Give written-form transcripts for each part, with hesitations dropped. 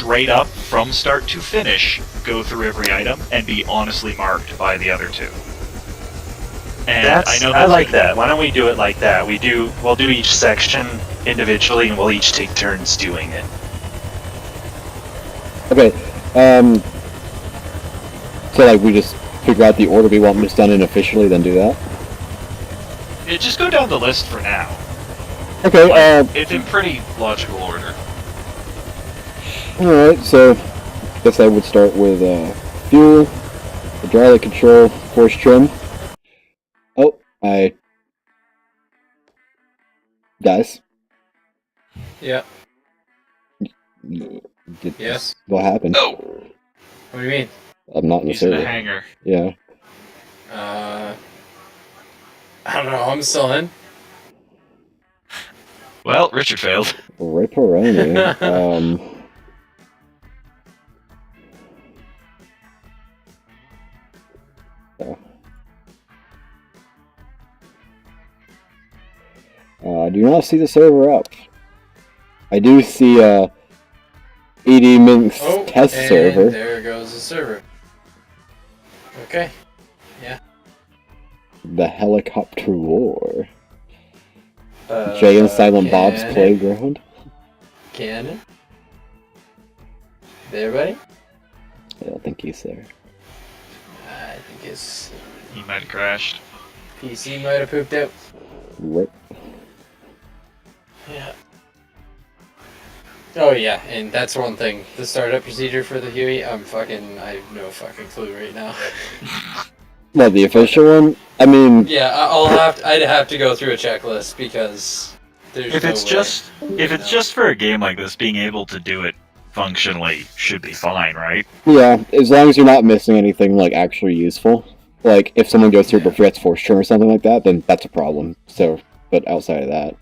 straight up from start to finish go through every item and be honestly marked by the other two. And I like that. Why don't we do it like that? We'll do each section individually, and we'll each take turns doing it. Okay. So like we just figure out the order we want this done in officially, then do that. Yeah, just go down the list for now. Okay. It's in pretty logical order. All right. So, guess I would start with fuel, hydraulic control, force trim. Oh, guys. Yeah. Yes. What happened? No. What do you mean? I'm not in the He's in server. a hangar. Yeah. I don't know. I'm still in. Well, Richard failed. Ripperoni. I do not see the server up. I do see ED Mink's test server. There goes the server. Okay. Yeah. The helicopter war. Jay and Silent Bob's playground. Cannon. There, buddy? I don't think he's there. I think his He might have crashed. PC might have pooped out. Rip. Yeah. Oh yeah, and that's one thing. The startup procedure for the Huey, I have no fucking clue right now. Not the official one? I mean... Yeah, I'd have to go through a checklist because there's If no it's way. just for a game like this, being able to do it functionally should be fine, right? Yeah, as long as you're not missing anything, like, actually useful. Like, if someone goes through but forgets force trim or something like that, then that's a problem. So, but outside of that...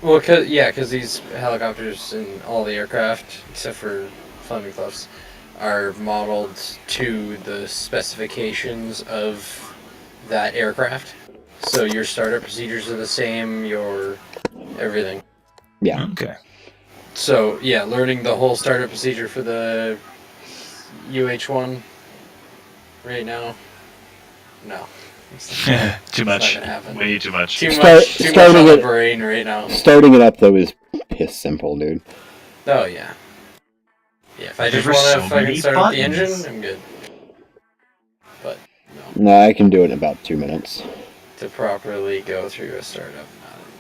Well, because these helicopters and all the aircraft, except for Flaming Cliffs, are modeled to the specifications of that aircraft. So your startup procedures are the same, your everything. Yeah. Okay. So, yeah, learning the whole startup procedure for the UH-1 right now, no. Too much. Not gonna happen. Way too much. Too much on the brain right now. Starting it up, though, is piss simple, dude. Oh, yeah. Yeah, if I just There were want so to fucking many start up the buttons. engine, I'm good. But, no. No, I can do it in about 2 minutes. To properly go through a startup,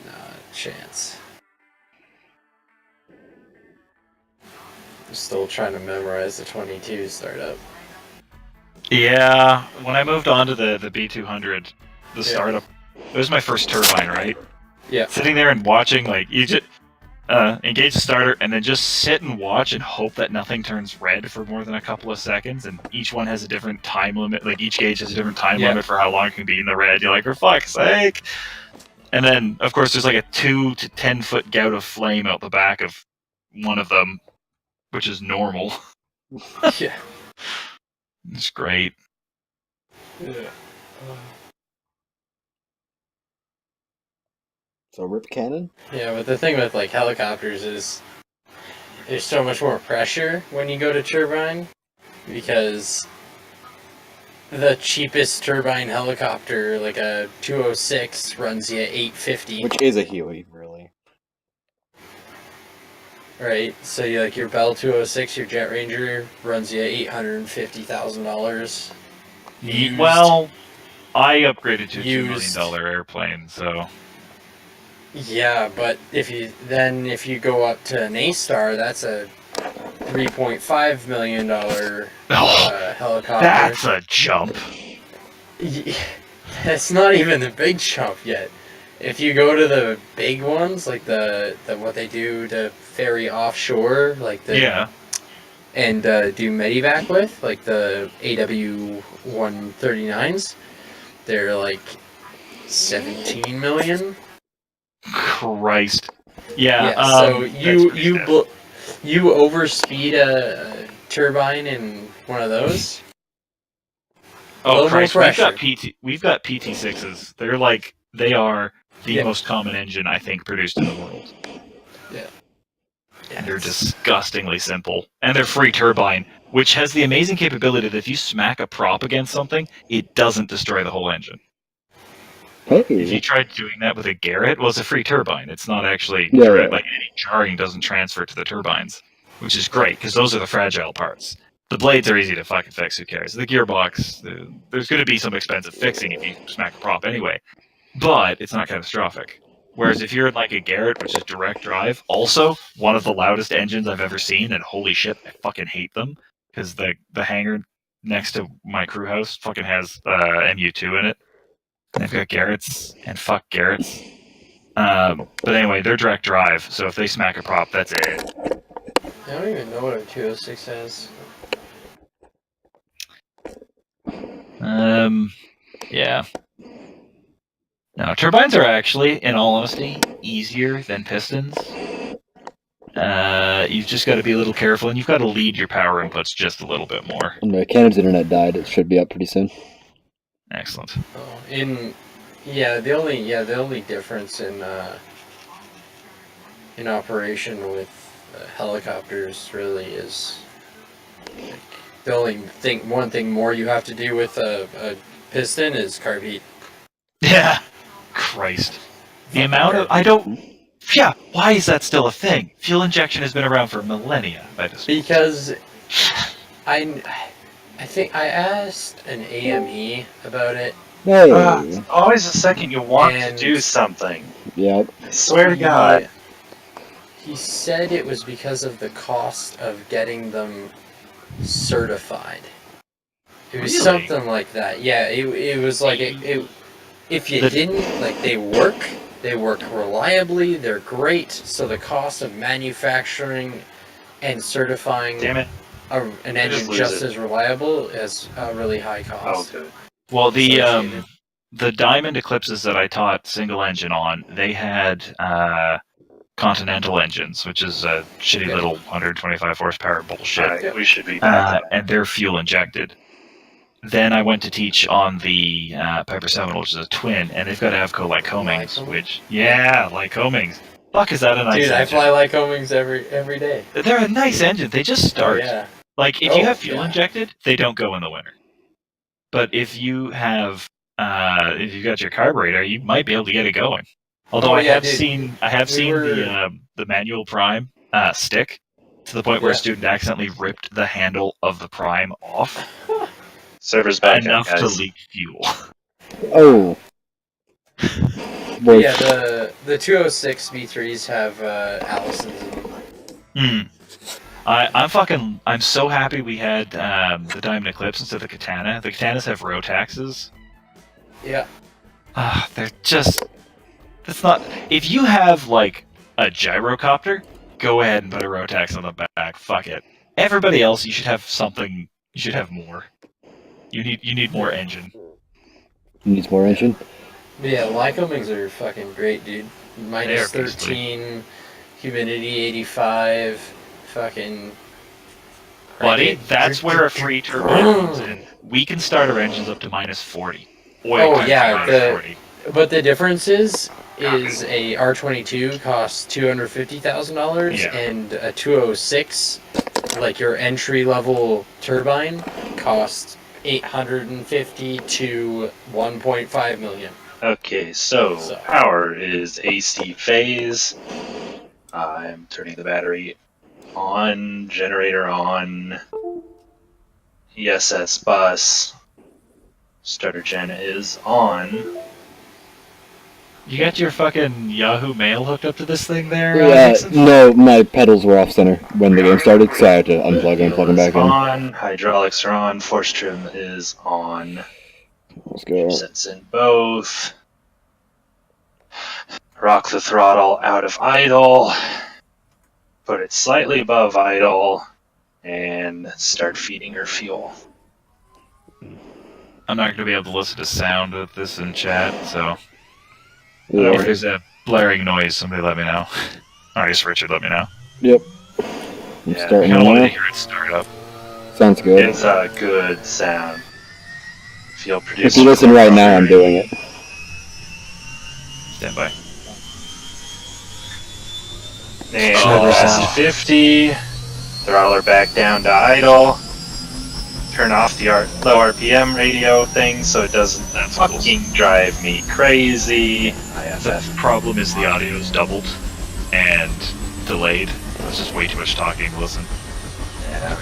not a chance. I'm still trying to memorize the 22 startup. Yeah, when I moved on to the B200, the startup, it was my first turbine, right? Yeah. Sitting there and watching, like, you just engage the starter and then just sit and watch and hope that nothing turns red for more than a couple of seconds, and each one has a different time limit, like each gauge has a different time limit for how long it can be in the red. You're like, for fuck's sake! And then, of course, there's like a 2 to 10 foot gout of flame out the back of one of them, which is normal. Yeah. It's great. Yeah. So, rip cannon? Yeah, but the thing with like helicopters is there's so much more pressure when you go to turbine because the cheapest turbine helicopter, like a 206, runs you $850. Which is a Huey, really. Right, so you like your Bell 206, your Jet Ranger runs you $850,000. Well, I upgraded to a $2 Used. million airplane, so... Yeah, but if you go up to an A-Star, that's a $3.5 million helicopter. That's a jump. That's not even the big jump yet. If you go to the big ones, like the what they do to ferry offshore, like the and do medevac with, like the AW139s, they're like 17 million. Christ. Yeah. So you overspeed a turbine in one of those. Oh Christ! We've pressure. got PT6s. They are the most common engine I think produced in the world. Yeah. and they're disgustingly simple. And they're free turbine, which has the amazing capability that if you smack a prop against something, it doesn't destroy the whole engine. Hey. If you tried doing that with a Garrett, well, it's a free turbine. It's not actually Yeah, direct, yeah. like any jarring doesn't transfer to the turbines, which is great because those are the fragile parts. The blades are easy to fucking fix. Who cares? The gearbox, there's going to be some expensive fixing if you smack a prop anyway, but it's not catastrophic. Whereas if you're in like a Garrett, which is direct drive, also one of the loudest engines I've ever seen, and holy shit, I fucking hate them because the hangar next to my crew house fucking has MU2 in it. They've got Garretts, and fuck Garretts. But anyway, they're direct drive, so if they smack a prop, that's it. I don't even know what a 206 has. Yeah. No, turbines are actually, in all honesty, easier than pistons. You've just got to be a little careful, and you've got to lead your power inputs just a little bit more. And Cannon's internet died. It should be up pretty soon. Excellent. Oh, the only difference in operation with helicopters really is like, one thing more you have to do with a piston is carb heat. Yeah. Christ. The amount of why is that still a thing? Fuel injection has been around for millennia. Because I think I asked an AME about it. Hey. It's always the second you want And- to do something. Yep. I swear to God. He said it was because of the cost of getting them certified. It was Really? something like that. Yeah, it was like if you didn't, like, they work reliably, they're great, so the cost of manufacturing and certifying Damn it. an engine lose just it. as reliable is a really high Oh, cost. good. Well, associated. the Diamond Eclipses that I taught single engine on, they had Continental engines, which is a shitty Yeah. little 125 horsepower bullshit, Alright, we should be back. and they're fuel injected. Then I went to teach on the Piper 7, which is a twin, and they've got Avco Lycomings, Lycoming? which Lycomings. Fuck, is that a nice Dude, I engine? fly Lycomings every day. They're a nice engine. They just start. Oh, yeah. Like, if Oh, you have fuel yeah. injected, they don't go in the winter. But if you have, if you got your carburetor, you might be able to get it going. Although Oh, I yeah, have dude. seen were- the manual prime stick to the point where a Yeah. student accidentally ripped the handle of the prime off Server's back enough up, to guys. leak fuel. Oh. Boy, Yeah, the 206 V3s have Allisons in them. I'm so happy we had the Diamond Eclipse instead of the Katana. The Katanas have Rotaxes. Yeah. They're just. That's not. If you have, like, a gyrocopter, go ahead and put a Rotax on the back. Fuck it. Everybody else, you should have something. You should have more. You need more engine. needs more engine. But yeah, Lycomings are fucking great, dude. Minus They're 13, humidity 85, fucking. Buddy, that's where a free turbine comes in. We can start our engines up to minus 40. Oil Oh, can yeah, be minus the- 40. But the difference is a R22 costs $250,000 Yeah. and a 206, like your entry level turbine, costs $850 to $1.5 million. Okay, so So- power is AC phase. I'm turning the battery on, generator on, ESS bus, starter gen is on. You got your fucking Yahoo Mail hooked up to this thing there, Yeah, Nixon? no, my pedals were off center when the game started, so I had to unplug and plug them back in. On, hydraulics are on, force trim is on, Let's go. sense in both. Rock the throttle out of idle, put it slightly above idle, and start feeding her fuel. I'm not going to be able to listen to sound of this in chat, so if Yeah. there's a blaring noise, somebody let me know. Or I guess Richard let me know. Yep. I'm Yeah, I starting kind of wanted to now. hear it start up. Sounds good. It's a good sound. Fuel If produced. you listen right now, I'm doing it. Stand by. And Oh. rest 50. Throttle her back down to idle. Turn off the low RPM radio thing so it doesn't That's cool. fucking drive me crazy. The problem is the audio's doubled and delayed. It's just way too much talking. Listen. Yeah.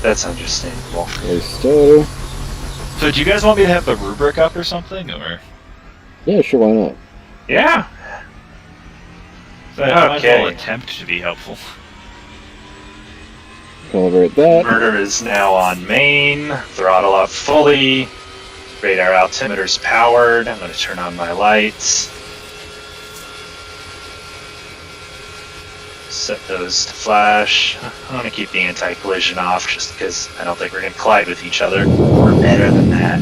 That's understandable. There's still. So do you guys want me to have the rubric up or something, or? Yeah, sure, why not? Yeah. I might as well Okay. attempt to be helpful. Calibrate that. Murder is now on main. Throttle up fully. Radar altimeter's powered. I'm going to turn on my lights. Set those to flash. I'm going to keep the anti-collision off just because I don't think we're going to collide with each other. We're better than that.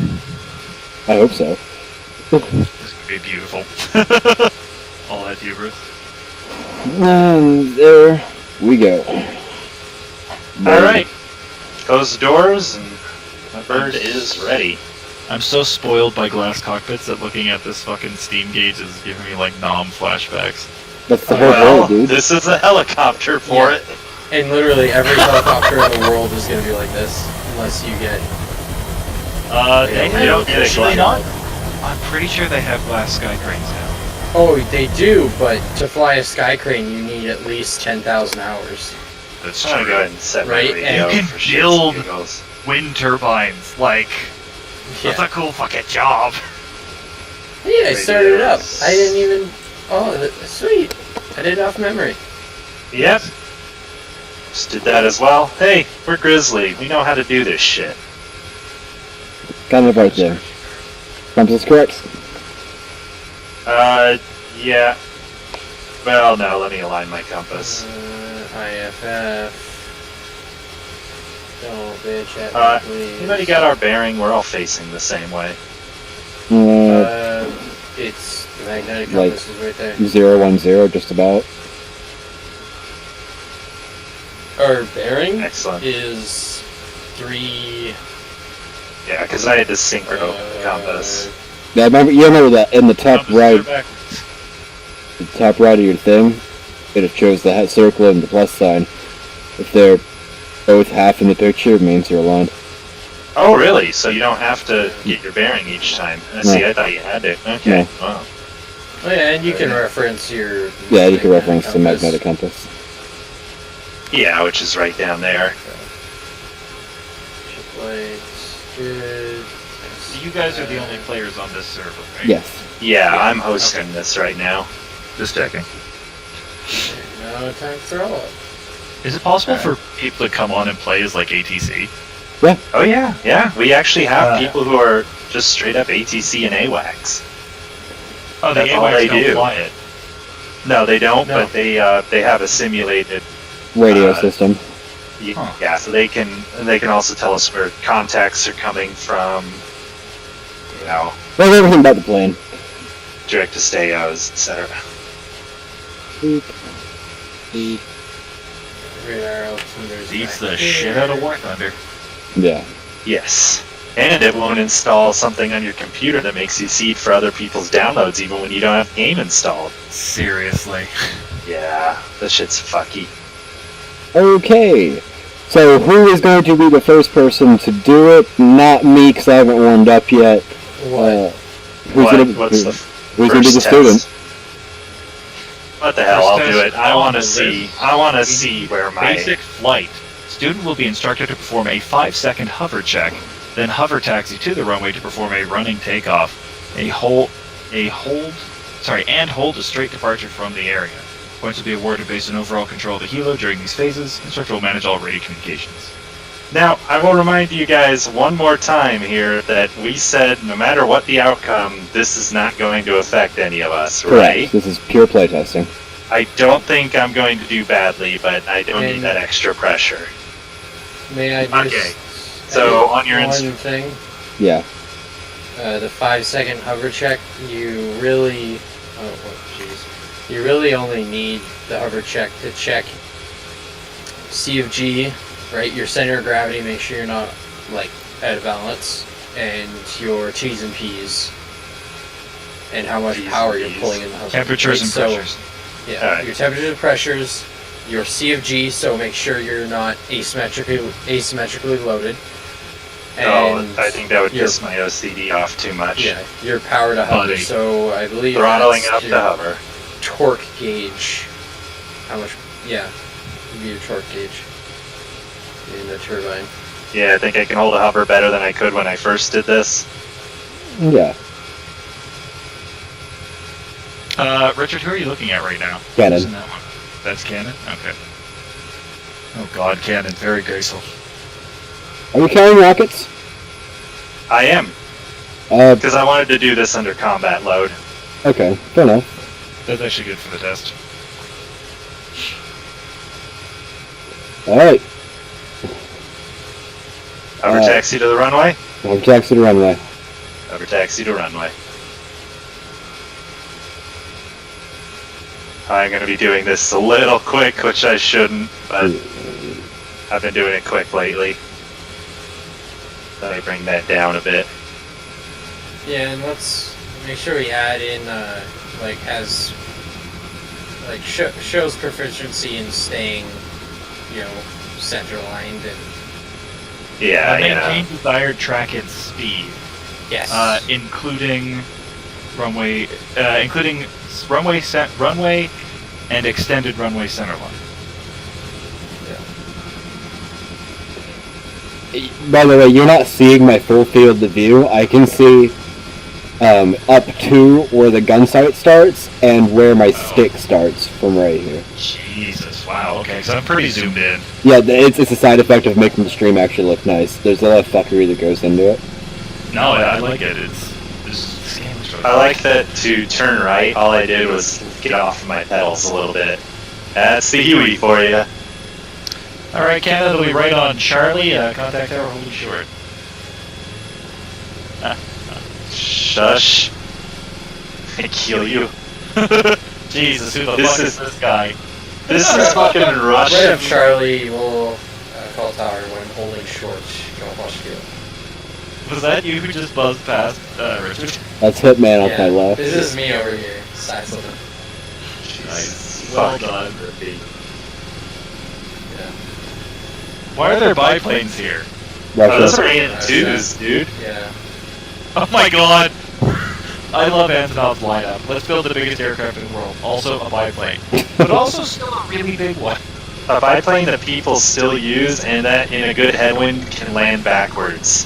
I hope so. This could be beautiful. All that hubris. And there we go. Alright. Close the doors and my bird is ready. I'm so spoiled by glass cockpits that looking at this fucking steam gauge is giving me like nom flashbacks. That's the whole Well, point, dude. this is a helicopter for Yeah. it. And literally every helicopter in the world is going to be like this, unless you get. They don't get it actually glass. not. I'm pretty sure they have glass sky cranes now. Oh, they do, but to fly a sky crane, you need at least 10,000 hours. That's I'm gonna go ahead and set my Right, radio and you can for shits build- and giggles. Wind turbines, like, that's a cool fucking job. Yeah, I started it up. Radios. I didn't even. Oh, sweet. I did it off memory. Yep. Just did that as well. Hey, we're Grizzly. We know how to do this shit. Kind of right there. Compass is correct. Yeah. Well, no, let me align my compass. IFF. Don't bitch at Uh, me, please. Anybody got our bearing? We're all facing the same way. It's the magnetic Like- compass is right there. 010, just about. Our bearing Excellent. is 3. Yeah, because I had to synchro compass. Yeah, you remember that in the top Compasses right, are backwards. the top right of your thing, it shows the circle and the plus sign. If they're both half in the picture, it means you're aligned. Oh, really? So you don't have to get your bearing each time? I see, I thought you had to. Okay, wow. Oh yeah, and you can reference your. Yeah, you can reference the compass. magnetic compass. Yeah, which is right down there. Ship lights, good. So you guys are the only players on this server, right? Yes. Yeah, I'm hosting this right now. Just checking. No time to throw up. Is it possible for people to come on and play as like ATC? Oh yeah, yeah. We actually have people who are just straight up ATC and AWACS. Oh, the That's all AWACS they don't do. fly it. No, they don't, No. but they have a simulated. Radio system. Huh. Yeah, so they can also tell us where contacts are coming from. You know, Well, everything about the plane. direct to stereos, etc. Beep. Beep. Radar altimeters. Beats back the here. shit out of War Thunder. Yeah. Yes. And it won't install something on your computer that makes you seed for other people's downloads even when you don't have the game installed. Seriously. Yeah, that shit's fucky. Okay. So who is going to be the first person to do it? Not me, because I haven't warmed up yet. What? Who's gonna What's the who's gonna be the first student? test? What the hell? First I'll do test it. I want to on the see. list. I want to see where my Basic flight. Student will be instructed to perform a 5-second hover check, then hover taxi to the runway to perform a running takeoff, and hold a straight departure from the area. Points will be awarded based on overall control of the helo during these phases. Instructor will manage all radio communications. Now, I will remind you guys one more time here that we said no matter what the outcome, this is not going to affect any of us, right? Correct. This is pure playtesting. I don't think I'm going to do badly, but I don't need And- that extra pressure. May I just Okay. So, edit on your one thing? Yeah. The 5-second hover check, you really only need the hover check to check C of G, right? Your center of gravity, make sure you're not like out of balance, and your T's and P's, and how much T's power and you're P's. pulling in the hover. Temperatures right? and So, pressures. Yeah, Alright. your temperature pressures, your CFG, so make sure you're not asymmetrically loaded. Oh, And I think that would your- piss my OCD off too much. Yeah, your power to hover. Buddy. So I believe Throttling that's up your to hover. torque gauge. How much? Yeah, would be your torque gauge in the turbine. Yeah, I think I can hold a hover better than I could when I first did this. Yeah, Richard, who are you looking at right now? Canon. Who's in that one? That's Canon? Okay. Oh god, Canon, very graceful. Are you carrying rockets? I am, Uh, because I wanted to do this under combat load. okay, fair enough. That's actually good for the test. Alright, Hover taxi to the runway. I've taxied the runway. Hover taxi to runway. I'm going to be doing this a little quick, which I shouldn't, but I've been doing it quick lately. Let me bring that down a bit. Yeah, and let's make sure we add in shows proficiency in staying, center lined and Yeah, Maintain desired track and speed, yes. including runway and extended runway center line. By the way, you're not seeing my full field of view. I can see up to where the gun sight starts and where my stick starts from right here. Jesus, wow, okay, so I'm pretty zoomed in. Yeah, it's a side effect of making the stream actually look nice. There's a lot of fuckery that goes into it. No, I like it. This game is really I like that to turn right, all I did was get off my pedals a little bit. That's the Huey for you. Alright, Canada will be right on Charlie. Contact tower holding short. Shush. I kill you. Jesus, who the This fuck is this guy? This is fucking Right Russian. up Charlie will call tower when holding short. Don't watch field. Was that you who just buzzed past Richard? That's Hitman off my left. This is me over here, side flipping. Nice. Well Fucking done. rippy. Yeah. Why are there biplanes here? Oh, those Russia. are AN2s, dude. Yeah. Oh my god! I love Antonov's lineup. Let's build the biggest aircraft in the world. Also a biplane. But also still a really big one. A biplane that people still use and that in a good headwind can land backwards.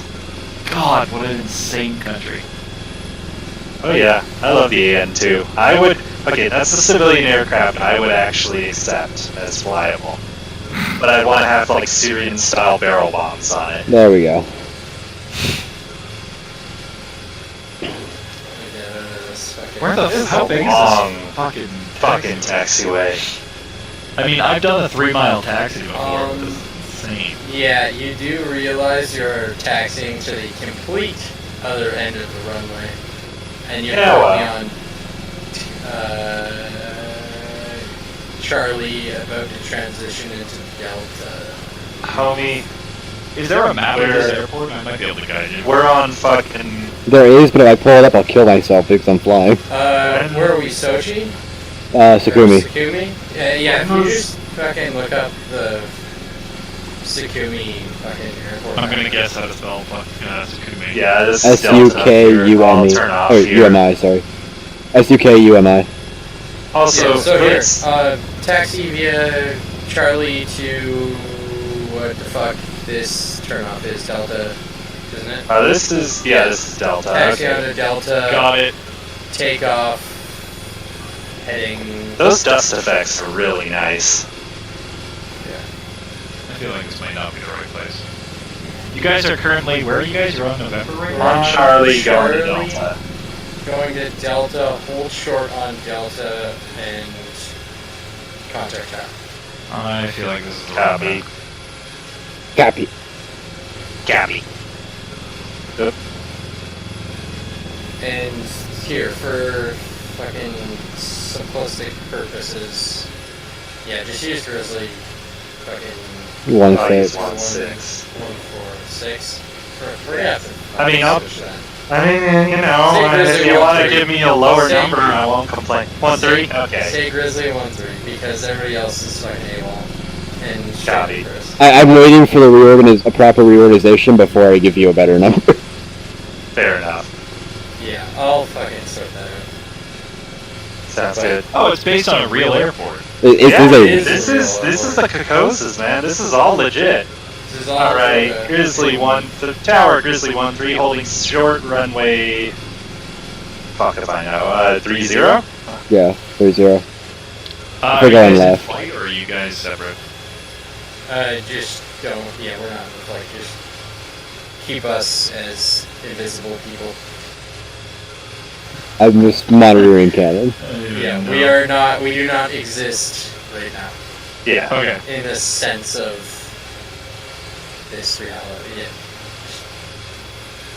God, what an insane country. Oh yeah, I love the AN2. I would, okay, that's a civilian aircraft I would actually accept as flyable. But I'd want to have like Syrian style barrel bombs on it. There we go. Where the This is how a big is long this fucking taxiway. I mean, I've done a 3-mile taxi before, but this Um, is insane. Yeah, you do realize you're taxiing to the complete other end of the runway. And you're Yeah, currently well. on Charlie, about to transition into Delta. Homie, Is there a map of this Where- airport? I might be able to guide you. we're on fucking... There is, but if I pull it up, I'll kill myself because I'm flying. Where are we, Sochi? Sukumi. Sukumi? Yeah, if you just fucking look up the Sukumi fucking airport. I'm gonna map. guess how to spell Sukumi. Yeah, this is Delta up SUKUME. here. I'll turn off Or here. UMI, sorry. SUKUMI. Also, Yeah, so here, it's- taxi via Charlie to what the fuck this turnoff is, Delta, isn't it? this is Delta. Taxi out Okay. of Delta, Got it. take off, heading. Those dust effects are really nice. I feel like this might not be the right place. You guys are currently, where are you guys? You're on November right We're now? on Charlie, going to Charlie. Delta. Going to Delta, hold short on Delta, and contact tower. I feel like this is the wrong Copy. map. Copy. Gabby. And here, for fucking simplistic purposes, yeah, just use Grizzly. Fucking 1 Oh, 6. he's 1-6. 1-4-6. We're gonna have to. I mean, I'll- switch that. I mean, you know, Say Grizzly if you want to 1-3. give me a lower Say- number, I won't complain. 1-3? Okay. Say Grizzly 1-3 because everybody else is starting AWOL. And Copy. Chris. I'm waiting for a proper reorganization before I give you a better number. Fair enough. Yeah, I'll fucking sort that out. Sounds But- good. Oh, it's based on a real airport. It Yeah, is this is the Cocoses, man. This is all legit. This is all Alright, for the- Grizzly 1, the tower, Grizzly 1-3, holding short runway. Fuck if I know. 3-0? yeah, 3-0. Are We're you going guys in left. flight, or are you guys separate? Just don't. Yeah, we're not. Like, just keep us as invisible people. I'm just monitoring cannon. Yeah, we are not. We do not exist right now Yeah. Okay. in the sense of this reality. Yeah.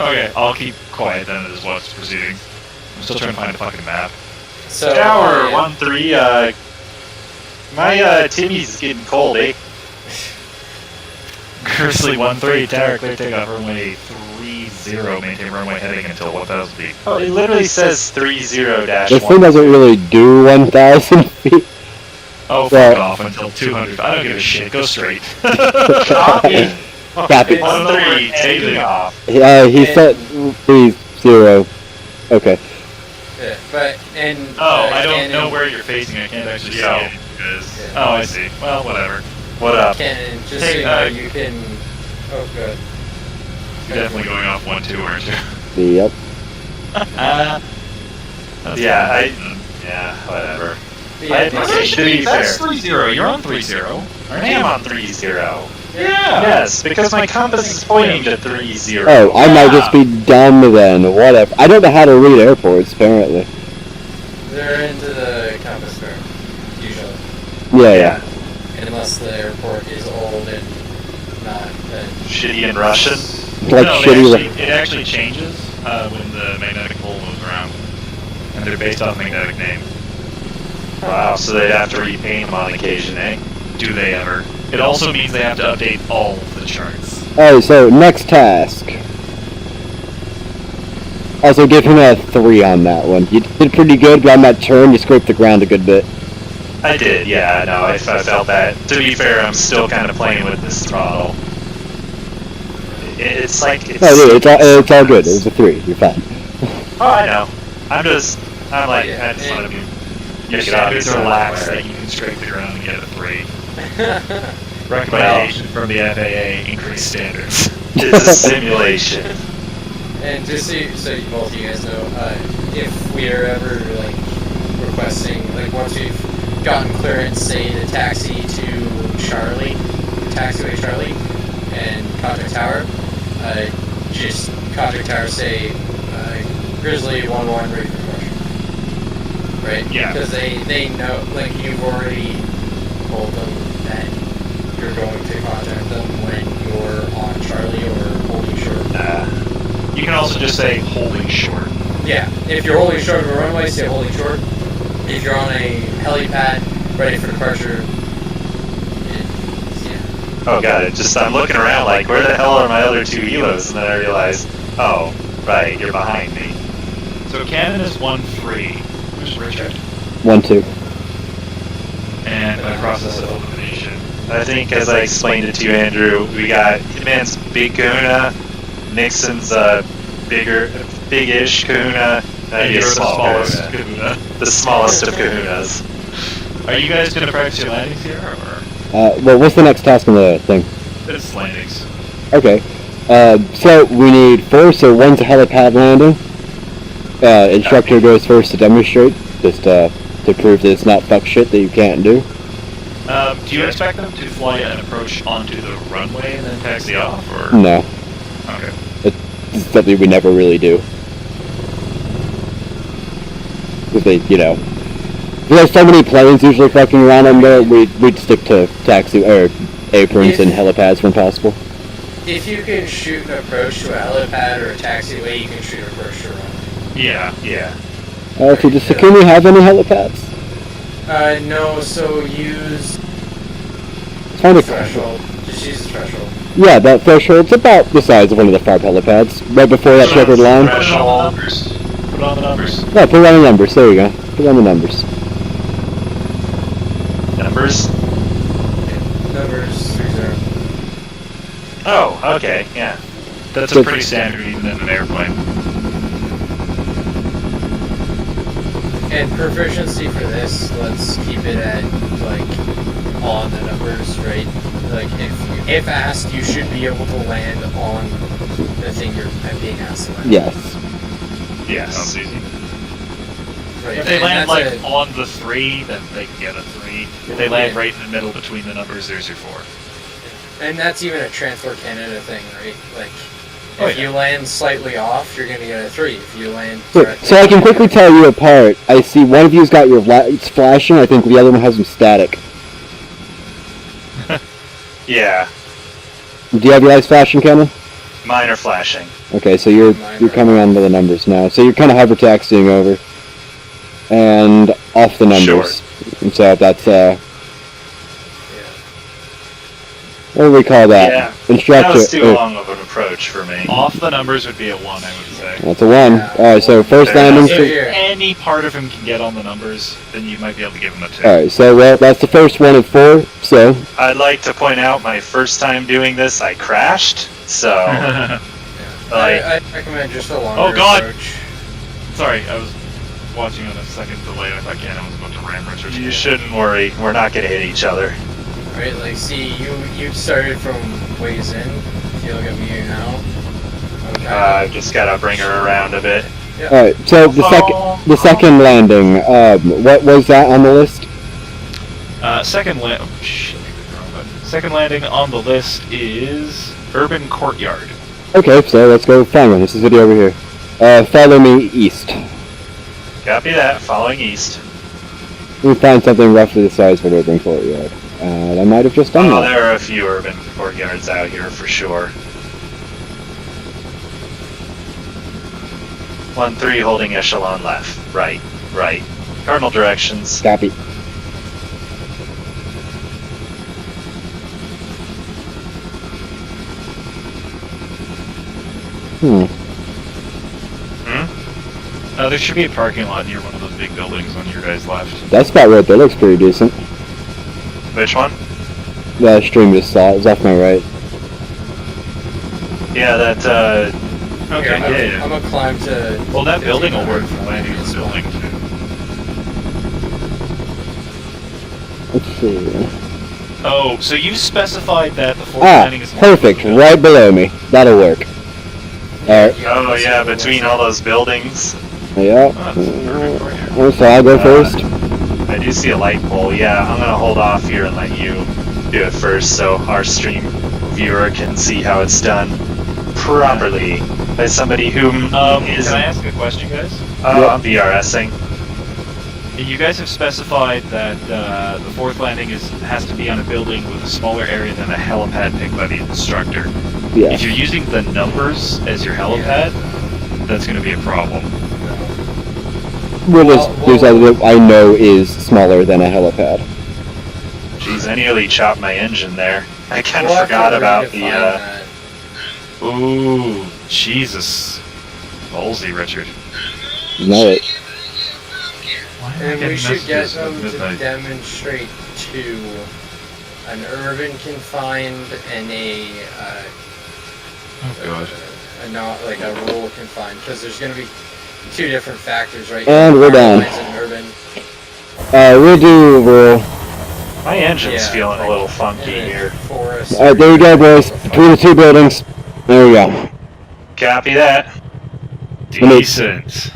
Okay, I'll keep quiet then as what's proceeding. I'm still trying to find a fucking map. So Tower yeah. 1-3, my Timmy's getting cold, eh? Grizzly 1-3, tower, clear takeoff, runway 30, maintain runway heading until 1,000 feet. Oh, it literally says 30-1. This thing doesn't really do 1,000 feet. Oh, fuck Well- off until 200. I don't give a shit, go straight. Copy. Copy. 1-3, taking off. He said 3-0. Okay. Yeah, but and Oh, I don't Cannon, know where you're facing, I can't actually see Yo. it. Because... Yeah. Oh, I see. Well, whatever. What up? Cannon, just Hey, so you know, you can. Oh, good. You're definitely going off 1-2, aren't you? Yep. That's Yeah, fine. Yeah, whatever. But yeah, I- DCS okay, to be That's fair. 3-0. You're on 3-0. I am on 3-0. Yeah. Yes, because my compass is pointing to 3-0. Oh, I might just be dumb then. Whatever. I don't know how to read airports, apparently. They're into the compass curve, usually. Yeah. Unless the airport is old and not. Shitty in Russian. Like no, shitty. it actually changes when the magnetic pole moves around. And they're based off magnetic name. Wow, so they'd have to repaint them on occasion, eh? Do they ever? It also means they have to update all of the charts. Alright, so next task. Also, give him a 3 on that one. You did pretty good, but on that turn, you scraped the ground a good bit. I did, yeah, no, I felt that. To be fair, I'm still kind of playing with this throttle. It's like, it's... No, dude, it's all good. It was a 3. You're fine. Oh, I know. I'm like, Yeah, I just want to be... Your Make it obvious standards are lax somewhere. that you can scrape the ground and get a 3. Yeah. Recommendation from the FAA, increase standards. It's a simulation. And just so you both of you guys know, if we are ever like requesting, like once we've gotten clearance, say to taxi to Charlie, taxiway Charlie, and contact tower, just contact tower say Grizzly 1-1 ready for departure. Right? Yeah. Because they know, like you've already told them that you're going to contact them when you're on Charlie or holding short. You can also just say holding short. Yeah, if you're holding short of a runway, say holding short. If you're on a helipad, ready for departure, yeah. Oh god, I'm looking around like, where the hell are my other 2 Elos? And then I realize, oh, right, you're behind me. So Cannon is 1-3. Where's Richard? 1-2. And by process of elimination. I think, as I explained it to you, Andrew, we got Hitman's Big Kahuna, Nixon's big-ish Kahuna, and You're the the smallest Kahuna. kahuna. The smallest of Kahunas. Are you guys going to practice your landings here, or? Well, what's the next task on the thing? It's landings. Okay. So we need 4, so one's a helipad landing. Instructor goes first to demonstrate, just to prove that it's not fuck shit that you can't do. Do you expect them to fly an approach onto the runway and then taxi off, or? No, Okay. it's something we never really do. Because there's so many planes usually fucking around on there, we'd stick to taxi, or aprons and helipads when possible. If you can shoot an approach to a helipad or a taxiway, you can shoot an approach to a runway. Yeah. Can we have any helipads? No, so use Find a threshold. Just use the threshold. Yeah, that threshold's about the size of one of the FARP helipads, right before that checkered line. Put it on the numbers. Put it on the numbers. Yeah, put it on the numbers. There you go. Put it on the numbers. Numbers? Numbers 30. Oh, okay, yeah. That's a pretty standard even in an airplane. And proficiency for this, let's keep it at, like, on the numbers, right? Like, if asked, you should be able to land on the thing you're being asked to land. Yes. Yes. Sounds easy. Right. If they and land that's like on the 3, then they can get a 3. If they land right in the middle between the numbers, there's your 4. And that's even a Transfer Canada thing, right? Like, Oh, if yeah. you land slightly off, you're gonna get a 3. If you land So, directly so I can quickly tell you apart. I see one of you's got your lights flashing. I think the other one has them static. Yeah, Do you have your lights flashing, Kenna? mine are flashing. Okay, so you're coming onto the numbers now. So you're kind of hover taxiing over and off the numbers. And so that's what do we call that? Yeah, Instructor. that was too long of an approach for me. Off the numbers would be a 1, I would say. That's a 1. Yeah. Alright, so first Fair landing. enough. If Here. any part of him can get on the numbers, then you might be able to give him a 2. Alright, so well, that's the first one of 4. So I'd like to point out my first time doing this, I crashed, so, like, I recommend just a longer Oh, God. approach. Sorry, I was watching on a second delay. I thought Cannon was about to ram Richard. you shouldn't worry, we're not gonna hit each other. Right, like, see, you started from ways in. If you look at me now. Okay. I've just gotta bring her around a bit. alright, so the second landing, what was that on the list? Second landing on the list is Urban Courtyard. Okay, so let's go find one. This is video over here. Follow me east. Copy that, following east. We find something roughly the size of an urban courtyard. I might have just done Oh, that. there are a few urban courtyards out here for sure. 1-3 holding echelon left. Right. Cardinal directions. Copy. There should be a parking lot near one of those big buildings on your guys' left. That spot right there looks pretty decent. Which one? The stream just saw it. It's off my right. Yeah, that, Okay, Here, I'm gonna climb to... Well, that building will work for landing in the building, too. Let's see. Oh, so you specified that the fourth Ah, landing is... perfect. Right below me. That'll work. Alright. oh yeah, between all those buildings. Yeah. Oh, that's perfect for you. Oh, so I'll go first. I do see a light pole. Yeah, I'm gonna hold off here and let you do it first so our stream viewer can see how it's done properly by somebody who Can is I ask a question, guys? I'm VRSing. You guys have specified that the fourth landing has to be on a building with a smaller area than a helipad picked by the instructor. Yeah. If you're using the numbers as your helipad, that's going to be a problem. We'll just do something that I know is smaller than a helipad. Jeez, I nearly chopped my engine there. I kind of We'll have to forgot about the, redefine that. Ooh, Jesus. Ballsy, Richard. Know it. Why am I And getting we should get messages at them to midnight? demonstrate to an urban confined and a Oh, God. not like a rural confined, because there's going to be 2 different factors, right? And we're done. And urban. We'll do rural. my engine's Yeah, feeling a like- little funky and then here. forest. Alright, there you go, boys. Between the 2 buildings. There we go. Copy that. Decent.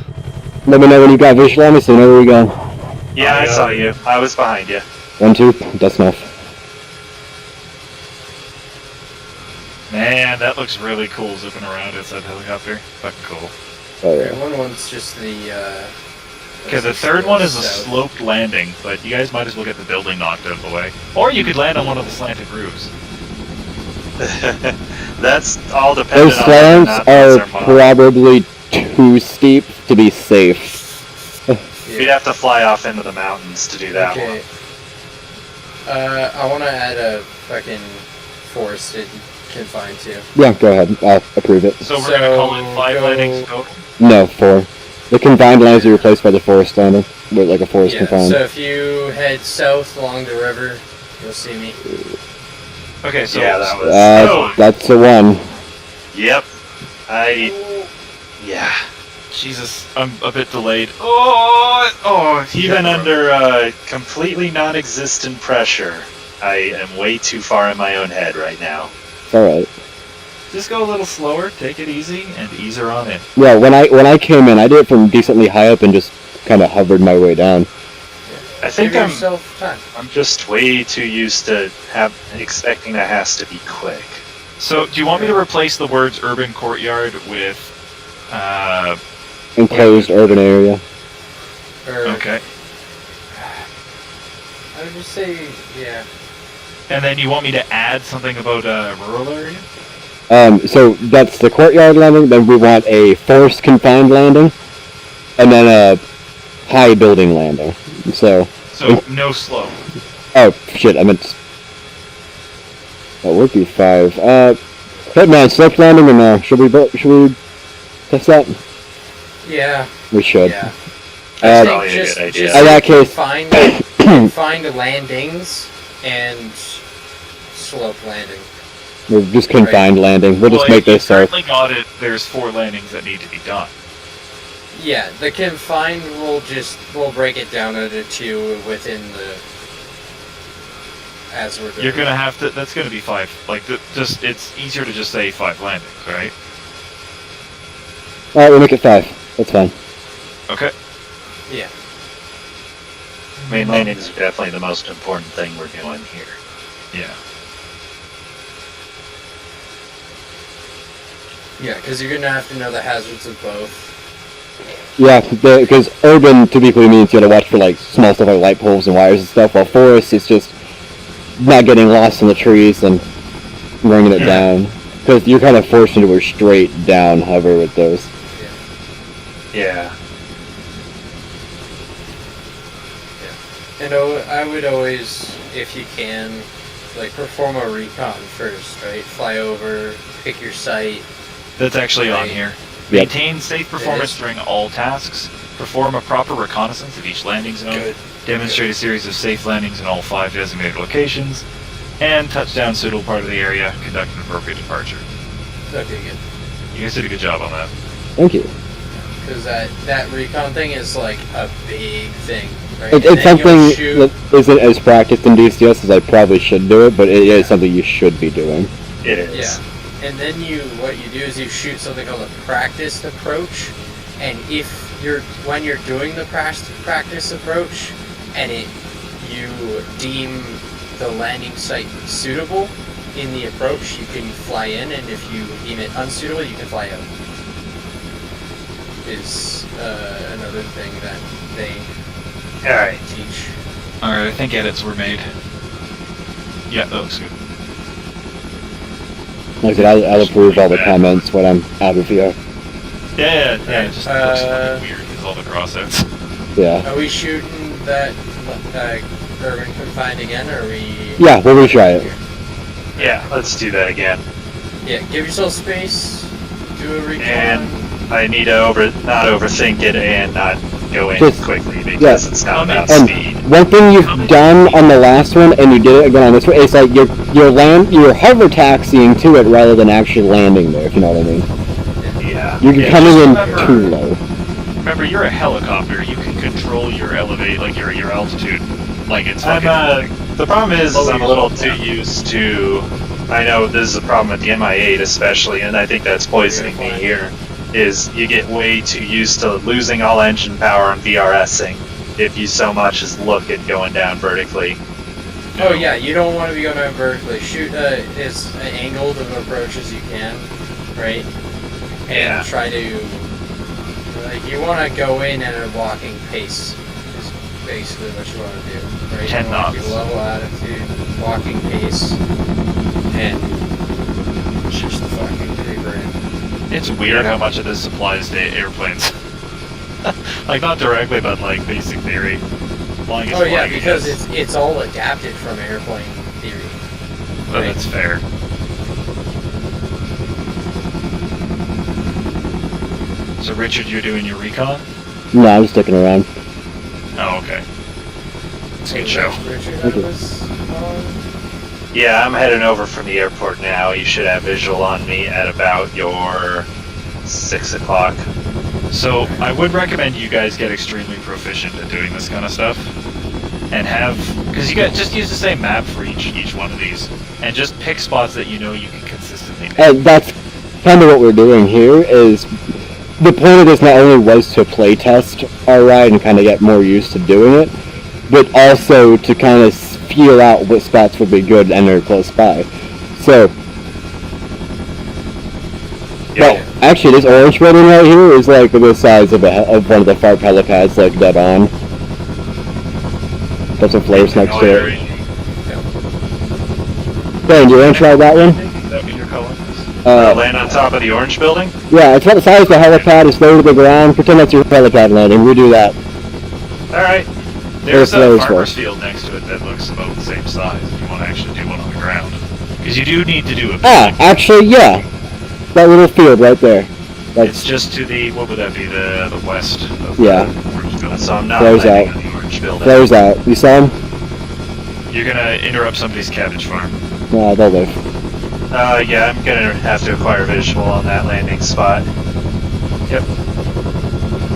Let me know when you got visual on me so I know where we go. Yeah, I saw you. I was behind you. 1, 2. That's enough. Man, that looks really cool zipping around inside the helicopter. Fucking cool. Oh Okay, yeah. one's just the. Okay, the third one is a south. sloped landing, but you guys might as well get the building knocked out of the way. Or you could land on one of the slanted roofs. That's all dependent Those on slants whether or not those are modeled. probably too steep to be safe. We'd have to fly off into the mountains to do that Okay. one. I want to add a fucking forested confined to. Yeah, go ahead. I'll approve it. So we're gonna call it 5 go- landings total? No, 4. The confined landings are replaced by the forest landing, with like a forest Yeah, confined. so if you head south along the river, you'll see me. Okay, so Yeah, that was. That's a 1. Yep. Yeah. Jesus, I'm a bit delayed. Oh, Even under completely non-existent pressure, I am way too far in my own head right now. Alright. just go a little slower, take it easy, and ease her on in. Yeah, when I came in, I did it from decently high up and just kind of hovered my way down. I think Give yourself time. I'm just way too used to expecting that has to be quick. So, do you want me to replace the words urban courtyard with, Enclosed urban area. Or, okay. I would just say, yeah. And then you want me to add something about a rural area? So that's the courtyard landing, then we want a forest confined landing, and then a high building landing. So No slope. oh shit, I meant that would be 5. Hitman, sloped landing or no? Should we test that? Yeah. We should. Yeah. Uh, Probably a good idea. In that case, Find landings and slope landing. we're just confined landing. We'll just make this our... Currently got it. There's 4 landings that need to be done. Yeah, the confined we'll break it down into 2 within the as we're doing. You're gonna have to. That's gonna be 5. Like, just it's easier to just say 5 landings, right? Alright, we'll make it 5. That's fine. Okay. Yeah. Main landings are definitely the most important thing we're doing here. Yeah. Yeah, because you're gonna have to know the hazards of both. Yeah, because urban typically means you gotta watch for like small stuff like light poles and wires and stuff, while forest is just not getting lost in the trees and bringing it down. Because you're kind of forced into a straight down hover with those. Yeah. And I would always, if you can, like perform a recon first, right? Fly over, pick your site. That's actually on Right. here. Yep. Maintain safe performance during all tasks. Perform a proper reconnaissance of each landing zone. Good. Demonstrate a series of safe landings in all 5 designated locations. And touchdown suitable part of the area. Conduct an appropriate departure. Okay, good. You guys did a good job on that. Thank you. Because that recon thing is like a big thing, right? It's And then something you'll shoot- that isn't as practiced in DCS as I probably should do it, but it is something you should be doing. It is. Yeah. And then what you do is you shoot something called a practiced approach, and when you're doing the practice approach, and you deem the landing site suitable in the approach, you can fly in, and if you deem it unsuitable, you can fly out. Is another thing that they Alright. teach. Alright, I think edits were made. Yeah, that looks good. Like I said, I'll approve all the comments when I'm out of here. Yeah, it just looks Uh, fucking weird with all the crossouts. Yeah. Are we shooting that urban confined again, or are we? Yeah, we'll retry it. Yeah, let's do that again. Yeah, give yourself space. Do a recon. And I need to not overthink it and not go in Just- quickly because it's not about And speed. one thing you've done on the last one, and you did it again on this one, is like you're hover taxiing to it rather than actually landing there, if you know what I mean. Yeah. You're Yeah, coming just in remember- too low. Remember, you're a helicopter. You can control your your altitude. Like it's I'm, fucking. the problem is Lower I'm a little yourself too down. used to. I know this is a problem with the MI8 especially, and I think that's poisoning me here. Is you get way too used to losing all engine power and VRSing if you so much as look at going down vertically. Oh yeah, you don't want to be going down vertically. Shoot as angled of an approach as you can, right? And Yeah. try to you want to go in at a walking pace. Is basically what you want to do, right? 10 you want to knots. be low altitude, walking pace, and just the fucking creeper in. It's weird how much of this applies to airplanes. Like not directly, but like basic theory. Flying is Oh yeah, flying, I because guess. it's all adapted from airplane theory. But that's fair. So Richard, you're doing your recon? No, I'm sticking around. Oh, okay. It's a good show. Thank you. Yeah, I'm heading over from the airport now. You should have visual on me at about your 6 o'clock. So I would recommend you guys get extremely proficient at doing this kind of stuff, and because you got just use the same map for each one of these, and just pick spots that you know you can consistently make. And that's kind of what we're doing here. Is the point of this not only was to play test our ride and kind of get more used to doing it, but also to kind of feel out what spots would be good and are close by. So. Yo. But actually, this orange building right here is like the size of one of the far helipads, like dead on. Got some flares next to it. Ben, do you want to try that one? Is that what you're calling this? Land on top of the orange building? Yeah, it's about the size of the helipad. It's low to the ground. Pretend that's your helipad landing. We do that. Alright. There's a flares farmer's for. field next to it that looks about the same size if you want to actually do one on the ground. Because you do need to do a Actually, yeah. That little field right there. It's That's just to the, what would that be, the west of Yeah. the orange building. So I'm not Flares landing out. on the orange building. flares out. You saw him? You're gonna interrupt somebody's cabbage farm. No, they'll live. Yeah, I'm gonna have to acquire visual on that landing spot. Yep.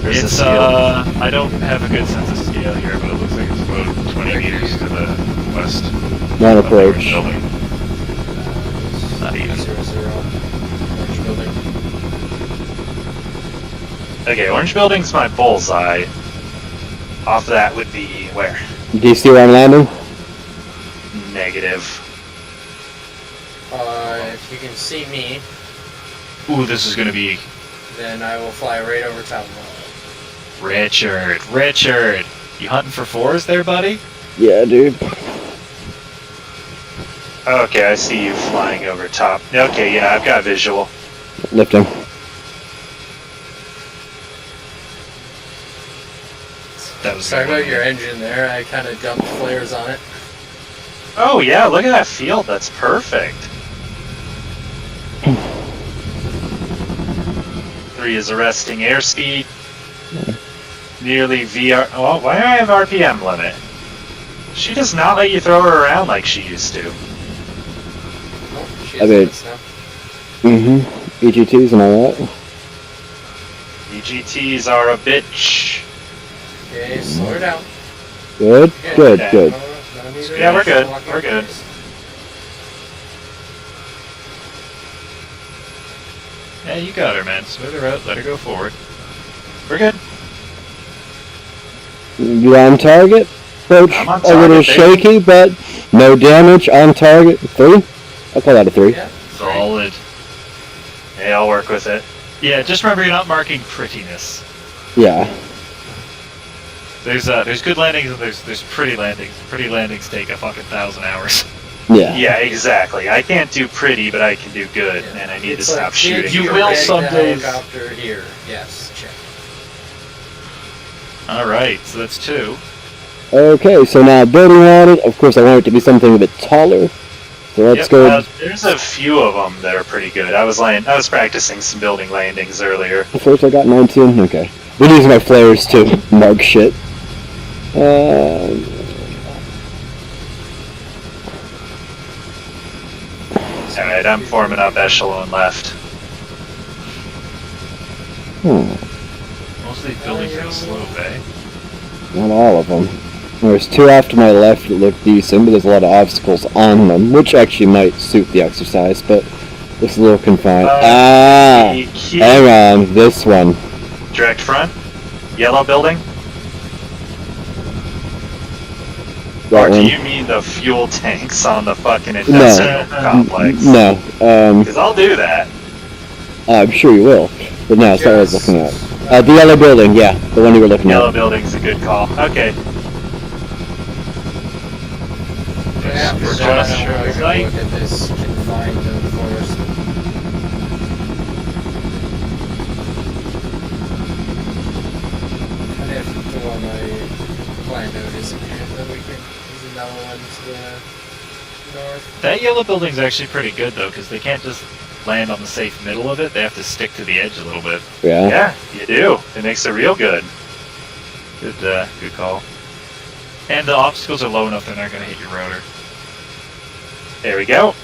There's It's, the field. I don't have a good sense of scale here, but it looks like it's about 20 meters to the west. One of the orange approach. building. Not even. 0-0. Orange building. Okay, orange building's my bullseye. Off that would be where? Do you see where I'm landing? Negative. If you can see me, Ooh, this is gonna be then I will fly right over top of Richard. Richard, you hunting for fours there, buddy? Yeah, dude. Okay, I see you flying over top. Okay, yeah, I've got visual. Lifting. That was Sorry good. about your engine there, I kind of dumped flares on it. Oh yeah, look at that field, that's perfect. 3 is arresting airspeed. Nearly VR. Oh, why do I have RPM limit? She does not let you throw her around like she used to. Oh, she's I mean- nice now. Mm-hmm. EGTs and all that. EGTs are a bitch. Okay, slow her down. Good, good, Okay. good. Yeah, we're good, we're good. Yeah, you got her, man. Smooth her out. Let her go forward. We're good. You on target? Approach I'm on a little target, baby. shaky, but no damage. On target. 3? I'll call that a 3. Yeah, Solid. Hey, I'll work with it. Yeah, just remember you're not marking prettiness. Yeah. There's good landings and there's pretty landings. Pretty landings take a fucking 1,000 hours. Yeah. Yeah, exactly. I can't do pretty, but I can do good, and I need It's to stop like, shooting. you you're will ready to some days. Helicopter here. Yes, check. Alright, so that's 2. Okay, so now building on it. Of course, I want it to be something a bit taller. So let's Yep, go. there's a few of them that are pretty good. I was practicing some building landings earlier. First, I got 19. Okay. Been using my flares to mark shit. Alright, I'm forming up echelon left. Most of these buildings are slow, eh? Not all of them. There's 2 off to my left that look decent, but there's a lot of obstacles on them, which actually might suit the exercise, but it's a little confined. The key- Hang on, this one. Direct front? Yellow building? That Or do one. you mean the fuel tanks on the fucking industrial complex? No, Because I'll do that. I'm sure you will, but no, it's not what I was Yes. looking at. The yellow building, yeah, the one you were looking Yellow at. building's a good call. Okay. Yeah, We're so just I'm really sure. gonna look at this confined forest. And if the one I planned out isn't here, then we can use another one to north. That yellow building's actually pretty good though, because they can't just land on the safe middle of it. They have to stick to the edge a little bit. Yeah. Yeah, you do. It makes it real good. Good call. And the obstacles are low enough they're not going to hit your router. There we go.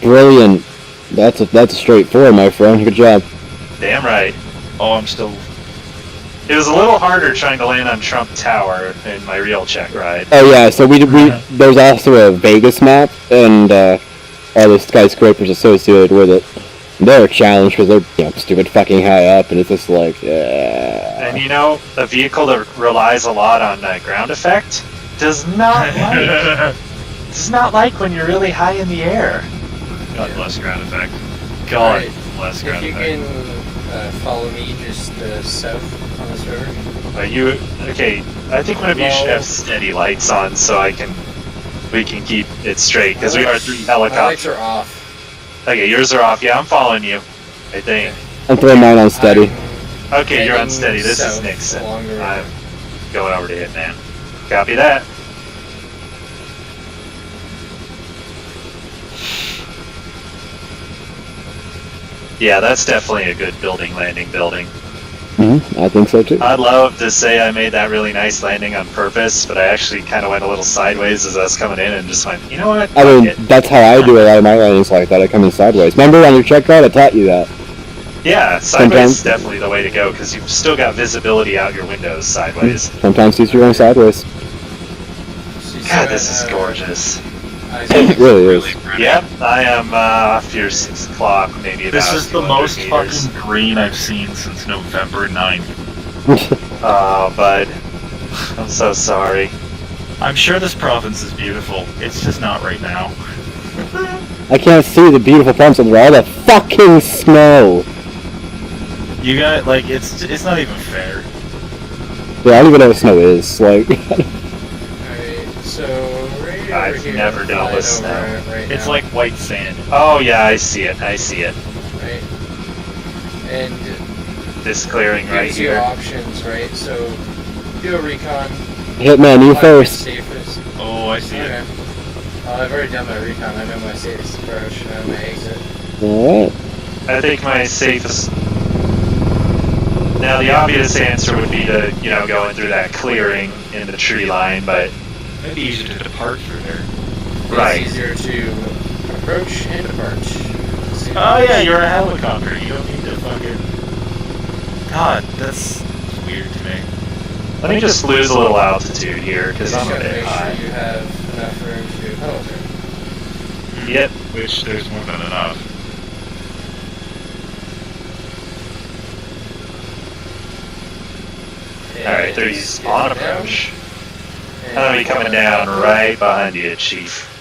Brilliant. That's a straight 4, my friend. Good job. Damn right. Oh, I'm still. It was a little harder trying to land on Trump Tower in my real Checkride. Oh yeah, so we there's also a Vegas map, and all the skyscrapers associated with it. They're a challenge because they're stupid fucking high up, and it's just like, And you know, a vehicle that relies a lot on ground effect does not like when you're really high in the air. God bless ground effect. God Alright, bless If ground you effect. can follow me just south on this river. Okay? I think one of you should have steady lights on so we can keep it straight because we are 3 My lights helicopters. are off. Okay, yours are off. Yeah, I'm following you. I think. I'm throwing mine on steady. Okay, you're heading unsteady. This is south Nixon. along the river. I'm going over to Hitman. Copy that. Yeah, that's definitely a good landing building. I think so too. I'd love to say I made that really nice landing on purpose, but I actually kind of went a little sideways as I was coming in and just went, you know what? I mean, Fuck it. that's how I do a lot of my landings like that. I come in sideways. Remember on your check ride, I taught you that. Yeah, sideways Sometimes- is definitely the way to go because you've still got visibility out your windows sideways. Sometimes it's going sideways. God, this is gorgeous. It really is. pretty. Yep, I am off your 6 o'clock, maybe This about is the 200 most meters. fucking green I've seen since November 9th. Oh, bud. I'm so sorry. I'm sure this province is beautiful. It's just not right now. I can't see the beautiful palms under all the fucking snow. You got it's not even fair. Yeah, I don't even know what snow is. Like, Alright, so right over I've here, never dealt with flying over snow. it right It's now, like white sand. Oh, yeah, I see it. right? And This clearing right gives you here. options, right? So do a recon. Hitman, you find my first. Safest. Oh, I see Okay. it. I've already done my recon. I know my safest approach and I know my exit. Alright. I think my safest... Now, the obvious answer would be to, go in through that clearing in the tree line, but... It'd be easier to depart through there. Right. It's easier to approach and depart. See Oh yeah, you're a helicopter. You don't need to fucking. God, that's weird to me. Let me just lose a little altitude here, You because just I'm a gotta bit make high. sure you have enough room to do a pedal turn. Yep. Which there's more than enough. Alright, And there's just spawn get down, approach. and I'm gonna be coming down right behind you, Chief.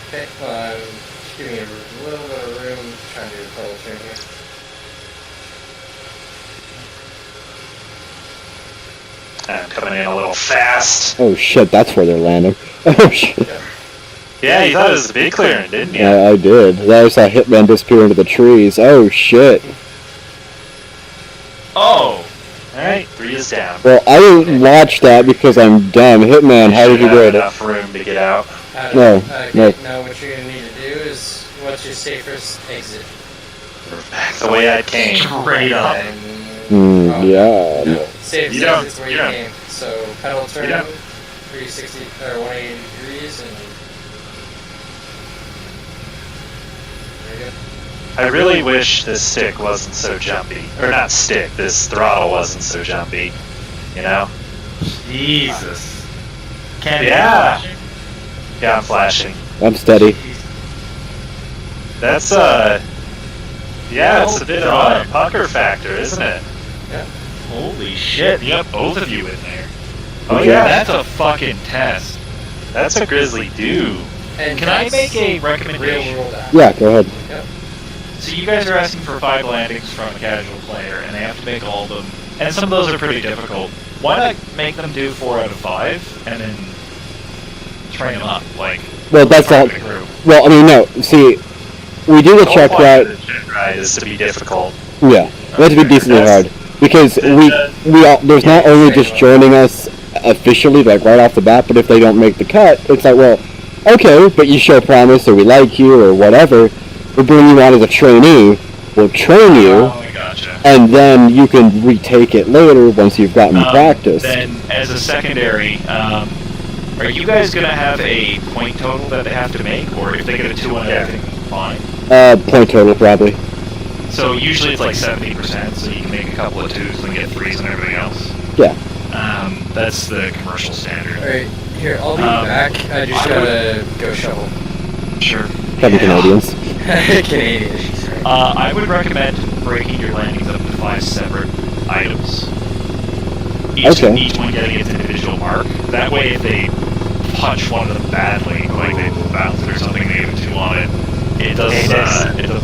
Okay, well, I'm just giving you a little bit of room trying to do a pedal turn here. I'm coming in a little fast. Oh shit, that's where they're landing. Oh shit. Yeah, you thought it was a big clearing, didn't you? Yeah, I did. Then I saw Hitman disappear into the trees. Oh shit. Oh, Alright, 3 is down. Well, I didn't watch that because I'm dumb. Hitman, how did you Should have grade it? enough room to get out. No, no. Now what you're gonna need to do is, what's your safest exit? Back the way I came. straight up. And, Yeah. No. Safest You don't- exit's where you you don't. came. So pedal turn, don't. 360 or 180 degrees, and there you go. I really wish this stick wasn't so jumpy. Or not stick, this throttle wasn't so jumpy. You know? Jesus. Can't Yeah. Yeah, I'm flashing. I'm steady. That's yeah, it's a bit of a pucker factor, isn't it? Holy shit! You got both of you in there. Oh Yeah. That's a fucking test. That's a Grizzly do. And Can I that's make a real recommendation? world app. Yeah, go ahead. So you guys are asking for 5 landings from a casual player, and they have to make all of them. And some of those are pretty difficult. Why not make them do 4 out of 5, and then train them up, like... Well, that's all. the group? Well, I mean, no. See, we do the check ride. The check ride is to be difficult. Yeah, we have to be decently hard because we all, there's not only just joining us officially like right off the bat, but if they don't make the cut, it's like, well, Okay, but you show promise, or we like you, or whatever. We'll bring you on as a trainee. We'll train you, Oh, I gotcha. and then you can retake it later once you've gotten practice. Then, as a secondary, are you guys gonna have a point total that they have to make, or if they get a 2 on everything, fine? Point total, probably. So usually it's like 70%, so you can make a couple of 2s and get 3s and everything else. Yeah. That's the commercial standard. Alright, here, I'll be back. I just gotta go shovel. Sure. Probably Canadians. Canadian, she's right. I would recommend breaking your landings up into 5 separate items. Each one getting its individual mark. That way, if they punch one of them badly, like they bounce it or something, they have a 2 on it, it doesn't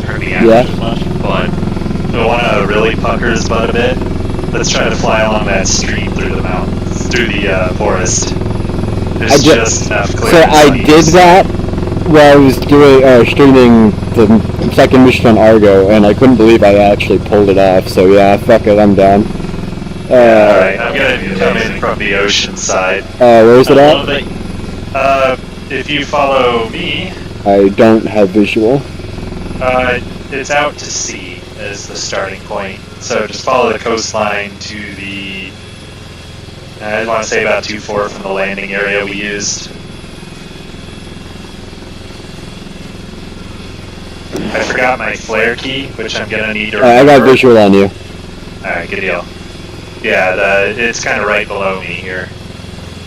hurt the average as much. But I want to really pucker his butt a bit. Let's try to fly along that stream through the mountains, through the forest. There's just enough clearance. So I did that while I was doing streaming the second mission on Argo, and I couldn't believe I actually pulled it off. So yeah, fuck it, I'm down. Alright, I'm gonna come in from the ocean side. Where is it at? If you follow me, I don't have visual. it's out to sea as the starting point. So just follow the coastline to the, I want to say about 2-4 from the landing area we used. I forgot my flare key, which I'm gonna need to remember. I got visual on you. Alright, good deal. Yeah, it's kind of right below me here.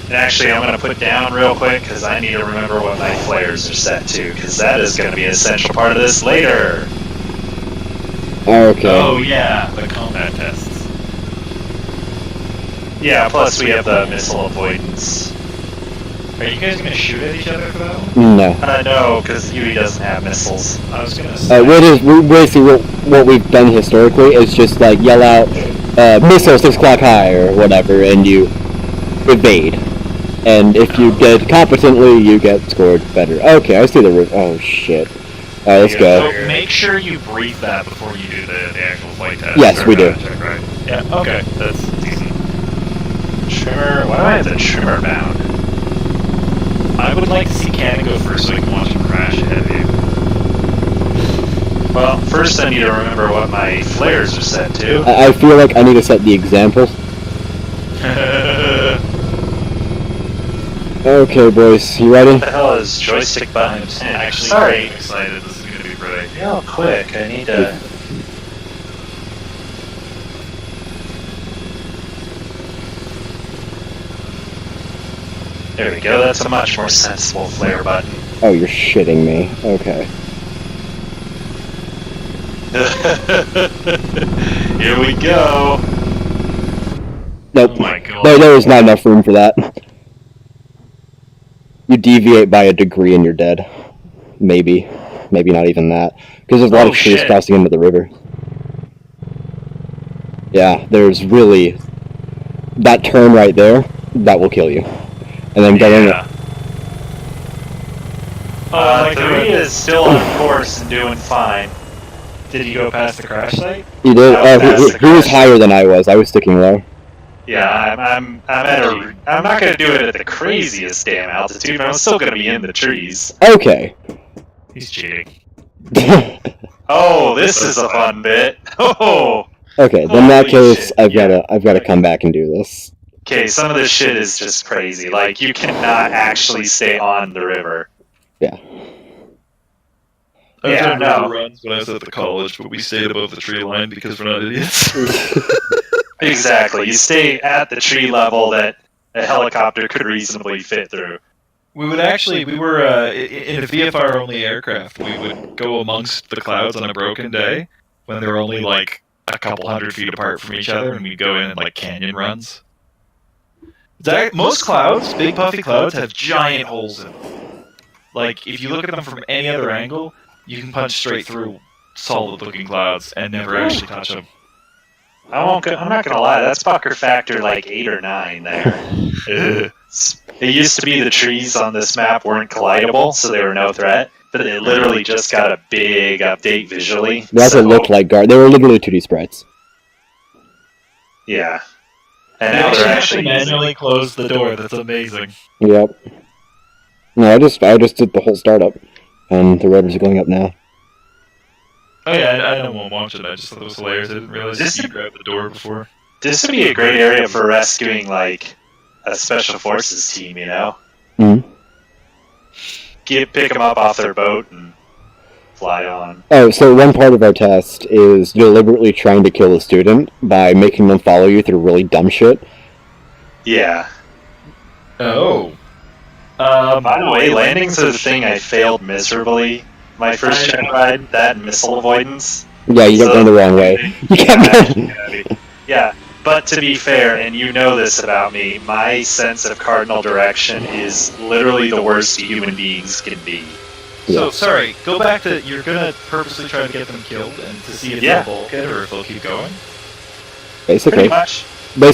And actually, I'm going to put down real quick, because I need to remember what my flares are set to, because that is going to be an essential part of this later. Okay. oh yeah, the combat tests. Yeah, plus we have the missile avoidance. Are you guys gonna shoot at each other for that one? No. No, because Huey doesn't have missiles. I was gonna say. Basically, what we've done historically is just like yell out, missile 6 o'clock high or whatever, and you evade. And if you did competently, you get scored better. Okay, I see the roof. Oh shit. Alright, let's go. So make sure you brief that before you do the actual flight test. Yes, we do. Checkride. Yeah, okay, that's decent. Trimmer, why do I have the trimmer bound? I would like to see Cannon go first so I can watch him crash ahead of you. Well, first I need to remember what my flares are set to. I feel like I need to set the example. Okay, boys, you ready? What the hell is joystick button? I'm actually Sorry. very excited. This is gonna be great. Real quick, I need to... There we go, that's a much more sensible flare button. Oh, you're shitting me. Okay. Here we go! Nope. Oh my god. There is not enough room for that. You deviate by a degree and you're dead. Maybe. Maybe not even that. Because there's a lot of trees shit. crossing into the river. Yeah, there's really... That turn right there, that will kill you. And then going... Yeah. 3 is still on course and doing fine. Did you go past the crash site? He did. He was higher than I was. I was sticking low. Yeah, I'm not gonna do it at the craziest damn altitude, but I'm still gonna be in the trees. Okay. He's cheating. Oh, this is a fun bit. Oh. Okay, then in that Holy case, shit, I've yeah. got to come back and do this. Okay, some of this shit is just crazy. Like, you cannot actually stay on the river. Yeah. I've Yeah, done no. river runs when I was at the college, but we stayed above the tree line because we're not idiots. Exactly. You stay at the tree level that a helicopter could reasonably fit through. We were in a VFR only aircraft. We would go amongst the clouds on a broken day when they were only like a couple 100 feet apart from each other, and we'd go in like canyon runs. Most clouds, big puffy clouds, have giant holes in them. Like if you look at them from any other angle, you can punch straight through solid-looking clouds and never actually touch them. I'm not gonna lie, that's pucker factor like 8 or 9 there. It used to be the trees on this map weren't collidable, so they were no threat, but it literally just got a big update visually. That's what looked like guard. They were literally 2D sprites. Yeah. They And now they're actually actually manually close the door. That's amazing. Yep. No, I just did the whole startup, and the rotors are going up now. Oh yeah, I don't want to watch it. I just thought it was hilarious. I didn't realize you grabbed the door before. This would be a great area for rescuing, like, a special forces team, you know? Mm-hmm. Pick them up off their boat and fly on. Oh, so one part of our test is deliberately trying to kill a student by making them follow you through really dumb shit. Yeah. Oh. By the way, landings are the thing I failed miserably. My first Checkride, that and missile avoidance. Yeah, you got going the wrong way. You can't. Yeah, but to be fair, and you know this about me, my sense of cardinal direction is literally the worst human beings can be. So, sorry, go back to, you're gonna purposely try to get them killed and to see if they'll bulkhead or if they'll keep going? Basically. Pretty much.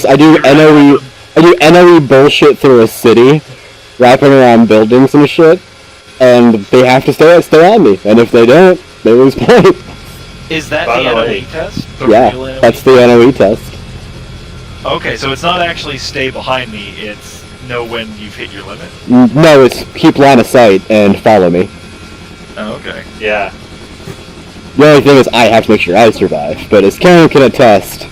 I do NOE bullshit through a city, wrapping around buildings and shit, and they have to stay on me, and if they don't, they lose points. Is that By the the NOE way, test? Yeah, Real NOE that's the NOE test. Okay, so it's not actually stay behind me, it's know when you've hit your limit? No, it's keep line of sight and follow me. Oh, okay. Yeah. The only thing is I have to make sure I survive, but as Karen can attest,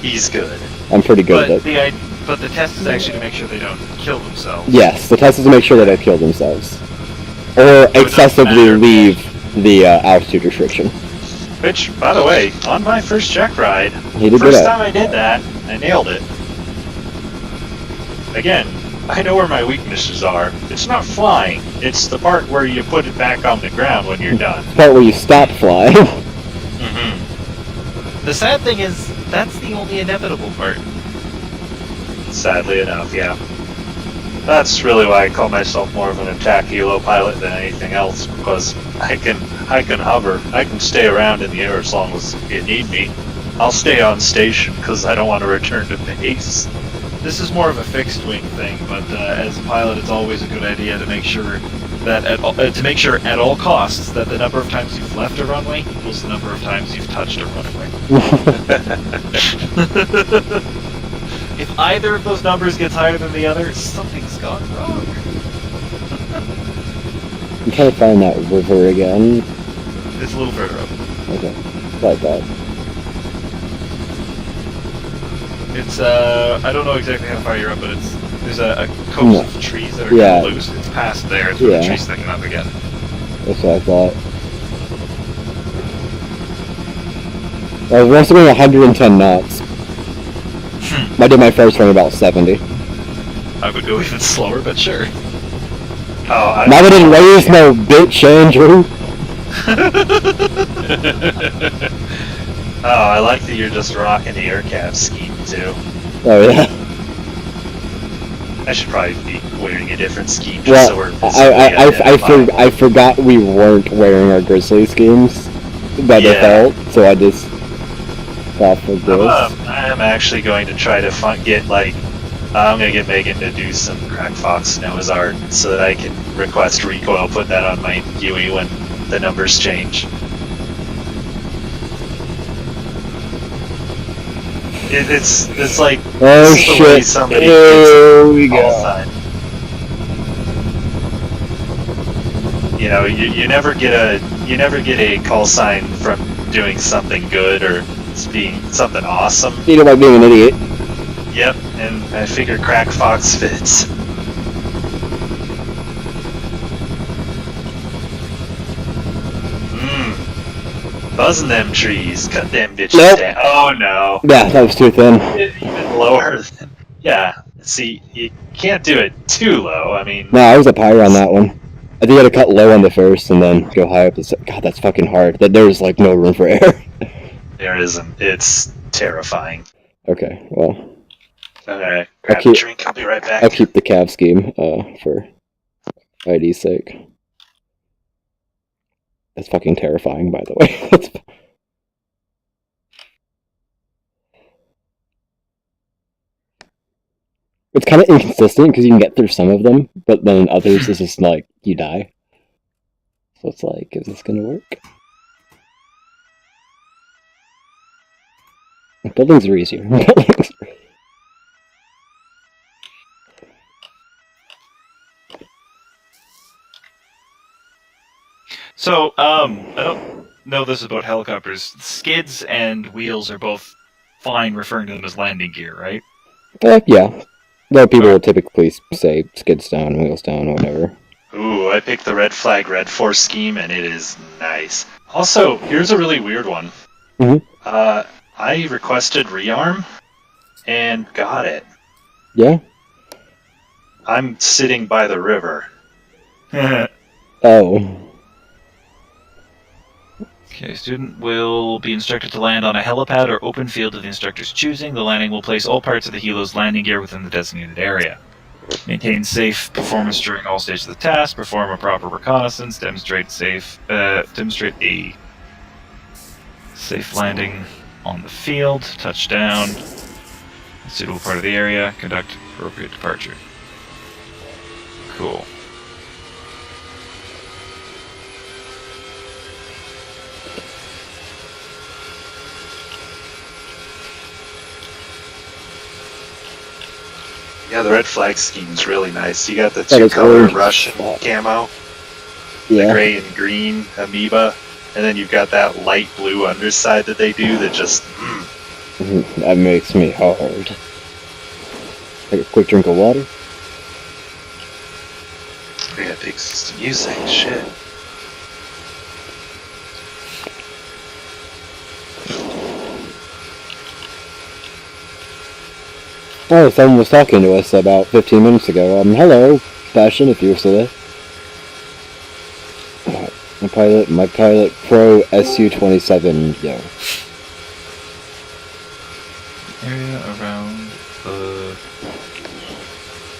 He's good. I'm pretty good at it. But the test is actually to make sure they don't kill themselves. Yes, the test is to make sure they don't kill themselves. Or excessively leave the altitude restriction. Which, by the way, on my first Checkride, He did first good time I did that, I nailed it. Again, I know where my weaknesses are. It's not flying. It's the part where you put it back on the ground when you're done. The part where you stop flying. Mm-hmm. The sad thing is, that's the only inevitable part. Sadly enough, yeah. That's really why I call myself more of an attack helo pilot than anything else, because I can hover. I can stay around in the air as long as you need me. I'll stay on station because I don't want to return to base. This is more of a fixed wing thing, but as a pilot, it's always a good idea to make sure that at all costs that the number of times you've left a runway equals the number of times you've touched a runway. If either of those numbers gets higher than the other, something's gone wrong. I'm trying to find that river again. It's a little further up. Okay, like that. It's I don't know exactly how far you're up, but there's a coast of trees that are kind of loose. It's past there. It's where the tree's sticking up again. That's what I thought. We're estimating 110 knots. I did my first run about 70. I would go even slower, but sure. Oh, Now that it raised no bitch, Andrew. Oh, I like that you're just rocking the aircap scheme too. Oh yeah. I should probably be wearing a different scheme just so we're I forgot we weren't wearing our Grizzly schemes by default, so I just thought for this. I'm actually going to try to I'm going to get Megan to do some Crack Fox Noah's art so that I can request recoil, put that on my UE when the numbers change. It's like, oh shit, here we go. You know, you never get a call sign from doing something good or being something awesome. You know, like being an idiot. Yep, and I figure Crack Fox fits. Buzzing them trees, cut them bitches down. Oh no. Yeah, that was too thin. Even lower than... Yeah, see, you can't do it too low, I mean... No, I was up higher on that one. I think I had to cut low on the first and then go high up the second. God, that's fucking hard. There's like no room for air. There isn't. It's terrifying. Okay, well... Alright, grab a drink, I'll be right back. I'll keep the cav scheme, for ID's sake. That's fucking terrifying, by the way. It's kind of inconsistent, because you can get through some of them, but then others it's just like, you die. So it's like, is this gonna work? Buildings are easier. So, I don't know this about helicopters. Skids and wheels are both fine referring to them as landing gear, right? Yeah. Though people will typically say skids down, wheels down, whatever. Ooh, I picked the red flag, red force scheme, and it is nice. Also, here's a really weird one. Mhm. I requested rearm, and got it. Yeah? I'm sitting by the river. Oh. Okay, student will be instructed to land on a helipad or open field of the instructor's choosing. The landing will place all parts of the helo's landing gear within the designated area. Maintain safe performance during all stages of the task. Perform a proper reconnaissance. Demonstrate a safe landing on the field. Touchdown. A suitable part of the area. Conduct appropriate departure. Cool. Yeah, the red flag scheme's really nice. You got the That is two-color orange. Russian camo, the Yeah. gray and green amoeba, and then you've got that light blue underside that they do that just... That makes me hard. Take a quick drink of water. We gotta pick some music, shit. Oh, someone was talking to us about 15 minutes ago. Hello, Passion, if you were still there. My pilot Pro SU-27, yo. Area around the...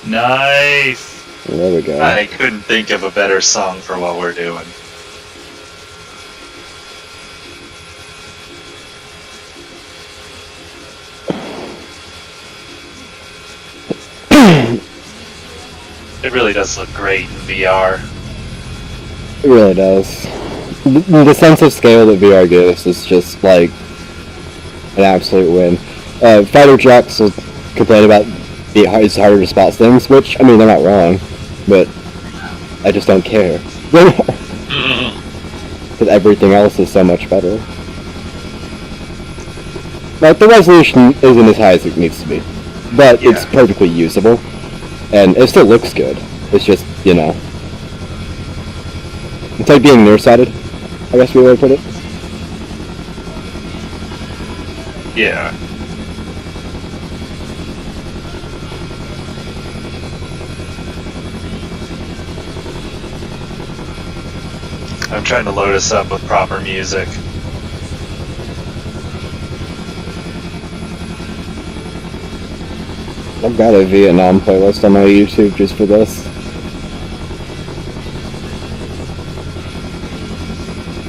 Nice! There we go. I couldn't think of a better song for what we're doing. It really does look great in VR. It really does. The sense of scale that VR gives is just, like, an absolute win. Fighter jocks will complain about it's harder to spot things, which, I mean, they're not wrong, but I just don't care. Because everything else is so much better. Like, the resolution isn't as high as it needs to be, but it's perfectly usable, and it still looks good. It's just, you know... It's like being nearsighted, I guess we would put it. Yeah. I'm trying to load us up with proper music. I've got a Vietnam playlist on my YouTube just for this.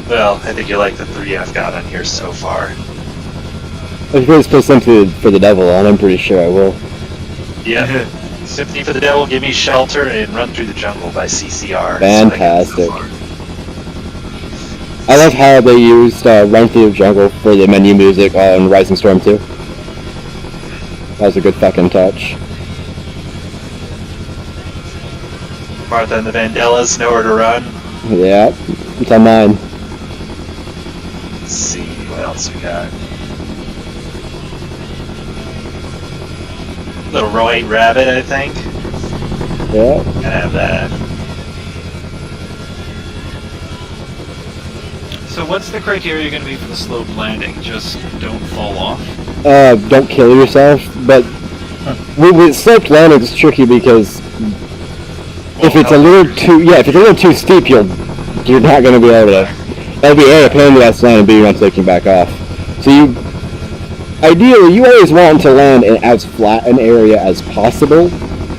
Well, I think you like the 3 I've got on here so far. If you put Sympathy for the Devil on, I'm pretty sure I will. Yeah. Sympathy for the Devil, Give Me Shelter, and Run Through the Jungle by CCR. Fantastic. I love how they used Run Through the Jungle for the menu music on Rising Storm 2. That was a good fucking touch. Martha and the Vandellas, Nowhere to Run. Yeah, it's on mine. Let's see, what else we got? Little White Rabbit, I think. Yeah. Gotta have that. So what's the criteria going to be for the sloped landing? Just don't fall off? Don't kill yourself, but with sloped landing it's tricky because if it's a little too steep, you're not going to be able to. That'll be A, a pain in the ass land, and B, you're not taking back off. So ideally, you always want to land in as flat an area as possible.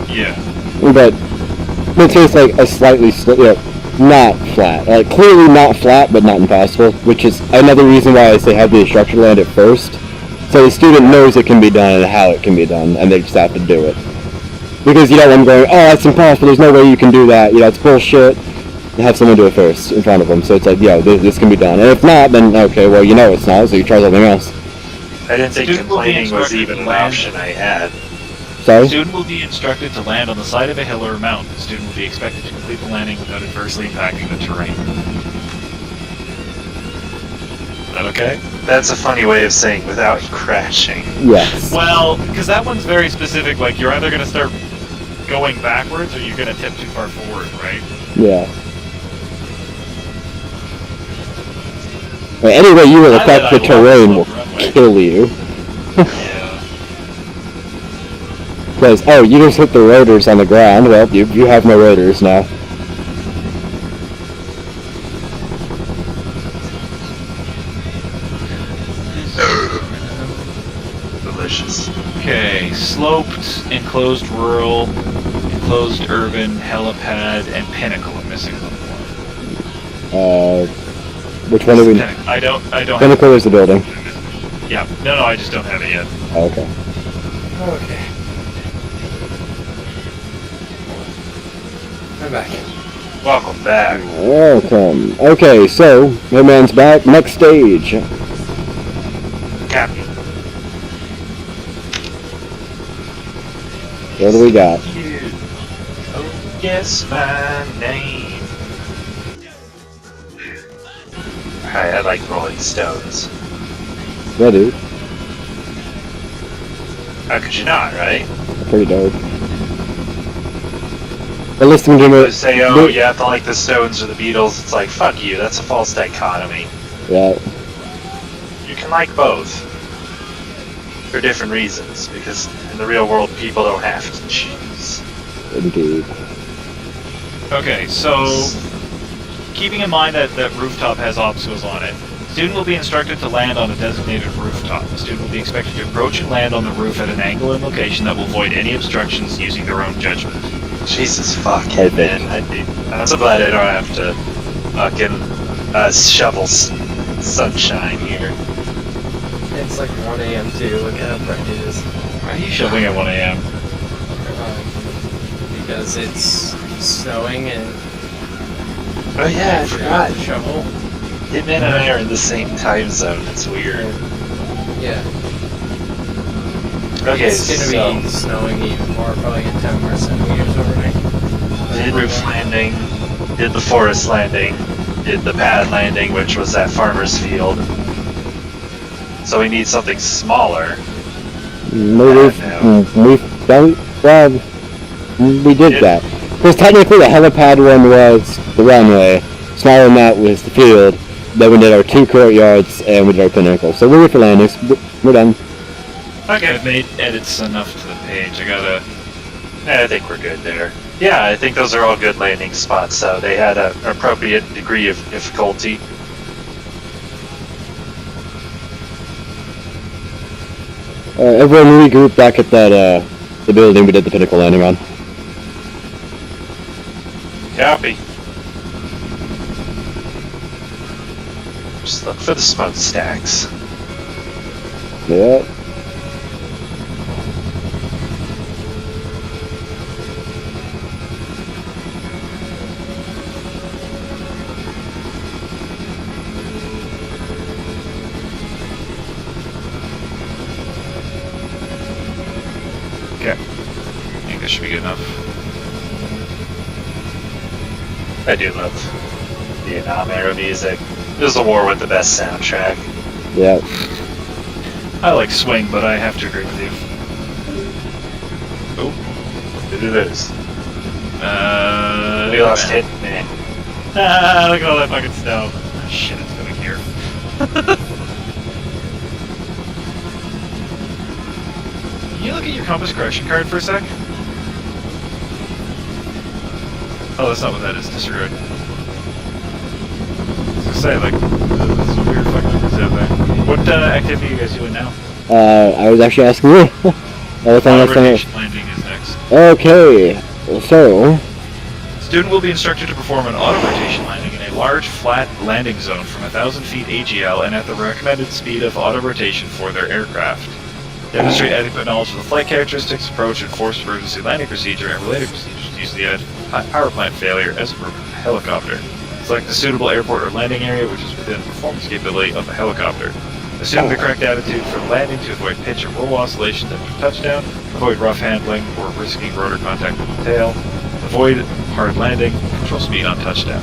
Yeah. But it tastes like a slightly, not flat. Like, clearly not flat, but not impossible, which is another reason why I say have the instructor land it first. So the student knows it can be done and how it can be done, and they just have to do it. Because you don't want them going, oh, that's impossible, there's no way you can do that, it's bullshit. Have someone do it first in front of them, so it's like, this can be done. And if not, then okay, well, it's not, so you try something else. I didn't think complaining was even an option I had. Sorry? The student will be instructed to land on the side of a hill or a mountain. The student will be expected to complete the landing without adversely impacting the terrain. that okay? That's a funny way of saying without crashing. Yes. Well, because that one's very specific. Like, you're either going to start going backwards or you're going to tip too far forward, right? Yeah. But anyway, you will affect the terrain will kill you. Yeah. Because, oh, you just hit the rotors on the ground. Well, you have no rotors now. Delicious. Okay, sloped, enclosed rural, enclosed urban, helipad, and pinnacle are missing one more. Which one do we... I don't Pinnacle is the building. Yeah, no, I just don't have it yet. Oh, okay. Okay. I'm back. Welcome back. Welcome. Okay, so, Hitman's back. Next stage. Captain. What do we got? You. Oh, yes, my name. I like Rolling Stones. Yeah, dude. How could you not, right? Pretty dope. But listening to People me... say, oh, you have to like the Stones or the Beatles. It's like, fuck you, that's a false dichotomy. Yeah. You can like both. For different reasons, because in the real world, people don't have to choose. Indeed. Okay, so keeping in mind that that rooftop has obstacles on it, the student will be instructed to land on a designated rooftop. The student will be expected to approach and land on the roof at an angle and location that will avoid any obstructions using their own judgment. Jesus fucking man. I'm so glad I don't have to fucking shovel sunshine here. It's like 1 a.m. too. Look how bright it is. Why are you shoveling at 1 a.m.? Because it's snowing and Oh yeah, I forgot. to shovel. Hitman and I are in the same time zone. It's weird. Yeah. Okay, It's gonna be snowing even more, probably at 10 more centimeters overnight. did roof landing, did the forest landing, did the pad landing, which was at farmer's field. So we need something smaller. We've done... Well, we did that. Because technically the helipad one was the runway, smaller than that was the field, then we did our 2 courtyards, and we did our pinnacle. So we're ready for landings. We're done. Okay, I've made edits enough to the page. I think we're good there. Yeah, I think those are all good landing spots, so they had an appropriate degree of difficulty. Everyone regroup back at that, the building we did the pinnacle landing on. Copy. Just look for the smokestacks. Yeah. Okay. I think this should be good enough. I do love Vietnam era music. It was a war with the best soundtrack. Yeah. I like swing, but I have to agree with you. Oh, did it is. We lost hit. Man. Ah, look at all that fucking snow. Oh, shit, it's coming here. Can you look at your compass correction card for a sec? Oh, that's not what that is. Disregard. I was gonna say, like, this is weird fucking numbers out there. What activity are you guys doing now? I was actually asking you. Auto-rotation landing is next. Okay, so... Student will be instructed to perform an auto-rotation landing in a large, flat landing zone from 1,000 feet AGL and at the recommended speed of auto-rotation for their aircraft. Demonstrate adequate knowledge of the flight characteristics, approach, and forced emergency landing procedure and related procedures to use the power plant failure as a helicopter. Select the suitable airport or landing area which is within the performance capability of the helicopter. Assume the correct attitude for landing to avoid pitch or roll oscillations after touchdown. Avoid rough handling or risking rotor contact with the tail. Avoid hard landing. Control speed on touchdown.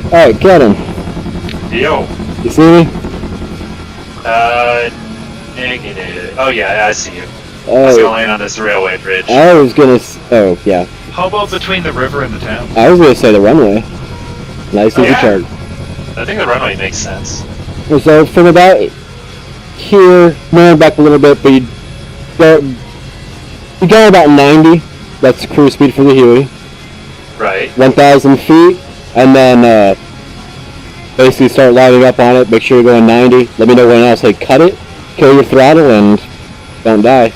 Alright, get him. Yo. You see me? Negative. Oh yeah, I see you. I was Oh, gonna land on this railway bridge. I was gonna. Oh, yeah. How about between the river and the town? I was gonna say the runway. Nice Oh, easy yeah. chart. I think the runway makes sense. So from about here, moving back a little bit, but you got about 90. That's cruise speed for the Huey. Right. 1,000 feet, and then basically start lining up on it. Make sure you're going 90. Let me know when else. Like cut it, kill your throttle, and don't die.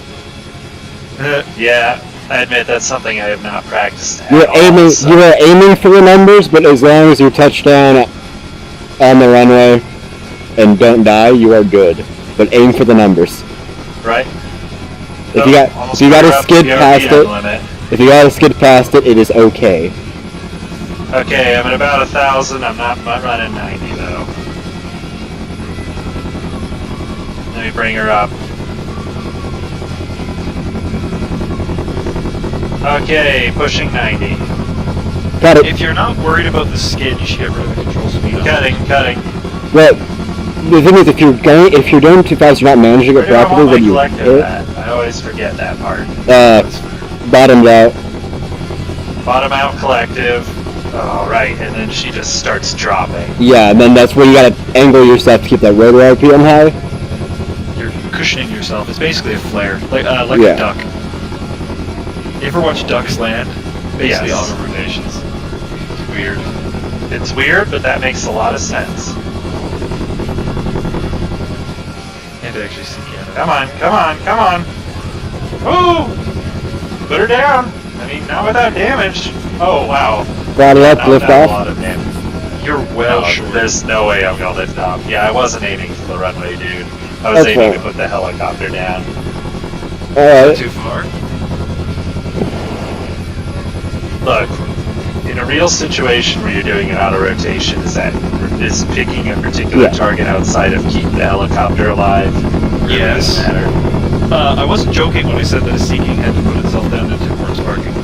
Yeah, I admit that's something I have not practiced at You're all, aiming. so- You are aiming for the numbers, but as long as you touch down on the runway and don't die, you are good. But aim for the numbers. Right. If you got to skid past it, Limit. if you got to skid past it, it is okay. Okay, I'm at about 1,000. I'm not running 90 though. Let me bring her up. Okay, pushing 90. Got it. If you're not worried about the skid, you should get rid of the control speed. on it. Cutting. Well, the thing is, if you're doing too fast, you're not managing it Where do I properly, want then my you collective hit. at? I always forget that part. Bottomed out. Bottom out collective. Oh, right, and then she just starts dropping. Yeah, and then that's where you gotta angle yourself to keep that rotor RPM high. You're cushioning yourself. It's basically a flare, like Yeah. a duck. You ever watch ducks land? Basically Yes. auto rotations. It's weird. It's weird, but that makes a lot of sense. You have to actually see Canada. Come on! Woo! Put her down! I mean, not without damage. Oh, wow. Throttle up, Not lift that off. a lot of damage. You're well No, short. there's no way I'm gonna lift off. Yeah, I wasn't aiming for the runway, dude. I was That's aiming fine. to put the helicopter down. Alright. Too far. Look, in a real situation where you're doing an auto rotation, is picking a particular Yeah. target outside of keep the helicopter alive? Or Yes. does it matter? I wasn't joking when I said that a Sea King had to put itself down into corpse parking.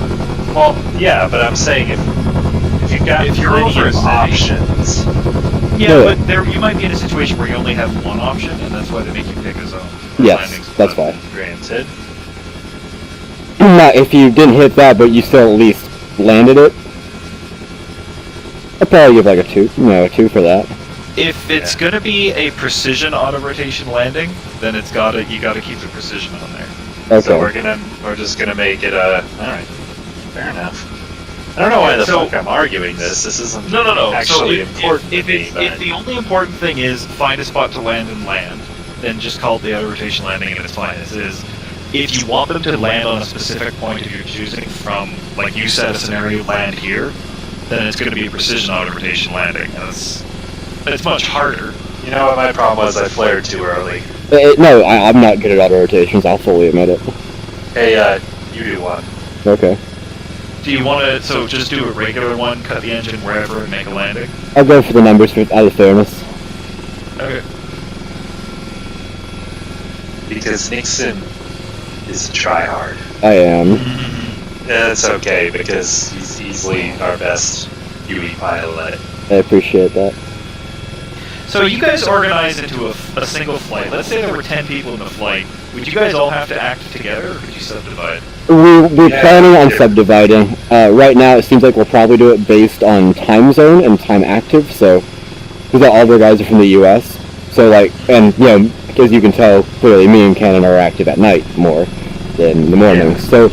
Well, yeah, but I'm saying if you've got If you're plenty over a of city. options, Yeah, Yeah. but there you might be in a situation where you only have one option, and that's why they make you pick a zone. for Yes, landings. that's fine. granted. Not if you didn't hit that, but you still at least landed it. I'd probably give like a 2. No, a 2 for that. If it's gonna be a precision auto rotation landing, then you gotta keep the precision on there. Okay. So we're just gonna make it a. Alright. Fair enough. I don't know why the So- fuck I'm arguing this. This isn't No. actually So important if to me, if the only important thing is find a spot to land and land, then just call it the auto rotation landing and it's fine as is. If you want them to land on a specific point if you're choosing from, like you said, a scenario land here, then it's going to be a precision auto rotation landing. And it's much harder. You know what my problem was? I flared too early. No, I'm not good at auto rotations, I'll fully admit it. Hey, you do one. Okay. Do you want to, so just do a regular one, cut the engine wherever and make a landing? I'll go for the numbers out of fairness. Okay. Because Nixon is a tryhard. I am. It's okay, because he's easily our best UE pilot. I appreciate that. So you guys organize into a single flight. Let's say there were 10 people in the flight. Would you guys all have to act together, or could you subdivide? We're Yeah, planning on yeah. subdividing. Right now, it seems like we'll probably do it based on time zone and time active. So, because all of our guys are from the U.S. So, like, and you know, as you can tell, clearly, me and Cannon are active at night more than in the morning. Yeah. So,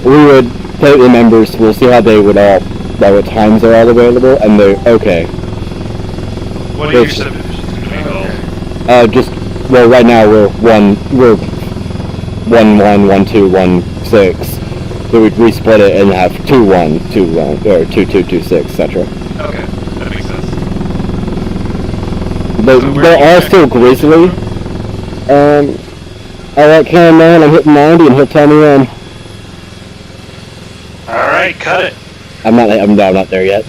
we would play with the members. We'll see how they would all, by what times they're all available, and they're okay. What are your Yes. subdivisions going to be called? Well, right now we're 1-1, 1-2, 1-6. So we'd resplit it and have 2-1, 2-1, or 2-2, 2-6, etc. Okay, that makes sense. But So where they're are you all still connected? Grizzly. I let Cam know when I'm hitting 90 and he'll tell me when. Alright, cut it! I'm not there yet.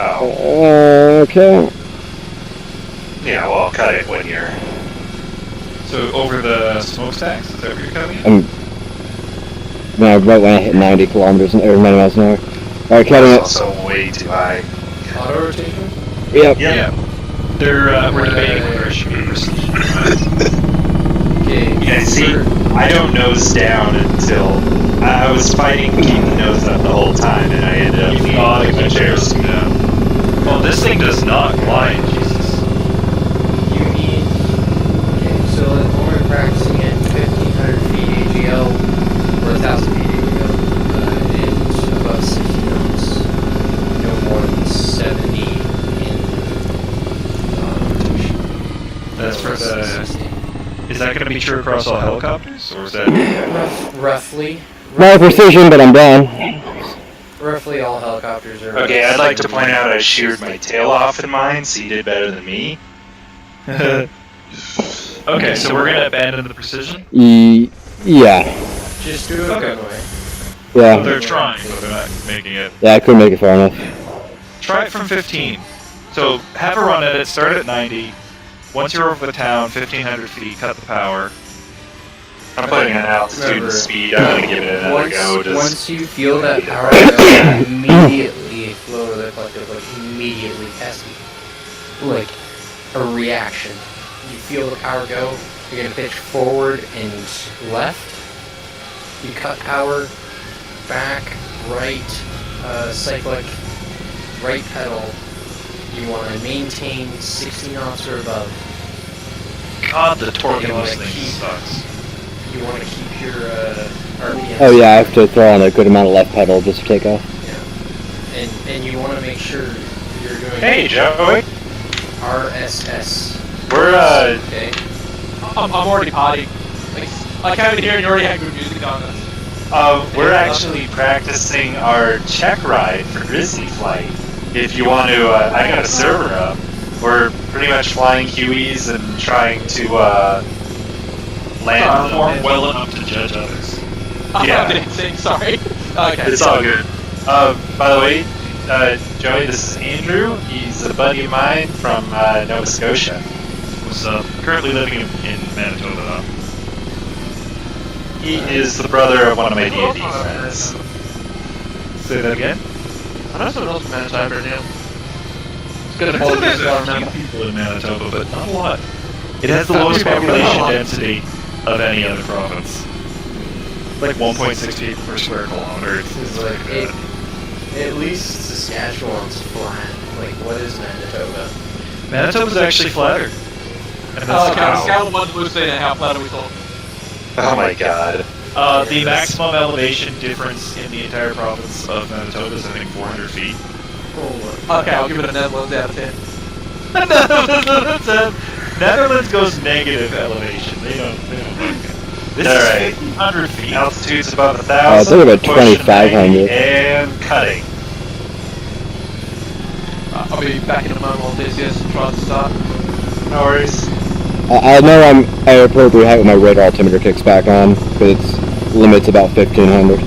Oh. Okay. Yeah, well, I'll cut it when you're... So over the smokestacks, is that where you're cutting it? Right when I hit 90 kilometers or 90 miles an hour. Alright, cutting It's it. also way too high. Auto rotation? Yep. Yeah. We're debating whether it should be precision. Okay. Yeah, see, I don't nose down until I was fighting to keep the nose up the whole time, and I ended up You gotta being keep much the nose airspeed. down. Well, this thing does not glide, Jesus. You need. Okay, so when we're practicing at 1,500 feet AGL or 1,000 feet AGL, and above 60 knots, no more than 70 in. That's for the. 60. Is that going to be true across all helicopters, or is that? Roughly. Not precision, but I'm down. Roughly all helicopters are. Okay, I'd like to point out I sheared my tail off in mine, so you did better than me. Okay, so we're going to abandon the precision. Yeah. Just do it Okay. gunway. Well, Yeah. they're trying, but they're not making it. Yeah, I couldn't make it far enough. Try it from 15. So have a run at it. Start at 90. Once you're over the town, 1,500 feet, cut the power. I'm putting an altitude Remember, and speed. I'm gonna give it another go. Just once you feel that power go, immediately lower the collective, like immediately has like a reaction. You feel the power go, you're gonna pitch forward and left. You cut power, back, right, cyclic, right pedal. You want to maintain 60 knots or above. God, the torque You in wanna this thing keep- sucks. You want to keep your RPM. Oh yeah, I have to throw on a good amount of left pedal just to take off. Yeah. And you want to make sure you're doing hey, Joey, RSS. we're Okay. I'm already potty. Like, I came in here and you already had good music on this. we're actually practicing our Checkride for Grizzly flight. If you want to, I got a server up. We're pretty much flying QEs and trying to land Perform them. well enough to judge others. Yeah. I'm dancing, sorry. Okay. It's all good. By the way, Joey, this is Andrew. He's a buddy of mine from Nova Scotia. Was currently living in Manitoba, though. He is the brother of one of my D&D friends. Say that again? I know someone else from Manitoba right now. It's good to There's follow this a far few now. people in Manitoba, but not a lot. It has the lowest population density of any other province. Like 1.6 people per square kilometer. It's Like pretty it, bad. at least Saskatchewan's flat. Like what is Manitoba? Manitoba's actually flatter. And Oh, that's okay, how. scale of 1 to Blue State and how flat are we talking? Oh my god. The maximum elevation difference in the entire province of Manitoba is, I think, 400 feet. Okay, I'll give it a Netherlands out of 10. Netherlands goes negative elevation. They don't like it. This Alright. is 100 feet. Altitude's above 1,000. I think about pushing 2,500. 90 and cutting. I'll be back in a moment while DCS tries to start. No worries. I know I'm at appropriate height when my radar altimeter kicks back on, because its limit's about 1,500.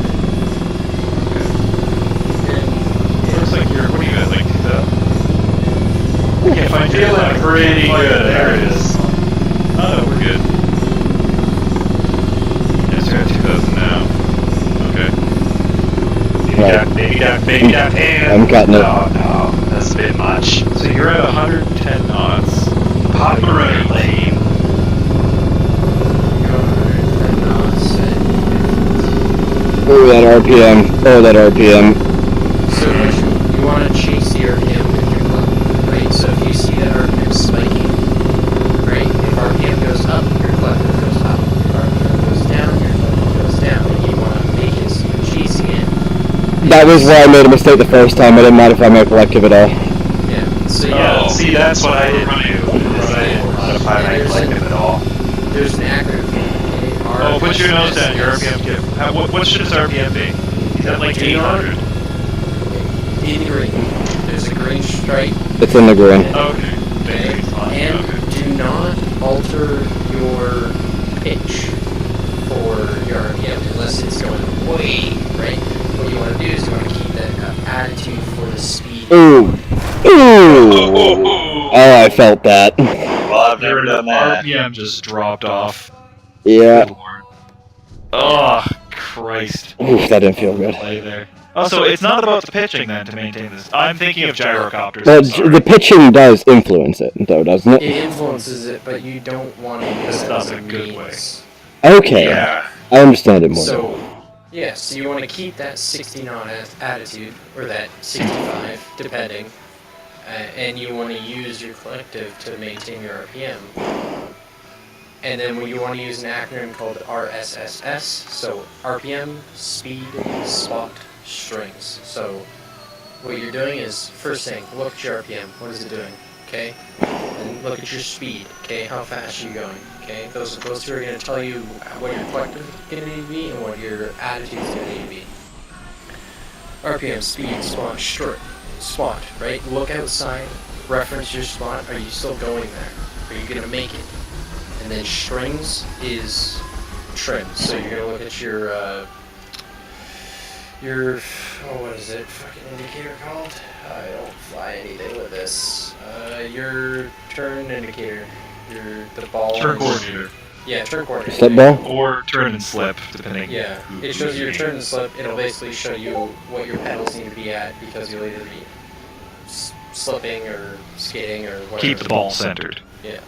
Looks like you're. What are you at? Like, I can't find your Feeling pretty good. There it is. Oh, no, we're good. Yes, you're at 2,000 now. Okay. Baby duck, and... I'm cutting it. No, that's a bit much. So you're at 110 knots. Right lane. Oh, that RPM. Oh, that RPM. So you want to chase the RPM with your club, right? So if you see that RPM spiking, right? If RPM goes up, your club goes up. If RPM goes down, your club goes down. And you want to make it so you're chasing it. That was where I made a mistake the first time. I didn't modify my collective at all. Yeah. So Yeah, Oh. see, that's what I didn't do. Is I didn't modify my collective at all. there's an acronym. Oh, put your nose down. Your RPM. What should his RPM be? He's at like 800. In green. There's a green stripe. It's in the green. Okay. Okay. And do not alter your pitch for your RPM unless it's going way, right? What you want to do is you want to keep that attitude for the speed. Ooh. Ooh. Oh, I felt that. Well, I've never done that. RPM just dropped off. Yeah. Good lord. Oh, Christ. Oof, that didn't feel good. Play there. Oh, so it's not about the pitching then to maintain this. I'm thinking of gyrocopters. But I'm sorry. the pitching does influence it, though, doesn't It it? influences it, but you don't want to use It's it not as a a good means. Okay, Yeah. I understand it more. So, yeah, so you want to keep that 60 knot attitude, or that 65, depending, and you want to use your collective to maintain your RPM. And then you want to use an acronym called RSSS, so RPM, Speed, Spot, Strings. So what you're doing is, first thing, look at your RPM, what is it doing, okay? And look at your speed, okay, how fast are you going, okay? Those two are going to tell you what your collective is going to need to be and what your attitude is going to need to be. RPM, speed, spot, right? Look outside, reference your spot, are you still going there? Are you going to make it? And then strings is trim. So you're gonna look at your what is it? Fucking indicator called? I don't fly anything with this. Your turn indicator. The ball. Turn coordinator. Yeah, turn coordinator. Slip ball? Or turn and slip, depending. Yeah, it shows you your turn and slip. It'll basically show you what your pedals need to be at because you'll either be slipping or skating or whatever. Keep the ball centered. Yeah.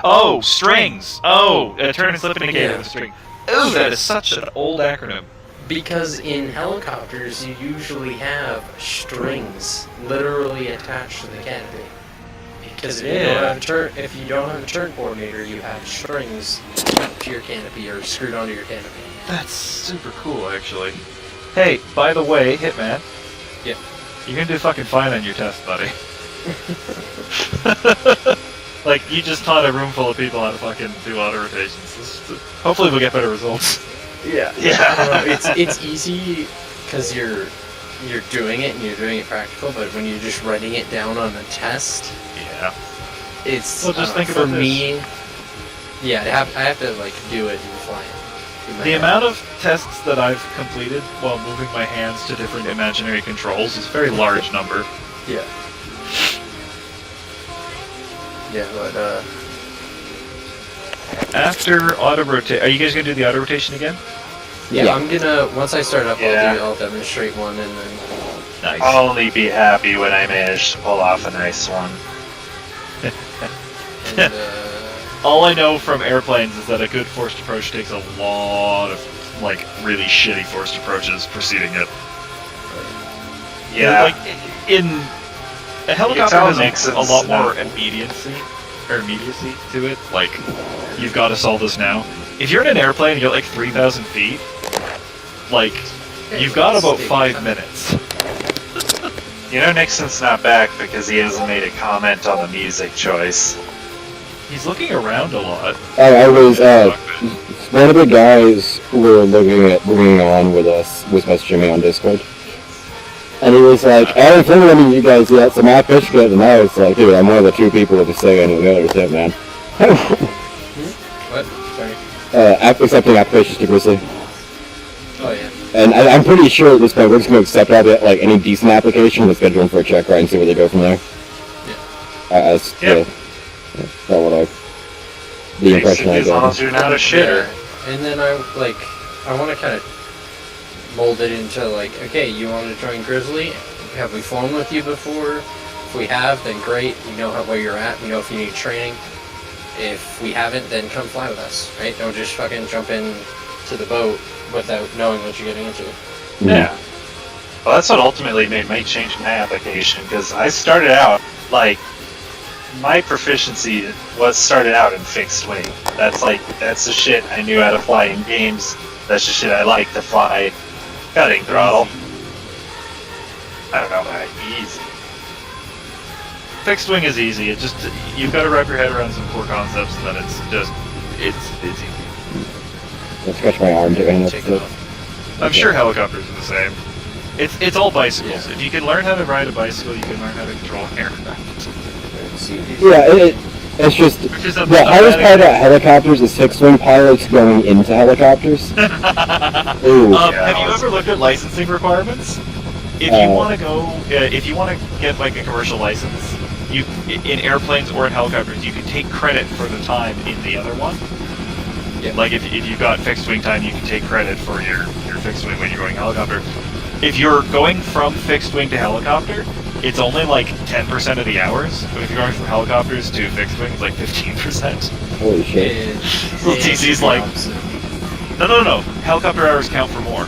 Oh, strings! Oh, turn and slip indicator Yeah. with a string. Oh, that is such an old acronym. Because in helicopters, you usually have strings literally attached to the canopy. Because if you don't have a turn coordinator, you have strings to your canopy or screwed onto your canopy. That's super cool, actually. Hey, by the way, Hitman. Yeah. You're gonna do fucking fine on your test, buddy. Like, you just taught a room full of people how to fucking do auto rotations. Hopefully we'll get better results. Yeah. Yeah. It's easy because you're doing it and you're doing it practical, but when you're just writing it down on a test, Yeah. it's Well, just think for about this. me. Yeah, I have to like do it and fly it. in my The head. amount of tests that I've completed while moving my hands to different imaginary controls is a very large number. Yeah. Yeah, but After auto rotate, are you guys gonna do the auto rotation again? yeah, I'm gonna once I start up, Yeah. I'll demonstrate one and then. Nice. I'll only be happy when I manage to pull off a nice one. And, All I know from airplanes is that a good forced approach takes a lot of, like, really shitty forced approaches preceding it. Yeah. Like, in a helicopter tell has Nixon's a lot more not- immediacy to it. Like, you've got to solve this now. If you're in an airplane and you're like 3,000 feet, like, you've got about 5 minutes. You know Nixon's not back because he hasn't made a comment on the music choice. He's looking around a lot. I was, one of the guys who were looking on with us was messaging me on Discord. And he was like, I haven't played any of you guys yet, so my pitch good, and I was like, dude, I'm one of the two people with the Sega and the other tip, man. what? Sorry. Accepting applications to Grizzly. Oh yeah. And I'm pretty sure at this point we're just going to accept all the, like, any decent application and schedule them for a check ride and see where they go from there. Yeah. The impression I Basically, as long got. as you're not a shitter. Yeah. And then I want to kind of mold it into like, okay, you want to join Grizzly? Have we flown with you before? If we have, then great. We know where you're at. We know if you need training. If we haven't, then come fly with us, right? Don't just fucking jump in to the boat without knowing what you're getting into. Yeah. Well, that's what ultimately made me change my application, because I started out, like, my proficiency started out in fixed wing. That's the shit I knew how to fly in games. That's the shit I like to fly. Cutting throttle. I don't know how easy. Fixed wing is easy. It just, you've got to wrap your head around some core concepts, and then it's easy. I'll scratch my arm doing Take this. off. I'm sure helicopters are the same. It's all bicycles. Yeah. If you can learn how to ride a bicycle, you can learn how to control an aircraft. Yeah, it's just Which is a the hardest bad part about idea. helicopters is fixed-wing pilots going into helicopters. Ooh. Have you ever looked at licensing requirements? If you want to go, if you want to get like a commercial license, you in airplanes or in helicopters, you can take credit for the time in the other one. Yeah. Like if you've got fixed wing time, you can take credit for your fixed wing when you're going helicopter. if you're going from fixed wing to helicopter, it's only like 10% of the hours. But if you're going from helicopters to fixed wing, it's like 15%. Holy shit. Little TC's like, no. Helicopter hours count for more.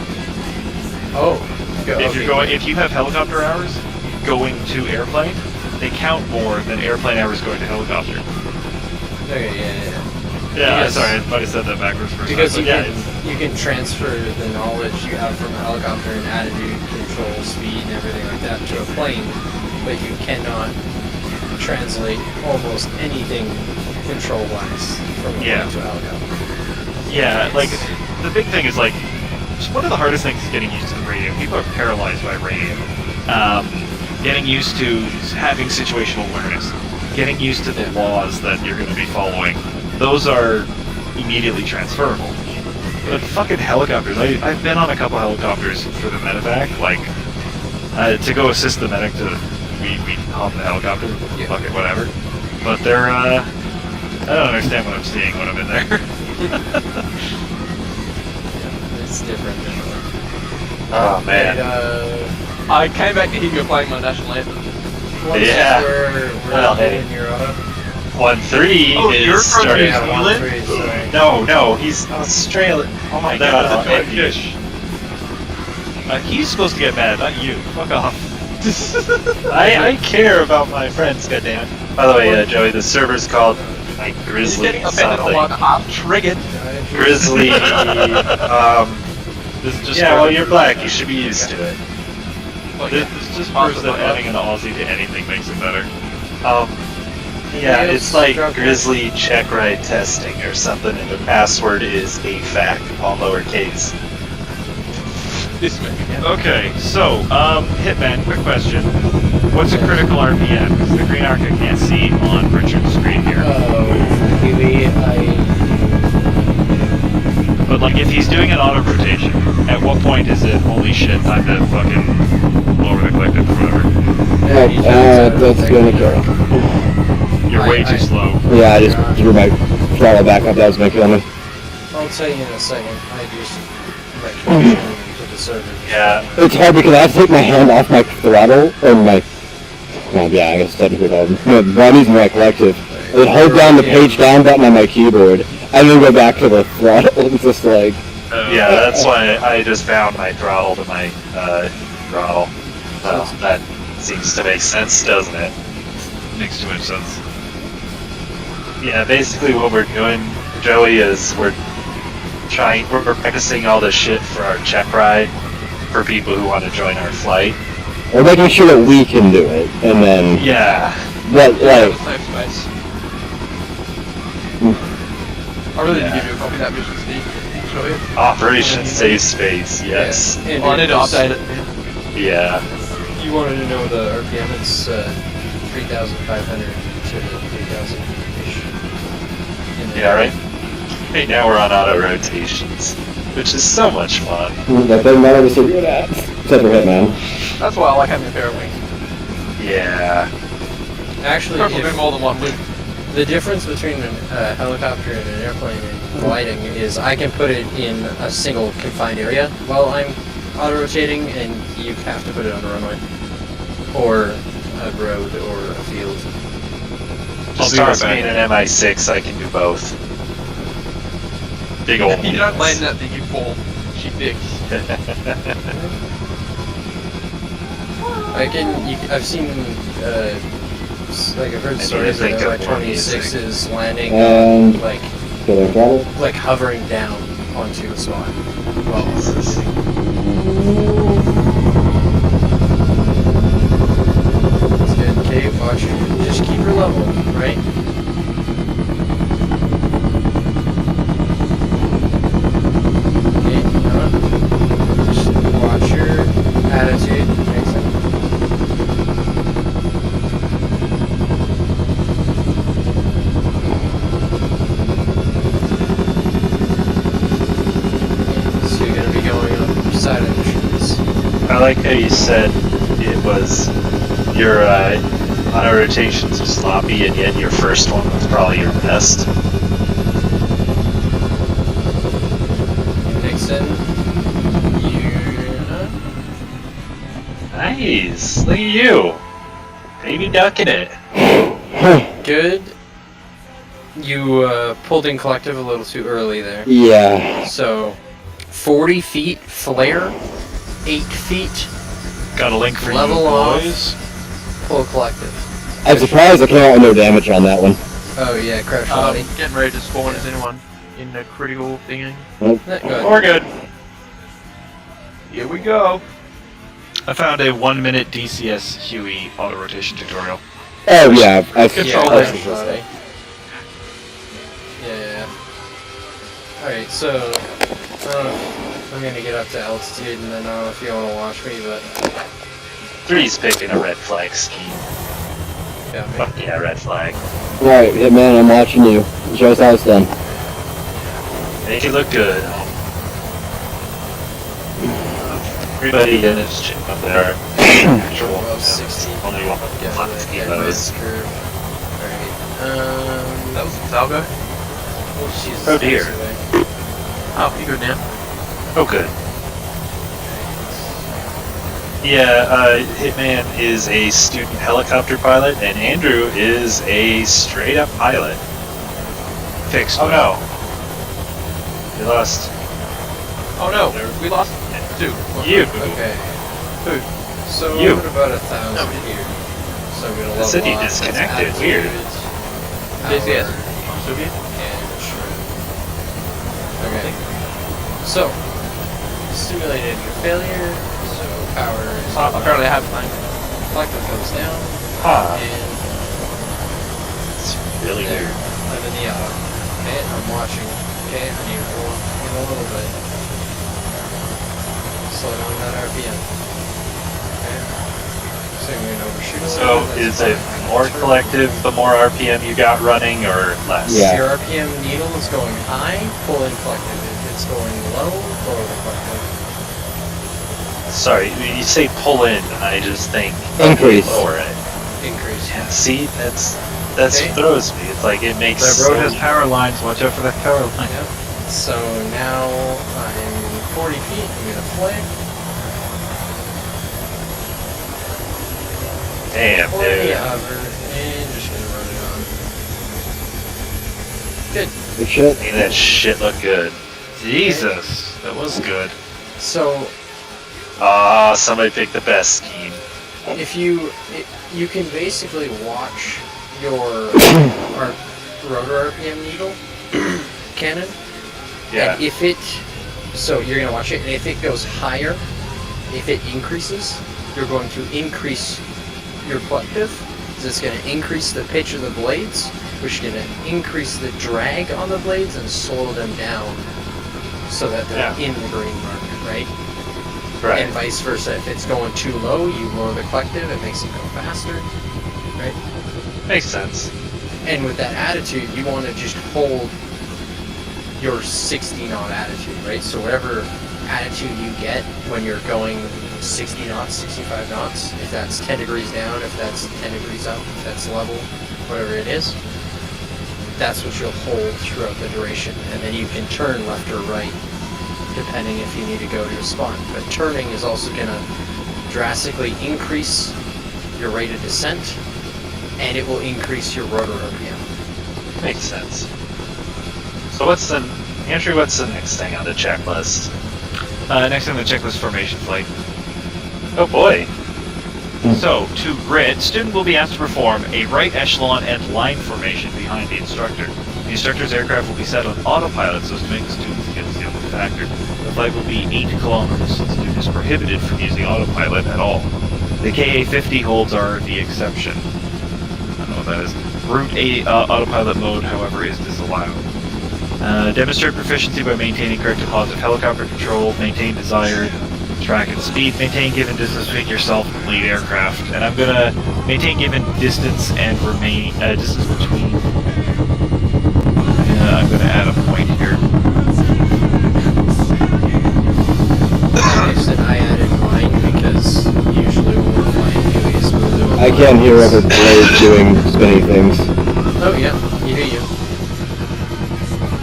Oh. If you have helicopter hours going to airplane, they count more than airplane hours going to helicopter. Okay, yeah. Yeah, Because- sorry, I might have said that backwards for a Because second. you can transfer the knowledge you have from a helicopter and attitude, control, speed, and everything like that to a plane, but you cannot translate almost anything control-wise from a Yeah. plane to a helicopter. Yeah, like, the big thing is, like, one of the hardest things is getting used to the radio. People are paralyzed by radio. Getting used to having situational awareness. Getting used to the laws that you're going to be following. Those are immediately transferable. But fucking helicopters, I've been on a couple helicopters for the medevac, like, to go assist the medic to, we hop in the helicopter, fuck it, whatever. But they're, I don't understand what I'm seeing when I'm in there. It's different. Oh man. I came back to hear you playing my national anthem. Yeah. We're Well, hey. in your auto. 1-3 Oh, you're is from starting. New Zealand? 1-3, sorry. No, he's Australian. Oh my god. He's supposed to get mad, not you. Fuck off. I care about my friends, goddammit. By the way, Joey, the server's called like He's Grizzly getting offended a something. lot. I'm triggered. Grizzly. This just Yeah, well, you're black. You should be used to it. Like, This just proves that adding an Aussie to anything makes it better. Yeah, Yes, it's like okay. Grizzly Checkride testing or something, and the password is AFAC, all lowercase. This way. Okay, so, Hitman, quick question. What's a critical RPM? Because the green arc I can't see on Richard's screen here. Huey, But, like, if he's doing an auto-rotation, at what point is it, holy shit, time to fucking lower the click or whatever? That's gonna kill. You're way too slow. Yeah, I just threw my throttle back up. That was gonna kill me. I'll tell you in a second. I just like connection to the server. Yeah. It's hard because I have to take my hand off my throttle, or my... Well, yeah, I guess technically called my buddies in my collective. I would hold down the page down button on my keyboard, and then go back to the throttle. It's just like... Yeah, that's why I just bound my throttle to my throttle. Well, that seems to make sense, doesn't it? Makes too much sense. Yeah, basically what we're doing, Joey, is we're practicing all this shit for our Checkride for people who want to join our flight. We're making sure that we can do it, and then... Yeah. But, Yeah, like... safe space. I really need to give you a copy of that mission, Steve. Show you. Operation Safe Space, yes. And Oh, I need to update it. Yeah. You wanted to know the RPM? It's 3,500 to 3,000-ish. Yeah, right. Right now we're on auto rotations, which is so much fun. That thing none of us are good at. Except for Hitman. That's why I like having a pair of wings. Yeah. Actually, Preferably more than one wing. the difference between a helicopter and an airplane and gliding is I can put it in a single confined area while I'm auto-rotating, and you have to put it on the runway. Or a road or a field. Just be right toss back. me in an MI6, I can do both. Big old If you don't wheels. land that thing, you fall. She fixed. I've seen, like I've heard I need to stories think of of more Y-26s landing, And... like Killing throttle? hovering down onto a spot. Well, it's good. Okay, watch her. Just keep her level, right? Okay, just watch your attitude. Makes sense. So you're gonna be going on the side of the trees. I like how you said it was your auto rotations are sloppy, and yet your first one was probably your best. Nixon, you Nice! Look at you! Baby ducking it. Good. You pulled in collective a little too early there. Yeah. So, 40 feet flare, 8 feet Got a link for Level you off. boys. pull collective. I'm surprised I came out with no damage on that one. Oh yeah, crash body. Getting ready to spawn. Is anyone in the critical thingy? Go ahead. We're good. Here we go. I found a 1-minute DCS Huey auto rotation tutorial. Oh yeah, Yeah, Control crash it. body. Yeah. Alright, so I'm gonna get up to altitude and then I don't know if you wanna watch me, but 3's picking a red flag scheme. yeah, me. Fuck yeah, red flag. Alright, Hitman, I'm watching you. Show us how it's done. Make it look good. Everybody in his chip up there. Control. Above 60. Only one Yeah, flat the scheme advanced those. curve. Alright, That was Salgo. we'll choose Oh, this dear. way. Oh, you good now? Oh, good. Yeah, Hitman is a student helicopter pilot, and Andrew is a straight-up pilot. Fixed. Oh no. We lost. Oh no, we lost 2. You. Okay. Who? So You. we're at about 1,000 No. here. So I'm gonna The level city off. That's disconnected. attitude, Weird. DCS. power, Soviet? and shred. Okay. So simulated failure. So power is Apparently I have mine. collective goes down Huh. and It's really there. weird. I'm in the yellow. Okay, I'm watching. Okay, I need to roll in a little bit. Slow down that RPM. Okay. So I'm going to overshoot a So, little bit. is That's it fine. more Turn. collective the more RPM you got running, or less? Yeah. Your RPM needle is going high, pull in collective. If it's going low, lower the collective. Sorry, when you say pull in, I just think Increase. lower it. Increase. Yeah, see, that's Okay. throws me. It's like it makes That road so- has power lines. Watch out for that power line. Yep. So now I'm 40 feet. I'm going to flag. Damn, Or the dude. hover. And just going to run it on. Good. Good shit. Make that shit look good. Jesus, that was good. So Ah, somebody picked the best scheme. if you can basically watch your rotor RPM needle cannon, Yeah. and if it, so you're gonna watch it, and if it goes higher, if it increases, you're going to increase your collective. So it's gonna increase the pitch of the blades, which is gonna increase the drag on the blades and slow them down, so that they're Yeah. in the green mark, right? Right. And vice versa. If it's going too low, you lower the collective, it makes it go faster, right? Makes sense. And with that attitude, you want to just hold your 60 knot attitude, right? So whatever attitude you get when you're going 60 knots, 65 knots, if that's 10 degrees down, if that's 10 degrees up, if that's level, whatever it is, that's what you'll hold throughout the duration. And then you can turn left or right, depending if you need to go to a spot. But turning is also going to drastically increase your rate of descent, and it will increase your rotor RPM. Makes sense. So Andrew, what's the next thing on the checklist? Next on the checklist, formation flight. Oh boy. So, to grid, student will be asked to perform a right echelon and line formation behind the instructor. The instructor's aircraft will be set on autopilot so as to make the student's skills the only factor. The flight will be 8 kilometers, so the student is prohibited from using autopilot at all. The KA-50 holds are the exception. I don't know what that is. Route 8 autopilot mode, however, is disallowed. Demonstrate proficiency by maintaining correct and positive helicopter control, maintain desired track and speed, maintain given distance between yourself and lead aircraft. And I'm gonna maintain given distance and remain distance between. I'm gonna add a point here. Next, and I added mine because usually when we're flying Hueys, we're doing. I can't hear other blades doing spinny things. Oh yeah, you hear you.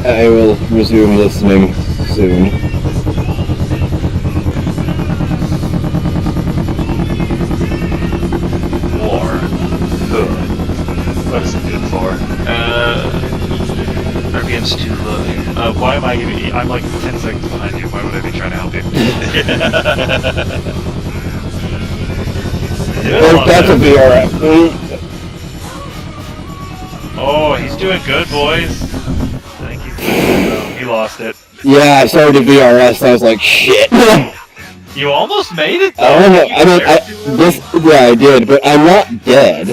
I will resume listening soon. RPM's too low. Why am I giving you? I'm like 10 seconds behind you. Why would I be trying to help you? That's a VRF. Oh, he's doing good, boys. Thank you. Oh, he lost it. Yeah, I started the VRS. I was like, shit. You almost made it, though. I don't know. I mean, yeah, I did, but I'm not dead.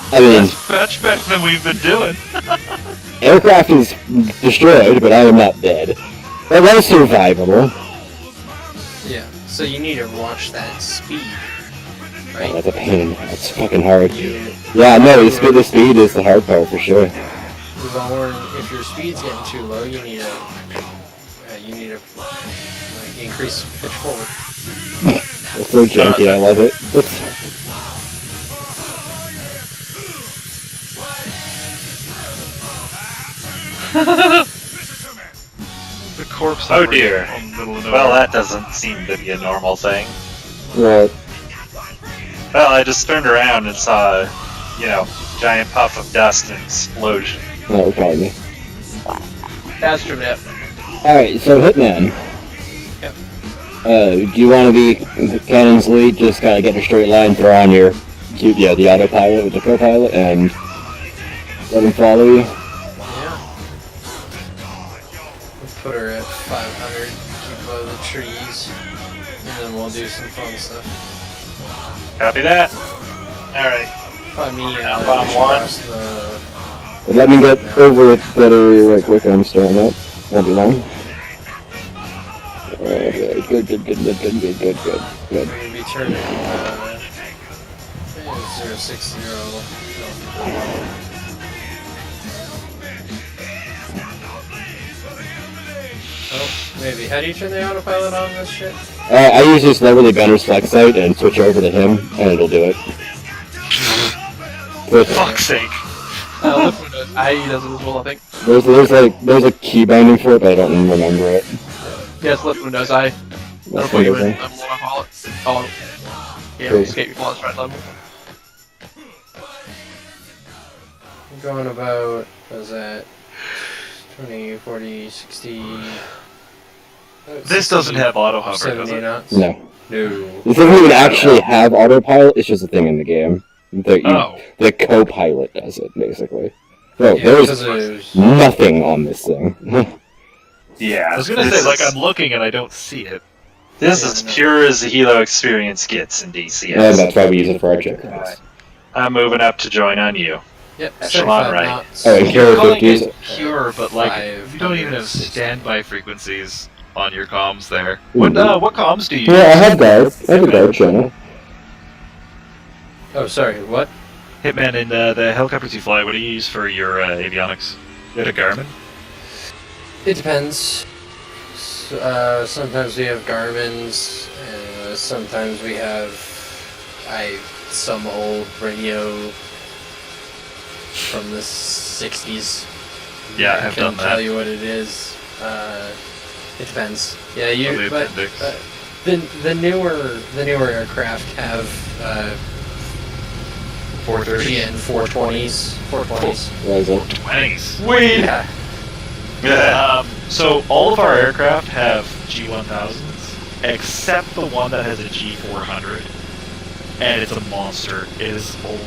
I mean, That's much better than we've been doing. aircraft is destroyed, but I am not dead. That was survivable. Yeah. So you need to watch that speed, Oh, right? that's a pain. That's fucking hard. You, Yeah, no, the speed is the hard part for sure. if your speed's getting too low, you need to like increase pitch forward. It's so janky, I love it. The corpse. Oh dear. in the middle of Well, nowhere. that doesn't seem to be a normal thing. Right. Well, I just turned around and saw a, giant puff of dust and explosion. No, we're calling me. That's true, yeah. Alright, so Hitman. Yep. Do you want to be Cannon's lead? Just gotta get in a straight line, throw on the autopilot with the co-pilot, and let him follow you. Yeah. We'll put her at 500, keep above the trees, and then we'll do some fun stuff. Copy that? Alright. Find me Bomb one. But let me get over it better right quick. I'm starting up. Won't be long. Okay, good. We're going to be turning 060. Oh, maybe. How do you turn the autopilot on this shit? I usually just lower the gunner's flex sight and switch over to him, and it'll do it. For fuck's sake. Lift windows. I does it as well, I think. There's a key binding for it, but I don't remember it. Yes, lift windows. That'll That's put you in wonderful. level 1 pilot. Oh, yeah, Cool. escape before the right level. I'm going about, what was that? 20, 40, 60... This doesn't have auto hover, does 70 it? knots? No. No. This doesn't even actually have autopilot, it's just a thing in the game. The co-pilot does it, basically. No, Yeah, there's because there's... nothing on this thing. Yeah. I was gonna say, like, I'm looking and I don't see it. This Yeah, is no. pure as the Hilo experience gets in DCS. And that's why we use it for our checklists. I'm moving up to join on you. Yep, Echelon 75 right. knots. Oh, and You're Kara calling 50s. it pure, but like, you don't even have 560. standby frequencies on your comms there. Ooh. What comms do you use? Yeah, I have guards. I have a guard channel. Oh, sorry, what? Hitman, in the helicopters you fly, what do you use for your avionics? You had a Garmin? It depends. Sometimes we have Garmin's, sometimes we have some old radio from the 60s. Yeah, I have couldn't done that. tell you what it is. It depends. Yeah, Probably but appendix. the newer aircraft have 430. and 420s. 420s. What is it? 20s. Wait! Yeah. So all of our aircraft have G1000s, except the one that has a G400, and it's a monster. It is old.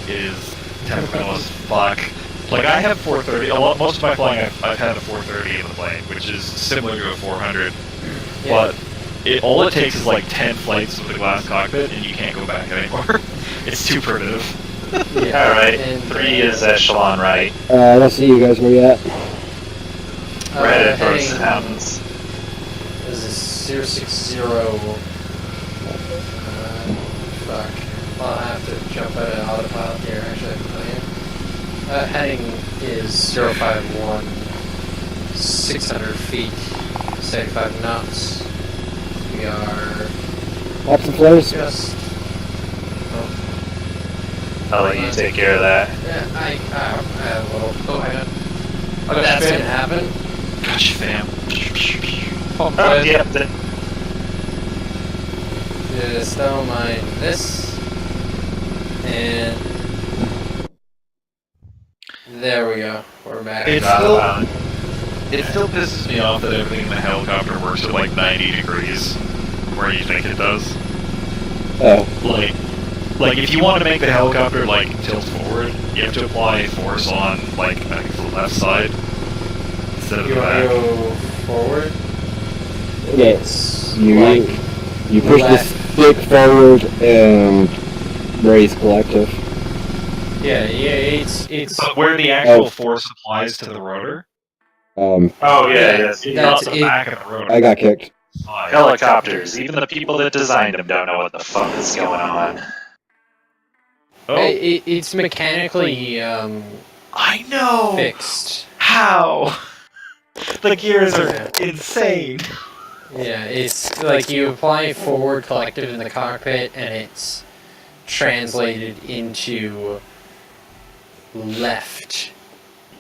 It is temperamental as fuck. Like, I have 430. Most of my flying, I've had a 430 in the plane, which is similar to a 400. Yeah. But all it takes is like 10 flights with a glass cockpit, and you can't go back anymore. It's too primitive. Yeah, Alright, and, 3 is echelon right. Let's see you guys where you at. Right towards heading- the mountains. This is 060. Fuck. Well, I'll have to jump out of autopilot here, actually. Heading is 051. 600 feet. 75 knots. We are Pops and flares? just... I'll let you take care of that. Yeah, I have a little... Oh, hang on. I got That's spam. gonna happen. Gosh, fam. Oh, Oh, yeah, Just don't mind this. And... There we go. We're back. It's still, it still pisses me off that everything in the helicopter works at like 90 degrees, where you think it does. Oh. Like if you want to make the helicopter like tilt forward, you have to apply force on like I think the left side instead of You the want to back. go forward? Yes. Like You push the stick forward and raise collective. yeah, it's But where the actual force applies to the rotor, Oh yeah, it's yes. not That's the it. back of the rotor. I got kicked. Side. Helicopters. Even the people that designed them don't know what the fuck is going on. Oh, it's mechanically I know. fixed. How? The gears are insane. Yeah, it's like you apply forward collective in the cockpit and it's translated into left.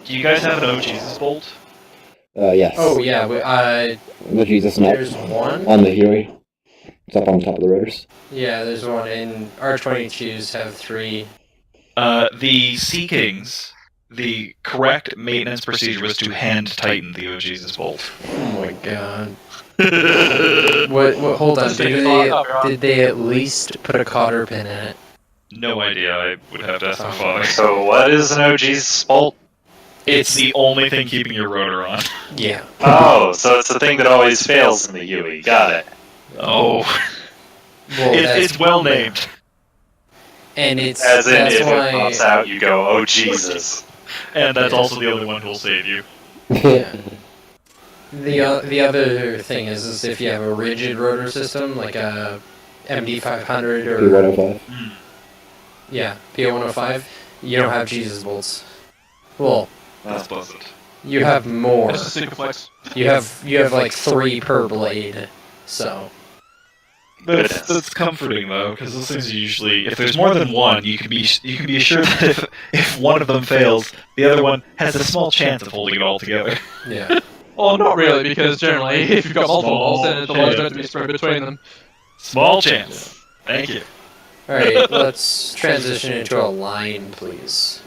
Do you guys have an Oh Jesus bolt? Yes. Oh yeah, The Jesus not there's one. on the Huey. It's up on top of the rotors. Yeah, there's one, and R22s have 3. The Sea Kings, the correct maintenance procedure was to hand tighten the Oh Jesus bolt. Oh my god. What hold on, Just take a thought up, you're on. did they at least put a cotter pin in it? No idea, I would have to ask my father. So what is an OG's bolt? It's the only thing keeping your rotor on. Yeah. Oh, so it's the thing that always fails in the Huey. Got it. Oh. Well, It's well named. and it's As in, that's if it why pops out, you go, oh Jesus. And that's also the only one who'll save you. yeah. The other thing is if you have a rigid rotor system like a MD500 or P105. yeah, P105, you don't have Jesus bolts. Well, That's pleasant. you have more. It's a single flex. You have like 3 per blade. So That's comforting though, because those things are usually, if there's more than one, you can be assured that if one of them fails, the other one has a small chance of holding it all together. yeah. Well, not really, because generally, if you've got multiple bolts, then the load's going to be spread between them. Small chance. Thank you. Alright, let's transition into a line, please.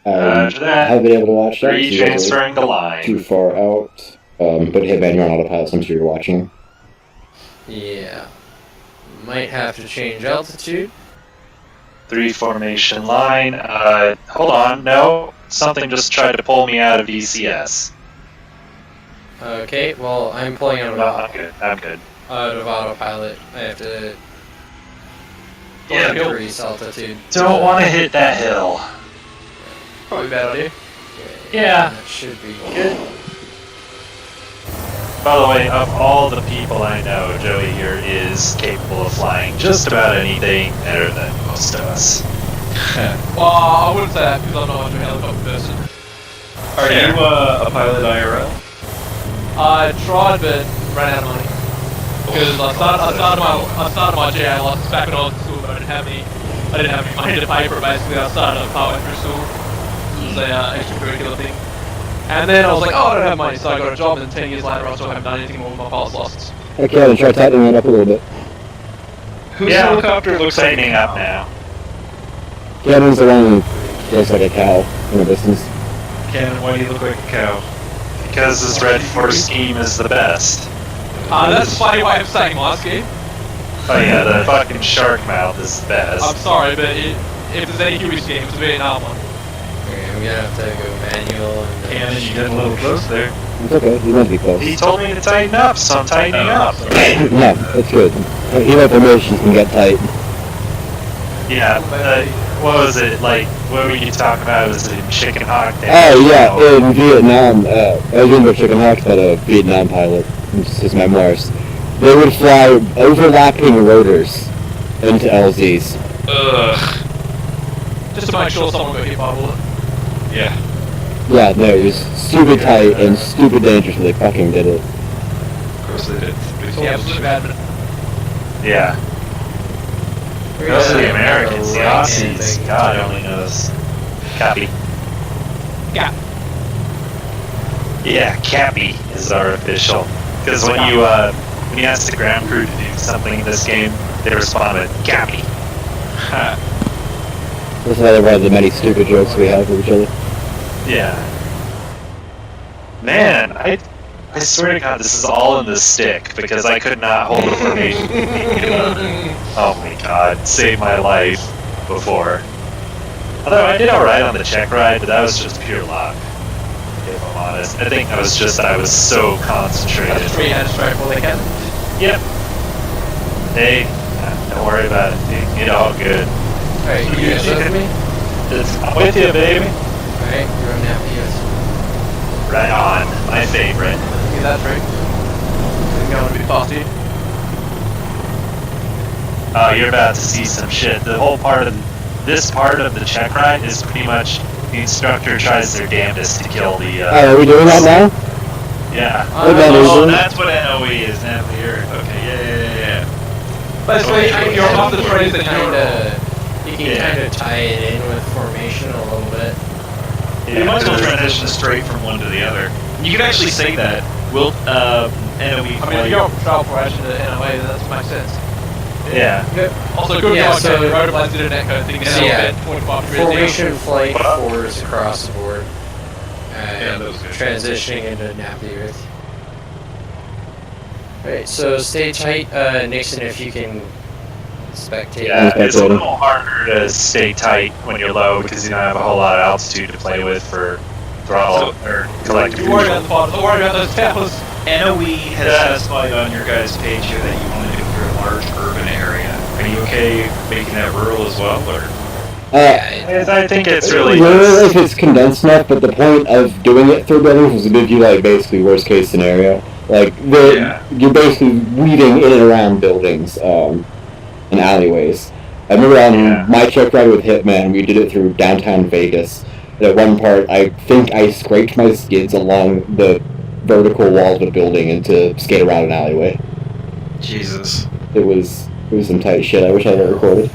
Roger that. I haven't been able to watch that. so you're Transferring the line. too far out. But Hitman, you're on autopilot, so I'm sure you're watching. Yeah. Might have to change altitude. 3 formation line. Hold on. No. Something just tried to pull me out of DCS. Okay, well, I'm pulling out No, of, I'm good. I'm good. autopilot. I have to Yeah, increase altitude. don't want to hit that hill. Probably a bad idea. Okay, Yeah. That should be good. By the way, of all the people I know, Joey here is capable of flying just about anything better than most of us. Well, I wouldn't say that because I'm not much of a helicopter person. Are Fair. you a pilot IRL? I tried, but ran out of money. Because I started my GA license back when I was in school, but I didn't have any money to pay for it. Basically, I started partway through school. It was a extracurricular thing. And then I was like, oh, I don't have money, so I got a job, and then 10 years later, I still haven't done anything more with my pilot's license. Okay, then try tightening it up a little bit. Whose Yeah, helicopter looks tightening up now. Cannon's the one who looks like a cow in the distance. Cannon, why do you look like a cow? Because his Red Force scheme is the best. That's a funny way of saying my scheme. Oh yeah, the fucking shark mouth is the I'm best. sorry, but if there's any Huey scheme, it's a Vietnam one. Okay, I'm gonna have to go manual and then Cannon, you get a little close there. It's okay, you meant to be close. He told me to tighten up, so I'm tightening up. No, it's good. He let the motions can get tight. Yeah, what was it, like, what were you talking about? Was it in Chicken Hawk? Oh yeah, in Vietnam, I was doing the Chicken Hawk, but a Vietnam pilot, it's his memoirs. They would fly overlapping rotors into LZs. Ugh. Just to make sure someone got hit by a bullet. Yeah. Yeah, no, it was stupid tight and stupid dangerous, but they fucking did it. Of course they did. It's absolutely bad, but Yeah. we're Those are gonna the have Americans, a the right-hand Aussies. thing. God only knows. Cappy. yeah. Yeah, Cappy is our official. Because when you ask the ground crew to do something in this game, they respond with Cappy. That's another one of the many stupid jokes we have with each other. Yeah. Man, I swear to God, this is all in the stick because I could not hold a formation. Oh my God, saved my life before. Although I did alright on the Checkride, but that was just pure luck. If I'm honest, I think I was so concentrated. That's free hand strike while they can. Yep. Hey, don't worry about it, dude. You're all good. Alright, you guys with me? I'm with you, baby. Alright, you're on Napius. Right on, my favorite. Get that free. It's going to be fasty. Oh, you're about to see some shit. The whole this part of the Checkride is pretty much the instructor tries their damnedest to kill the. Are we doing that now? Yeah. Oh, that's what NOE is, Napier. Okay, yeah. Basically, you're off the trains and You can kind of tie it in with formation a little bit. You might as well transition straight from one to the other. You could actually say that. Will NOE I mean, play... if you're travel formation in a way, that makes sense. Yeah. Also, good Yeah, luck so- to rotor blades did an echo thing So, now, yeah, 25 degrees Formation flight 4s across the board. that was good. Transitioning into Napier. Alright, so stay tight, Nixon, if you can spectate. Yeah, it's a little harder to stay tight when you're low because you don't have a whole lot of altitude to play with for throttle or collective Don't worry about control. the bottom, don't worry about those towers. NOE has specified on your guys' page here that you want to do for a large urban area. Are you okay making that rural as well, or...? I think it's really Rural if it's condensed enough, but the point of doing it through buildings was to give you, like, basically worst case scenario. Like, you're basically weaving in and around buildings, and alleyways. I remember on my truck ride with Hitman, we did it through downtown Vegas. And at one part, I think I scraped my skids along the vertical wall of a building and to skate around an alleyway. Jesus. It was some tight shit. I wish I had it recorded.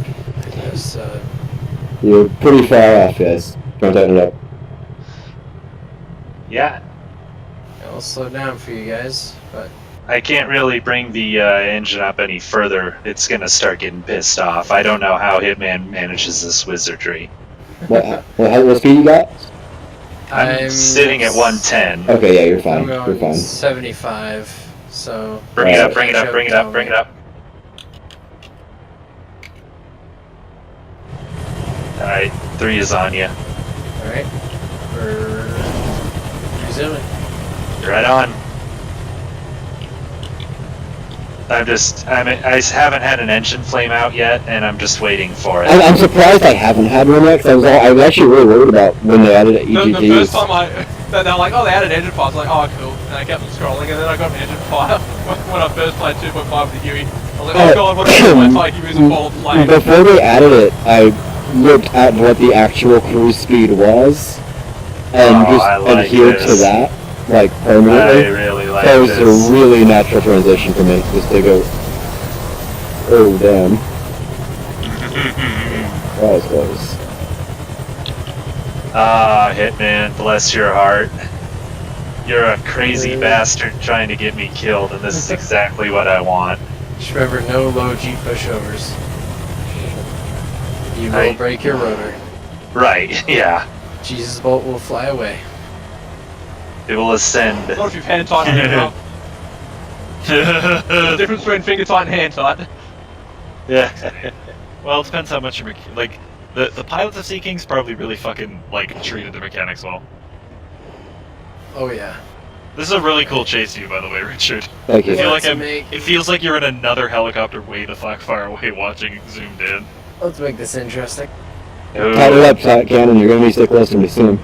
Yes, You're pretty far off, guys. Trying to tighten it up. Yeah. I'll slow down for you guys, but I can't really bring the engine up any further. It's gonna start getting pissed off. I don't know how Hitman manages this wizardry. What speed you got? I'm sitting at 110. Okay, yeah, you're fine. I'm You're going fine. 75, so... Bring it up, bring it up, bring it up, bring it up. Alright, 3 is on you. Alright, we're resuming. Right on. I haven't had an engine flame out yet, and I'm just waiting for it. I'm surprised I haven't had one yet, 'cause I was actually really worried about when they added The first EGTs. time they were like, oh, they added engine fire. I was like, oh, cool. And I kept on scrolling, and then I got an engine fire when I first played 2.5 with the Huey. I was like, oh god, what is my entire Huey's a full flame? Before they added it, I looked at what the actual cruise speed was, and just adhered to that, like, permanently. I really like That was this. a really natural transition for me, just to go, oh damn. That was close. Ah, Hitman, bless your heart. You're a crazy bastard trying to get me killed, and this is exactly what I want. Just remember, no low G pushovers. You will break your rotor. Right, yeah. Jesus Bolt will fly away. It will ascend. Not if you've hand tightened it up. There's a difference between finger tight and hand tight. Yeah. Well, it depends how much you're... Like, the pilots of Sea Kings probably really fucking, like, treated the mechanics well. Oh yeah. This is a really cool chase view, by the way, Richard. Thank I you. feel like Let's make- it feels like you're in another helicopter way the fuck far away watching zoomed in. Let's make this interesting. Tighten it up, Cannon, you're gonna need to stay close to me soon.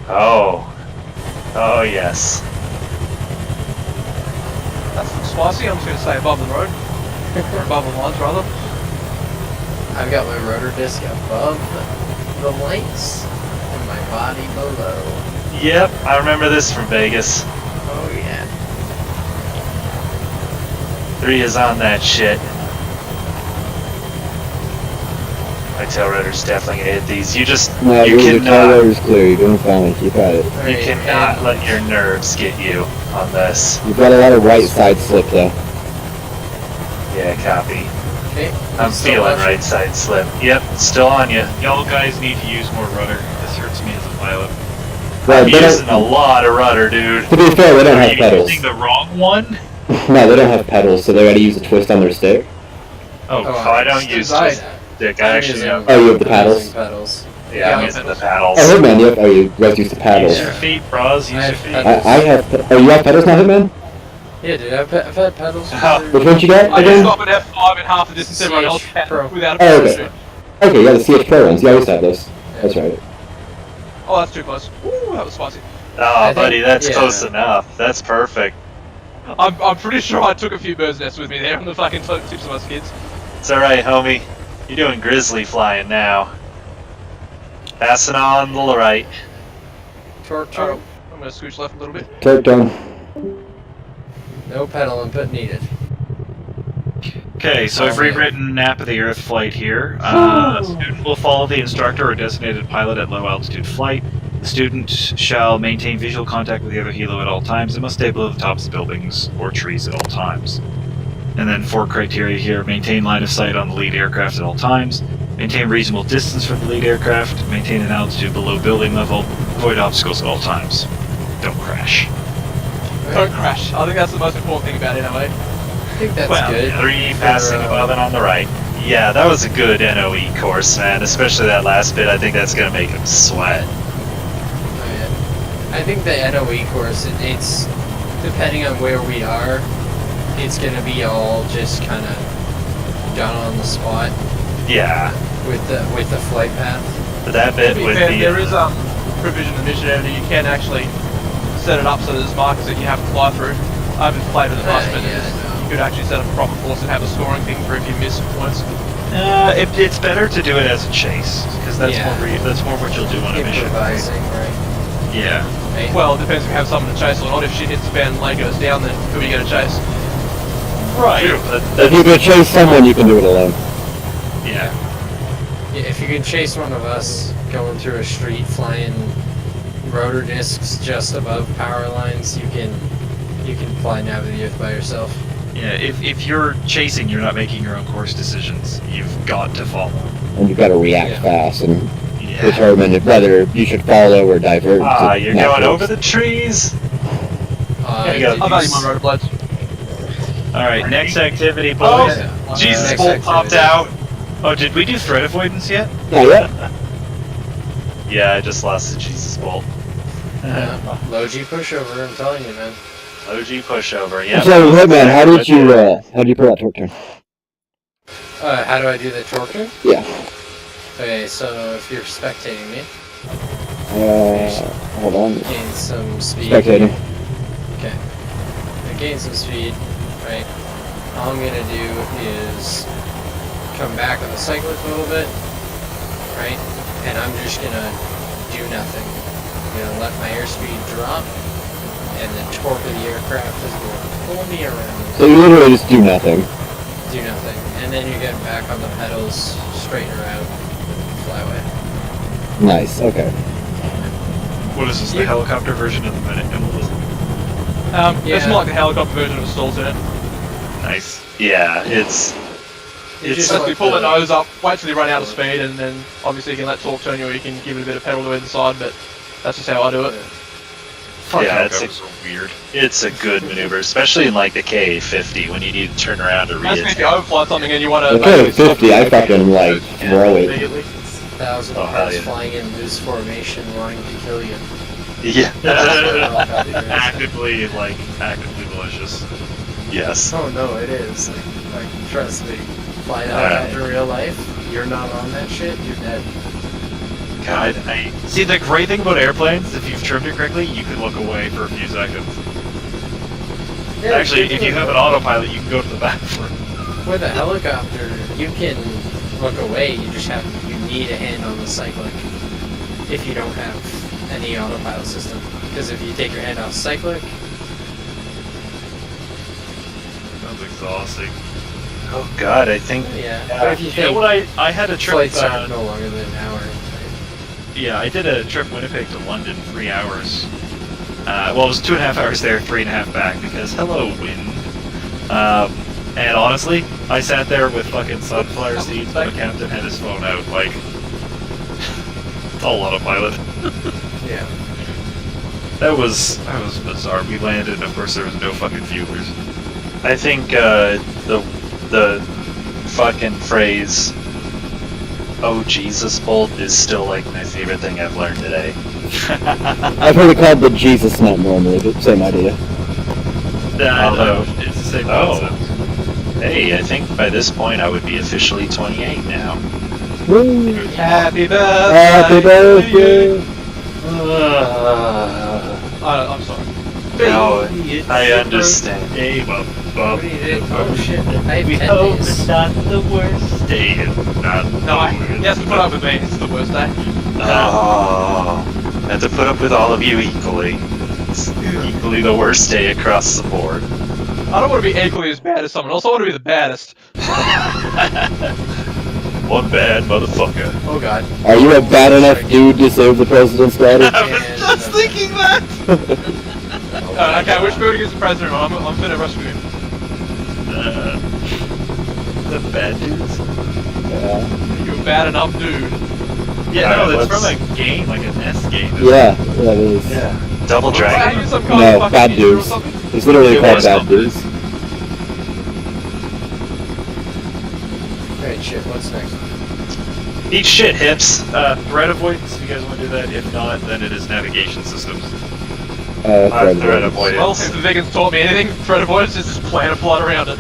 Oh. Oh, yes. That's spicy, I'm just going to say above the road. Or above the lines, rather. I've got my rotor disc above the lights and my body below. Yep, I remember this from Vegas. Oh yeah. 3 is on that shit. My tail rotor's definitely gonna hit these. You No, the tail cannot, rotor's clear, you're doing fine, keep at it. you cannot let your nerves get you on this. You've got a lot of right side slip though. Yeah, copy. Hey, I'm still feeling watching? right side slip. Yep, still on you. Y'all guys need to use more rudder. This hurts me as a pilot. Well, I'm they using a don't, lot of rudder, dude. to be fair, they don't Are have you pedals. using the wrong one? No, they don't have pedals, so they gotta use a twist on their stick. Oh, I don't use Design. just stick. I I'm actually using- have. Oh, you have the I'm paddles? using pedals. Yeah, I'm Yeah, using the pedals. paddles. Oh, Hitman, yep. Oh, you guys use the paddles. Use your feet, bros. Use I your have feet. pedals. I have. Oh, you have pedals now, Hitman? Yeah, dude, I've had pedals. Oh. Which ones you got I just again? got an F5 in half the distance everyone else CH had Pro. without a Oh, pedal okay. Okay, yeah, the CH Pro ones. You always have those. That's right. Oh, that's too close. Ooh, that was spicy. Oh, think- buddy, that's yeah. close enough. That's perfect. I'm pretty sure I took a few bird's nests with me there on the fucking tips of my skids. It's alright, homie. You're doing Grizzly flying now. Passing on the right. Torque, Oh, torque. I'm gonna scooch left a little bit. Torque down. No pedal input needed. Okay, so I've Oh, yeah. rewritten Nap of the Earth flight here. Student will follow the instructor or designated pilot at low altitude flight. The student shall maintain visual contact with the other helo at all times and must stay below the tops of buildings or trees at all times. And then 4 criteria here: maintain line of sight on the lead aircraft at all times, maintain reasonable distance from the lead aircraft, maintain an altitude below building level, avoid obstacles at all times. Don't crash. Don't crash. I think that's the most important thing about it, anyway. I think that's Well, good. 3 for, passing above and on the right. Yeah, that was a good NOE course, man. Especially that last bit. I think that's gonna make him sweat. Oh, yeah. I think the NOE course, it's depending on where we are, it's gonna be all just kind of done on the spot Yeah, with the flight path. but that bit To be with fair, the. there is provision in the mission area you can actually set it up so there's markers that you have to fly through. I haven't played with it much, but Yeah, you could actually set up a proper course and have a scoring thing for if you miss points. It's better to do it as a chase, because that's Yeah. that's more what you'll do on a mission. Improvising, right? Yeah. Right. Well, it depends if you have someone to chase or not. If shit hits the fan and leg goes down, then who are you going to chase? Right. If you can chase someone, you can do it alone. Yeah. Yeah, if you can chase one of us going through a street flying rotor discs just above power lines, you can fly Nav of the Earth by yourself. Yeah, if you're chasing, you're not making your own course decisions. You've got to follow. And you've got to react Yeah. fast and Yeah. determine whether you should follow or divert. Ah, to you're not going go. over the trees. I you go. value my rotor bloods. Alright, next activity, Oh, boys. Yeah. Jesus Next bolt popped activity. out. Oh, did we do threat avoidance yet? Not yet. Yeah, I just lost the Jesus bolt. Low G pushover, I'm telling you, man. OG pushover. Yeah. So, Hitman, how did you pull that torque turn? How do I do the torque turn? Yeah. Okay, so if you're spectating me, Hold on. gain some speed. Spectating. Okay. I gain some speed, right? All I'm gonna do is come back on the cyclic a little bit, right? And I'm just gonna do nothing. I'm gonna let my airspeed drop, and the torque of the aircraft is going to pull me around. So you literally just do nothing. Do nothing. And then you're getting back on the pedals, straighten her out, fly away. Nice. Okay. What is this, the You- helicopter version of the minute? It's Yeah. more like the helicopter version of stalls in it. Nice. Yeah, it's It's just Basically, like pull the nose up, wait till you run out of speed, and then obviously you can let torque turn you, or you can give it a bit of pedal to either side. But that's just how I do it. Fuck, Yeah, helicopters are weird. it's a good maneuver, especially in like the KA-50 when you need to turn around to That's if you re-attack. overfly something and you want to. Okay, 50, I fucking like throw it. Immediately. 1,000 Oh, hell cars yeah. flying in loose formation, wanting to kill you. Yeah. actively malicious. Yes. Oh no, it is. Like trust me. Fly that Alright. in real life, you're not on that shit, you're dead. God, I see the great thing about airplanes. If you've trimmed it correctly, you can look away for a few seconds. Actually, if you have an autopilot, you can go to the bathroom. With a helicopter, you can look away. You need a hand on the cyclic if you don't have any autopilot system. Because if you take your hand off cyclic, Sounds exhausting. Oh God, I think. yeah. Yeah. But if you You know think what? I had a trip. flights are no longer than an hour. Yeah, I did a trip Winnipeg to London, 3 hours. Well, it was 2.5 hours there, 3.5 back, because hello, wind. And honestly, I sat there with fucking sunflower seeds while the captain had his phone out, like... all autopilot. Yeah. That was bizarre. We landed, and of course there was no fucking viewers. I think the fucking phrase "Oh Jesus Bolt" is still like my favorite thing I've learned today. I've heard it called the Jesus Nut normally, but same idea. No, it's the same concept. Hey, I think by this point I would be officially 28 now. Woo. Happy birthday! Happy birthday! I'm sorry. No, I understand. Hey, well, What do you do? Oh shit, I we have hope this. it's not the worst day. Not No, the worst. he has to put up with me. It's the worst day. Oh, I have to put up with all of you equally. It's equally the worst day across the board. I don't want to be equally as bad as someone else. I want to be the baddest. One bad motherfucker. Oh god. Are you a bad enough dude to save the president's daughter? I was just thinking that! Okay, which building is the president on? I'm finna rescue him. The bad dudes? Yeah. You're a bad enough dude. Yeah, no, Alright, it's from let's- a game, like an S game. isn't Yeah, that is. Yeah. Double Are Dragon. you some kind No, of fucking bad ninja or dudes. something? It's literally It called was bad something. dudes. Alright, shit, what's next? Eat shit, hips. Threat avoidance, if you guys want to do that. If not, then it is navigation systems. Threat Well, avoidance. if the vegans taught me anything, threat avoidance is just plan a plot around it.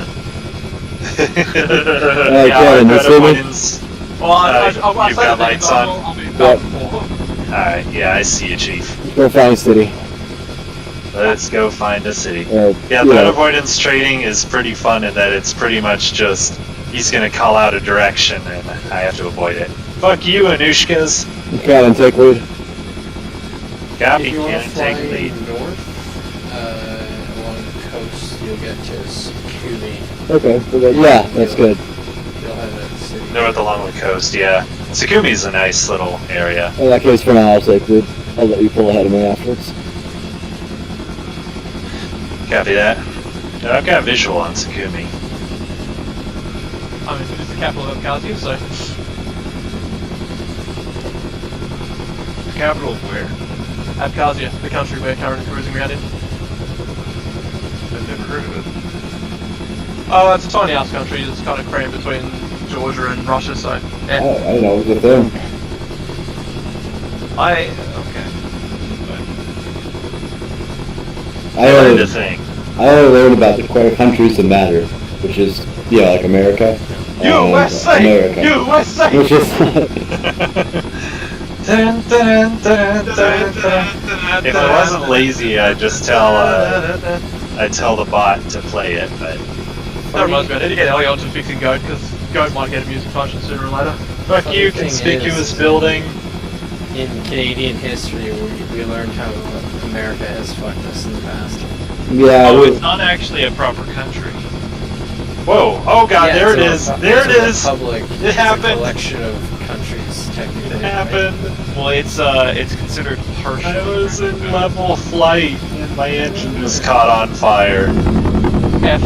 Kevin, threat you see me? avoidance. Well, You've said got the vegans, lights I'll on? be Yep. back before. Alright, yeah, I see you, Chief. Go find city. Let's go find a city. Yeah, Yeah, threat avoidance trading is pretty fun in that it's pretty much just he's gonna call out a direction and I have to avoid it. Fuck you, Anushkas. Cannon, take lead. Copy, If you want to cannon, fly take lead. north, along the coast, you'll get to Sakumi. Okay, yeah, that's good. You'll have a city. North along the coast, yeah. Sakumi's a nice little area. In that case, for now, I'll take lead. I'll let you pull ahead of me afterwards. Copy that. I've got visual on Sakumi. I mean, it's the capital of Abkhazia, so. The capital of where? Abkhazia, the country we're currently cruising around in. I've never heard of it. Oh, it's a tiny ass country that's kind of crammed between Georgia and Russia, so. Oh, Yeah. I don't know, what's there? Okay. I only learned about the countries that matter, which is, yeah, like America. and USA! America. USA! Which is... Dun, dun, dun, dun, dun. If I wasn't lazy, I'd just I'd tell the bot to play it, but That reminds me, I need to get Ellie onto fixing Goat, because Goat might get a music function sooner or later. fuck you, Funny thing conspicuous is- building. In Canadian history, we learned how America has fucked us in the past. yeah, Oh, it's not actually a proper country. Whoa! Oh god, Yeah, there it it's is! a- There it it's a is! Republic. It It's happened. a collection of countries, technically. It happened! Well, it's considered partial. I was in level flight and my engine was caught on fire. F.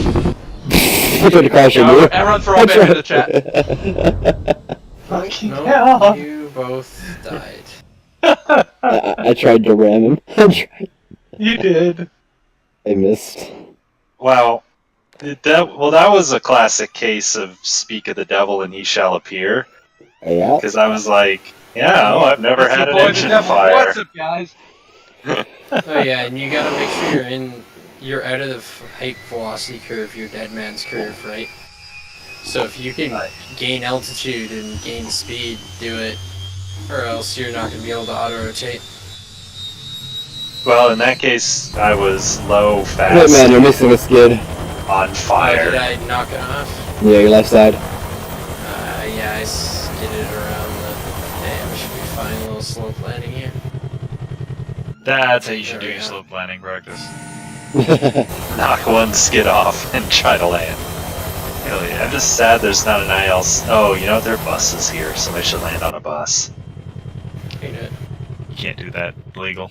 I tried to crash into you. Everyone throw a bit in the chat. Fucking No, hell! you both died. I tried to ram him. You did. I missed. Wow. That was a classic case of speak of the devil and he shall appear. Yeah. Because I was like, yeah, I've never had an Boy, the engine devil, fire. What's up, guys? Oh yeah, and you gotta make sure you're out of the height velocity curve, your dead man's curve, right? So if you can gain altitude and gain speed, do it, or else you're not gonna be able to auto-rotate. Well, in that case, I was low, Wait, fast, man, you're missing a skid. on Did fire. I knock it off? Yeah, your left side. Yeah, I skidded around the... Damn, we should be fine, a little slope landing here. That's how you should There do we your go. slope landing practice. Knock one skid off and try to land. Hell yeah. I'm just sad there's not an ILC. Oh, you know, there are buses here, so I should land on a bus. Ain't it? You can't do that. Illegal.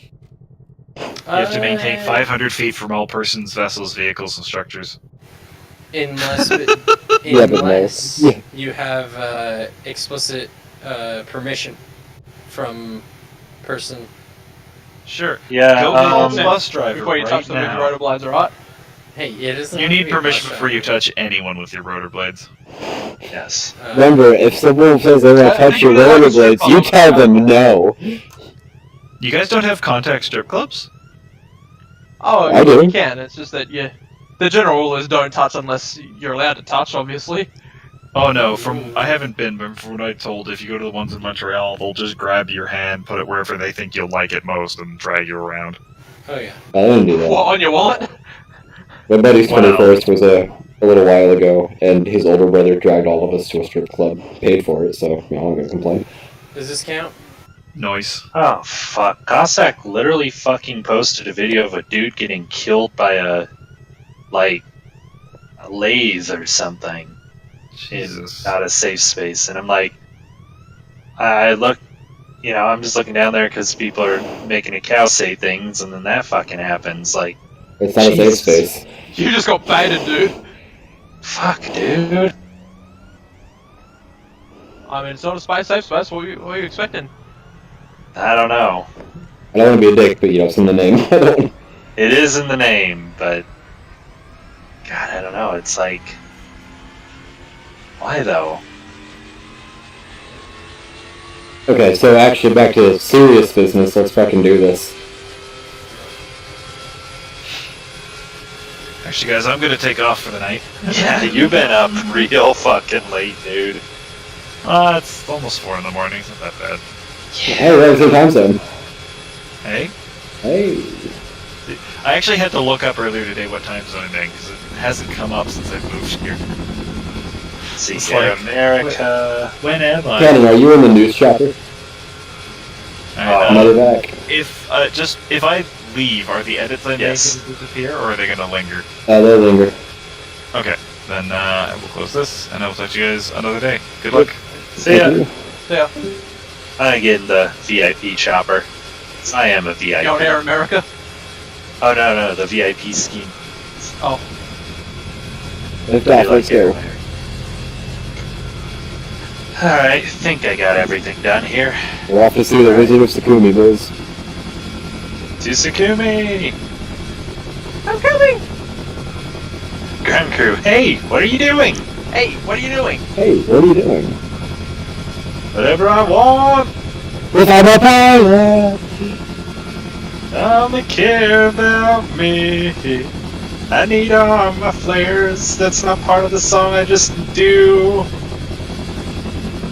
You have to maintain 500 feet from all persons, vessels, vehicles, and structures. Unless Yeah, but no. Yeah. you have explicit permission from person. Sure. Yeah, Go call the bus driver Before you right touch them with your now. rotor blades, alright? Hey, it is. You need permission before you touch anyone with your rotor blades. yes. Remember, if someone says they want to touch your rollerblades, you tell them no. You guys don't have contact strip clubs? Oh, I do. you can. It's just that the general rule is don't touch unless you're allowed to touch, obviously. Oh no, I haven't been, but from what I told, if you go to the ones in Montreal, they'll just grab your hand, put it wherever they think you'll like it most, and drag you around. Oh yeah. I didn't do that. What, on your wallet? My buddy's Wow. 21st was a little while ago, and his older brother dragged all of us to a strip club, paid for it, so I'm not gonna complain. Does this count? Noise. Oh, fuck. Cossack literally fucking posted a video of a dude getting killed by a lathe or something Jesus. out of safe space. And I'm like, I look, I'm just looking down there because people are making a cow say things, and then that fucking happens. Like, It's not a safe Jesus. space. You just got baited, dude. fuck, dude. I mean, it's not a safe space. What are you expecting? I don't know. I don't want to be a dick, but it's in the name. It is in the name, but God, I don't know. It's like, why though? Okay, so actually back to serious business, let's fucking do this. Actually, guys, I'm gonna take off for the night. Yeah, you've been up real fucking late, dude. It's almost 4 in the morning. It's not that bad. Hey, we're at the same time zone. Hey? Hey. I actually had to look up earlier today what time zone I'm in, because it hasn't come up since I moved here. See It's here, like- America. When am I? Cannon, are you in the news chopper? Another back. If I leave, are the edits I make Yes. going to disappear, or are they gonna linger? They'll linger. Okay, then I will close this, and I will talk to you guys another day. Good luck. See ya. Thank you. Yeah. I'm getting the VIP chopper. 'Cause I am a VIP. You on Air America? Oh no, the VIP scheme. Oh. Lift off, let's go. Alright, think I got everything done here. We're off to see the Wizard of Sakumi, boys. To Sakumi! I'm coming! Ground crew, hey, what are you doing? Hey, what are you doing? Hey, what are you doing? Whatever I want! Without a pilot! Only care about me. I need all my flares. That's not part of the song, I just do.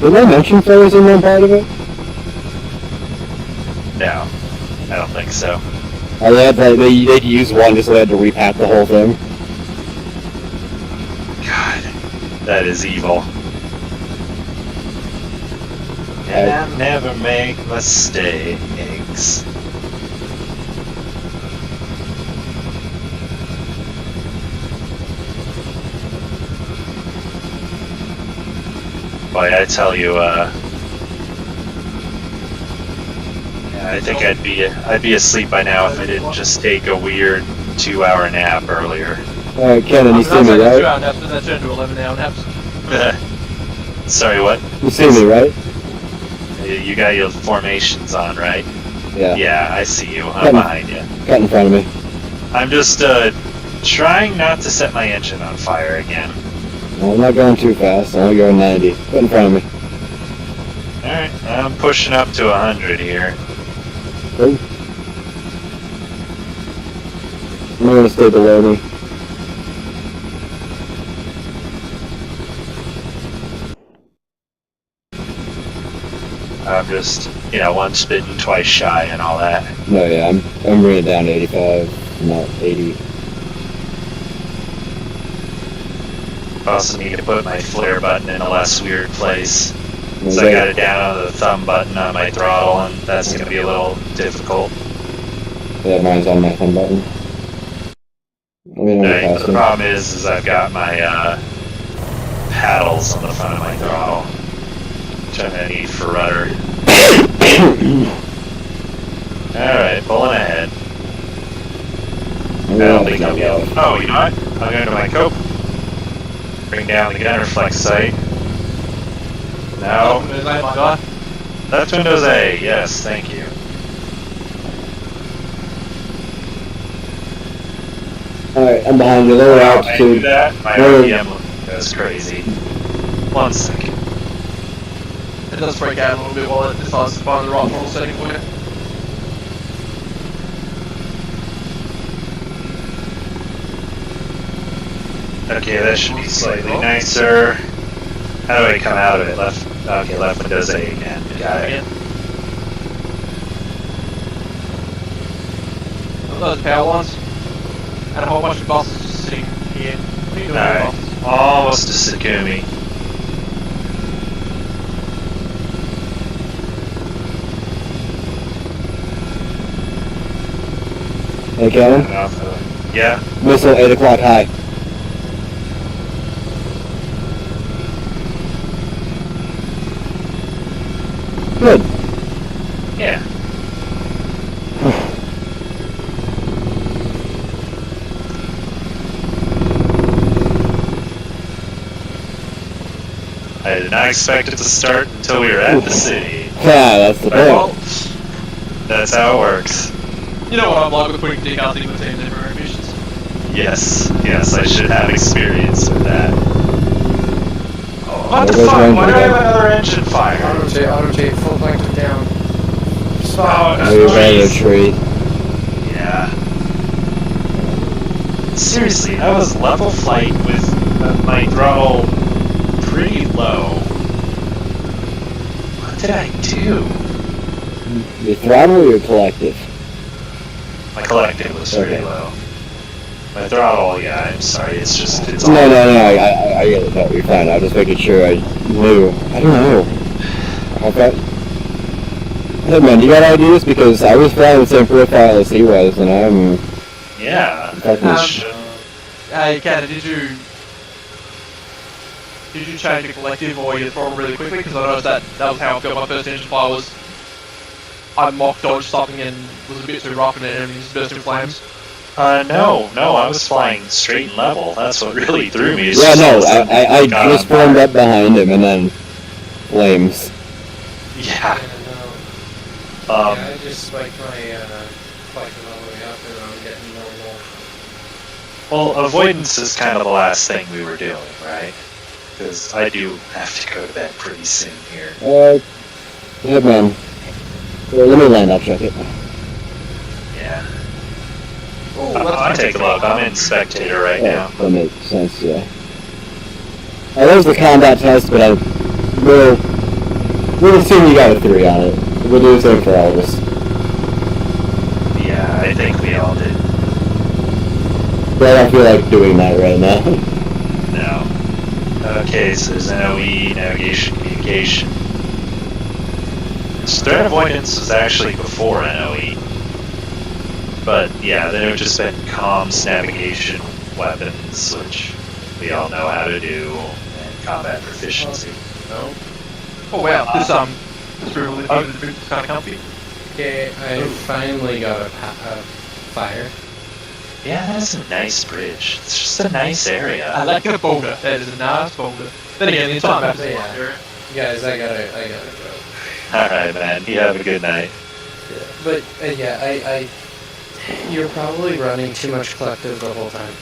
Did they mention flares in one part of it? No, I don't think so. Or they'd use one just so they had to repat the whole thing? God, that is evil. And I never make mistakes. Boy, I tell you, yeah, I think I'd be asleep by now if I didn't just take a weird 2-hour nap earlier. Alright, Kenan, you see me, right? 2-hour naps, and that turned to 11-hour naps. Sorry, what? You see me, right? You got your formations on, right? Yeah. Yeah, I see you. I'm behind you. Cut in front of me. I'm just trying not to set my engine on fire again. Well, I'm not going too fast, I'm only going 90. Cut in front of me. Alright, I'm pushing up to 100 here. Good. I'm gonna stay below me. I'm just, one spitting, twice shy and all that. No, yeah, I'm bringing it down to 85, not 80. Also need to put my flare button in a less weird place. Was So I got that- it down on the thumb button on my throttle, and that's going to be a little difficult. Yeah, mine's on my thumb button. I mean, I'm Right, past the him. problem is I've got my paddles on the front of my throttle, which I'm going to need for rudder. Alright, pulling ahead. I don't think I'll be able. Oh, you know what? I'm going to my cope. Bring down the gunner flex sight. Now, Is that my guy? left Windows A, yes, thank you. Alright, I'm behind you. Lower Wow, I do altitude. that, my Lower- RPM goes crazy. 1 second. It does freak out a little bit while it decides to find the right throttle setting for you. Okay, that should be slightly nicer. How do I come out of it? Left, okay, left Windows A again. Got it. Those power lines. And a whole bunch of buses just sitting here. What are you doing with the Alright, buses? almost to Sakumi. Hey, Kevin. Yeah, Missile 8 o'clock high. Good. yeah. I did not expect it to start until we were at the city. Yeah, that's the Well, point. That's how it works. you know what I'm like with putting decals in with teams in for missions. Yes, yes, I should have experience with that. Oh, what the There goes fuck? one Why do I have again. another engine fire? Auto-tape, full blanket down. Oh, Stop. no. We've ran a tree. Yeah. Seriously, that was level flight with my throttle pretty low. What did I do? Your throttle or your collective? My collective was pretty Okay. low. My throttle, yeah, I'm sorry, it's No, all... I get it. No, you're fine. I was just making sure I knew. I don't know. Okay. Hey man, you got ideas? Because I was flying the same profile as he was, and I'm Yeah. fucking Hey, Kat, did you change the collective or your throttle really quickly? Because I noticed that was how I got my first engine fire was I mock dodged something and was a bit too rough and everything just burst in flames. No, I was flying straight and level. That's what really threw me. It's Yeah, just no, all of a sudden I got just on formed fire. up behind him, and then flames. Yeah. Yeah, I just spiked my collective all the way up and I'm getting normal. Well, avoidance is kind of the last thing we were doing, right? Because I do have to go to bed pretty soon here. Yeah, man. Well, let me land, I'll check it. Yeah. Oh, I'll take a look. I'm in spectator right now. That makes sense, yeah. There's the combat test, but we'll assume you got a 3 on it. We'll do the same for all of us. Yeah, I think we all did. But I don't feel like doing that right now. No. Okay, so there's NOE, navigation, communication. Threat avoidance was actually before NOE. But yeah, then it would just been comms, navigation, weapons, which we all know how to do, and combat proficiency. No? Oh wow, this really is kind of comfy. Okay, I finally got a fire. Yeah, that is a nice bridge. It's just a nice area. I like a boulder. That is a nice boulder. Then again, the entire map is Yeah. boulder. Guys, I gotta go. Alright, man. You have a good night. Yeah. But, you're probably running too much collective the whole time.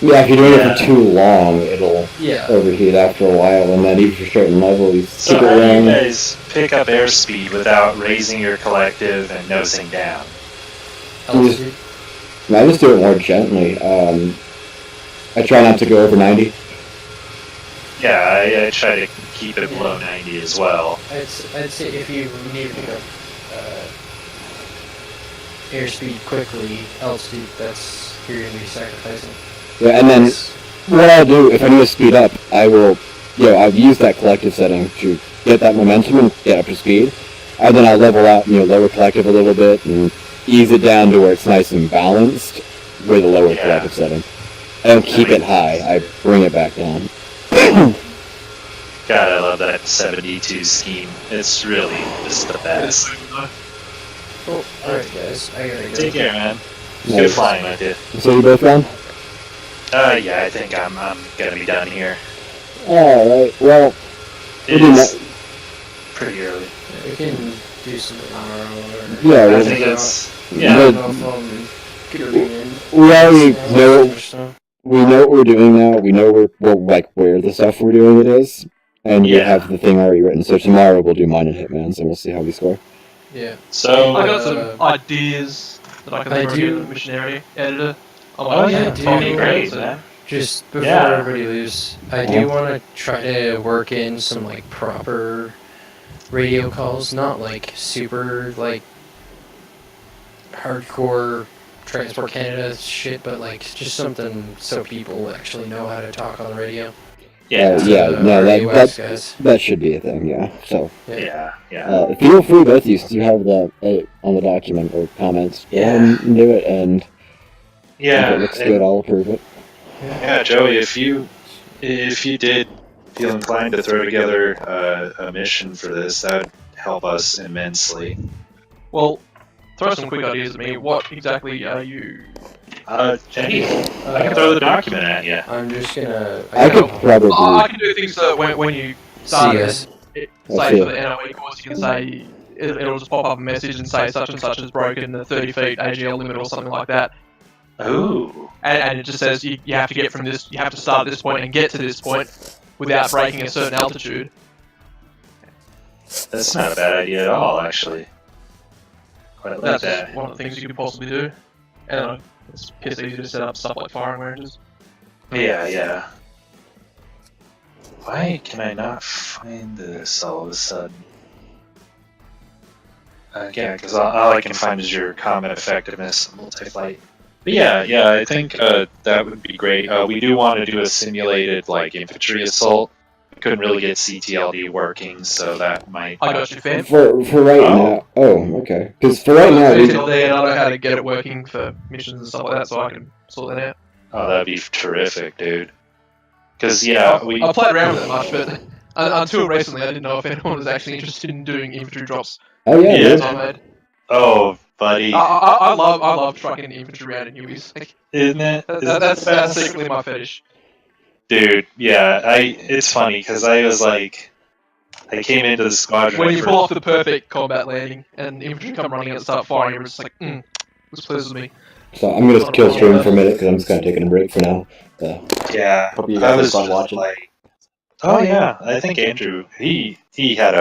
Yeah, if you're doing Yeah. it for too long, it'll Yeah. overheat after a while, and then even for certain levels, So keep it how do you running. guys pick up airspeed without raising your collective and nosing down? Altitude. I just do it more gently. I try not to go over 90. Yeah, I try to keep it below 90 as well. I'd say if you need to pick up airspeed quickly, altitude, that's you're gonna be sacrificing. Yeah, and then what I'll do, if I need to speed up, I will, I've used that collective setting to get that momentum and get up to speed. And then I'll level out, lower collective a little bit and ease it down to where it's nice and balanced with a lower Yeah. collective setting. I don't keep it high, I bring it back down. God, I love that 72 scheme. It's really just the best. Oh, alright guys, I gotta go. Take care, man. Nice. Good flying with you. So you both gone? Yeah, I think I'm gonna be done here. Alright, well, It we is pretty early. We can do some tomorrow. Yeah, I well, think it's I yeah. don't know if I'm gonna be in. we already know So, we know what we're doing now. We know where the stuff we're doing it is, and we Yeah. have the thing already written. So tomorrow we'll do mine and Hitman's, and we'll see how we score. yeah. So I got some ideas that I can I throw do- in the missionary editor. Oh, yeah, do. great, man. Just before Yeah. everybody leaves, I do want to try to work in some like proper radio calls, not like super like hardcore Transport Canada shit, but like just something so people actually know how to talk on the radio. Yeah. Yeah, no, our that- US guys. That should be a thing. Yeah. So Yeah. feel free, both of you, since you have the on the document or comments. Go ahead and do it, and if it looks good, I'll approve it. Yeah, Joey, if you did feel inclined to throw together a mission for this, that would help us immensely. Well, throw some quick ideas at me. What exactly are you? Jenny, I can throw the document at you. I'm just gonna. I could probably. I can do things that when you start CS. it, I'll say see for it. the NOE course, you can say it'll just pop up a message and say such and such has broken the 30 feet AGL limit or something like that. Ooh. And it just says you have to get from this, you have to start at this point and get to this point without breaking a certain altitude. That's not a bad idea at all, actually. Quite like That's that. one of the things you could possibly do. And it's piss easy to set up stuff like firing ranges. Yeah. Why can I not find this all of a sudden? Yeah, because all I can find is your combat effectiveness and multi-flight. But yeah, I think that would be great. We do want to do a simulated like infantry assault. We couldn't really get CTLD working, so that might. I got you, fam. For right Oh. now. Oh, okay. Because for right now, we, CTLD, and I know how to get it working for missions and stuff like that, so I can sort that out. Oh, that'd be terrific, dude. Because yeah, I played around with it much, but until recently, I didn't know if anyone was actually interested in doing infantry drops. oh yeah, Yeah. dude. I made. Oh, buddy, I love trucking the infantry around in Hueys. Like, isn't it? that's secretly my fetish. Dude, yeah, it's funny because I was like, I came into the squadron. When you pull off the perfect combat landing and infantry come running and start firing, you're just like, this pleases me. So I'm gonna kill stream for a minute because I'm just kind of taking a break for now. Yeah, Hope you I guys was have fun just watching. like, oh yeah, I think Andrew he had a